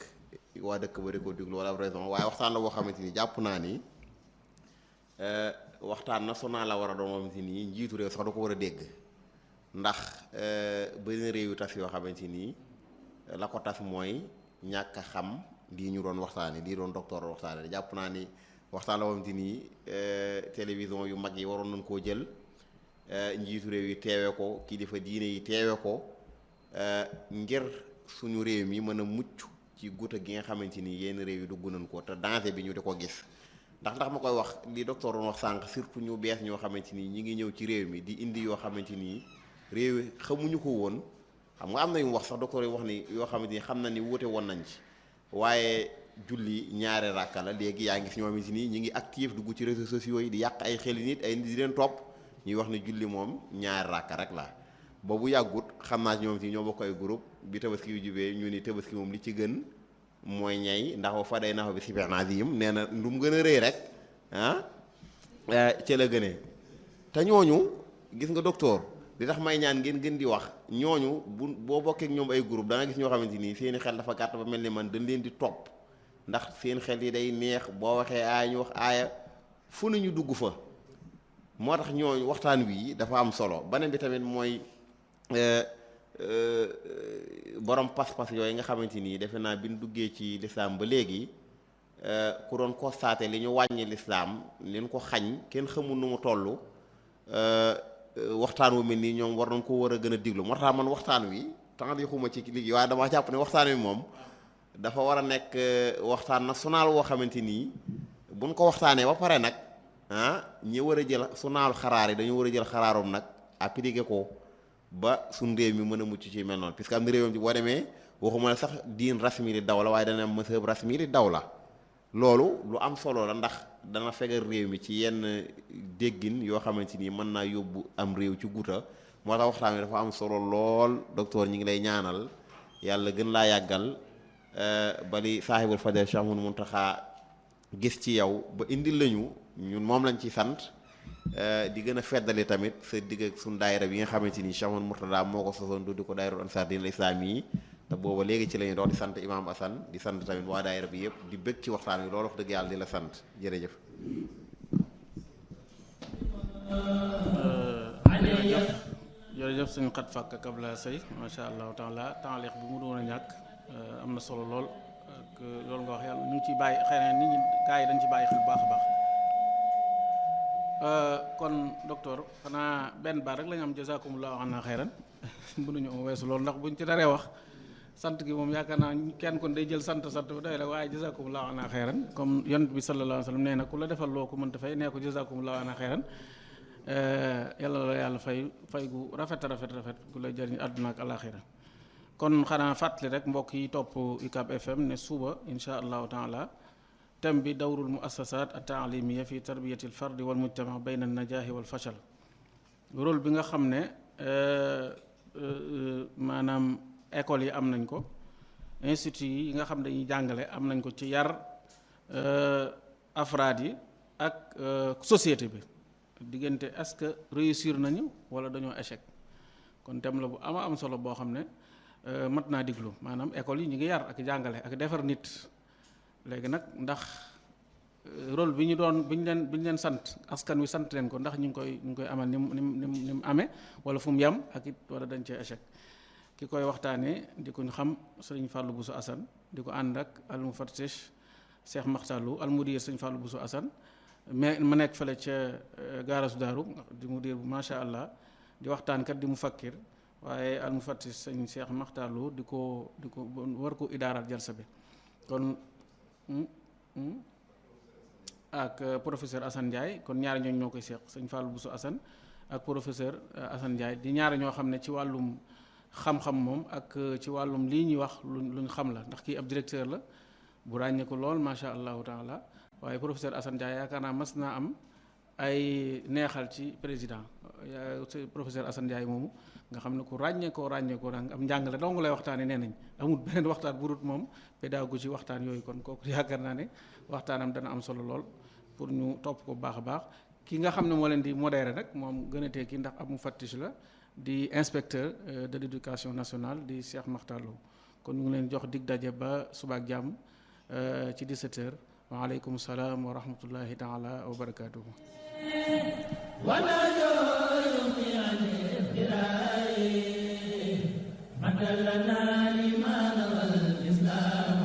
Speaker 3: waa dëkk ba di ko diglu wala raison waaye waxtaan la boo xamante ni jàpp naa ni waxtaan national la war a doon xamante ni njiitu réew sax da ko war a dégg ndax bëri na réew yu tas yoo xamante ni la ko tas mooy ñàkk a xam lii ñu doon waxtaane lii doon docteur waxtaane jàpp naa ni waxtaan la xamante ni télévision yu mag yi waroon nañ koo jël njiitu réew yi teewe ko kilifa diine yi teewe ko ngir suñu réew mi mën a mucc ci guuta gi nga xamante ni yenn réew yi dugg nañ ko te danger bi ñu di ko gis ndax ma koy wax li docteur doon wax sànq surtout ñu bees ñoo xamante ni ñi ngi ñëw ci réew mi di indi yoo xamante ni réew yi xamuñu ko woon xam nga am na yu mu wax sax docteur yi wax ni yoo xamante ni xam na ni wuute woon nañ ci waaye julli ñaare ràkka la léegi yaa ngi si ñoo xamante ni ñi ngi actif dugg ci réseaux sociaux yi di yàq ay xeli nit ay nit di leen topp ñuy wax ni julli moom ñaari ràkka rek la boobu yàggut xam naa ñoom ci ñoo bokk ay groupe bi tabaski yu jubee ñu ni tabaski moom li ci gën mooy ñay ndax wa fa day nafa bi sibernazim nee na lu mu gën a rëy rek ca la gënee te ñooñu gis nga docteur li tax may ñaan ngeen gën di wax ñooñu boo bokkee ak ñoom ay groupe da nga gis ñoo xamante ni seeni xel dafa gàtt ba mel ni man dañ leen di topp ndax seen xel yi day neex boo waxee aaya ñu wax aaya fu nañu dugg fa moo tax ñooñu waxtaan wi dafa am solo. beneen bi tamit mooy borom pas-pas yooyu nga xamante ni defe naa bi ñu duggee ci lislaam ba léegi ku doon constaté li ñu wàññi lislaam leen ko xañ kenn xamul nu mu toll waxtaan wu mel nii ñoom war nañ ko war a gën a diglu moo tax man waxtaan wi temps di xuma ci liggéey waaye dama jàpp ne waxtaan wi moom dafa war a nekk waxtaan national woo xamante nii buñ ko waxtaanee ba pare nag ñi war a jël sunaalu xaraar yi dañu war a jël xaraarum nag appliqué ko ba suñ réew mi mën a mucc ci mel noonu puisque am na réewam ci boo demee waxuma la sax diin rasmi li daw la waaye dana am mazhab rasmi li daw la loolu lu am solo la ndax dana fegal réew mi ci yenn déggin yoo xamante ni mën naa yóbbu am réew ci guuta moo tax waxtaan wi dafa am solo lool docteur ñi ngi lay ñaanal yàlla gën laa yàggal bali saahibul fadel Cheikh Mouhamadou Mountakha gis ci yow ba indil lañu ñun moom lañ ci sant di gën a feddali tamit sa digg ak suñu daayira bi nga xamante ni Cheikh Mouhamadou Mourtada moo ko sosoon du di ko daayira Ansar Din al Islami yi te booba léegi ci lañu dox di sant Imam Assane di sant tamit waa daayira bi yëpp di bëgg ci waxtaan wi loolu wax dëgg yàlla di la sant jërëjëf.
Speaker 2: jërëjëf suñu xat fàkk kabla say macha allahu taala taaliq bi mu doon a ñàkk am na solo lool ak loolu nga wax yàlla ñu ngi ciy bàyyi xëy na nit ñi gars yi dañ ci bàyyi xel bu baax a baax kon docteur xanaa benn baat rek la ñu am jazakumullahu anna xayran mënuñu weesu loolu ndax buñ ci daree wax sant gi moom yaakaar naa kenn kon day jël sant bi doy la waaye jazakumullahu anna xayran comme yonent bi sallallahu alayhi wa sallam nee na ku la defal loo ko mënta fay nee ko jazakumullahu anna xayran yàlla la yàlla fay gu rafet gu lay jëriñ àdduna ak alaxira kon xanaa fàttali rek mbokk yi topp UCAB FM ne suba insha allahu taala thème bi dawrul muassasat at-ta'limiyya fi tarbiyati al-fardi wal mujtama bayna an-najahi wal fashal rôle bi nga xam ne maanaam école yi am nañ ko institut yi nga xam dañuy jàngale am nañ ko ci yar afraad yi ak société bi diggante est-ce que réussir nañu wala dañoo échec kon thème la bu am solo boo xam ne mat naa diglu maanaam école yi ñu ngi yar ak jàngale ak defar nit léegi nag ndax rôle bi ñu leen sant askan wi sant leen ko ndax ñu ngi koy amal ni mu amee wala fu mu yem ak it wala dañ cee échec ki koy waxtaanee di ko ñu xam sëriñ Fallou Bousso Assane di ko ànd ak al mufattish Cheikh Makhtalou al mudir sëriñ Fallou Bousso Assane mais ma nekk fële ca gaarasu daaru di mudir bu macha allah di waxtaankat di mu fakkir waaye al mufattish sëriñ Cheikh Makhtalou di ko war ko idaaral jalsa bi kon ak professeur Assane Ndiaye kon ñaari ñooñu ñoo koy seq sëñ Fallou Bousso Assane ak professeur Assane Ndiaye di ñaari ñoo xam ne ci wàllum xam-xam moom ak ci wàllum lii ñuy wax luñ xam la ndax kii ab directeur la bu ràññee ko lool macha allahu taala waaye professeur Assane Ndiaye yaakaar naa mas naa am ay neexal ci président professeur Assane Ndiaye moomu nga xam ne ku ràññee ko am njàngale dong lay waxtaanee nee nañ amul beneen waxtaan bu dul moom pédagogie ci waxtaan yooyu kon kooku yaakaar naa ne waxtaanam dana am solo lool pour ñu topp ko bu baax a baax ki nga xam ne moo leen di modéré nag moom gën a tekki ndax ab mufattish la di inspecteur de l'éducation nationale di Cheikh Makhtalou kon ñu ngi leen jox dig daje ba suba ak jàmm ci 17h waaleykum salaam wa rahmatullahi taala wa barakaatuhu.
Speaker 4: لنا لمن والإسلام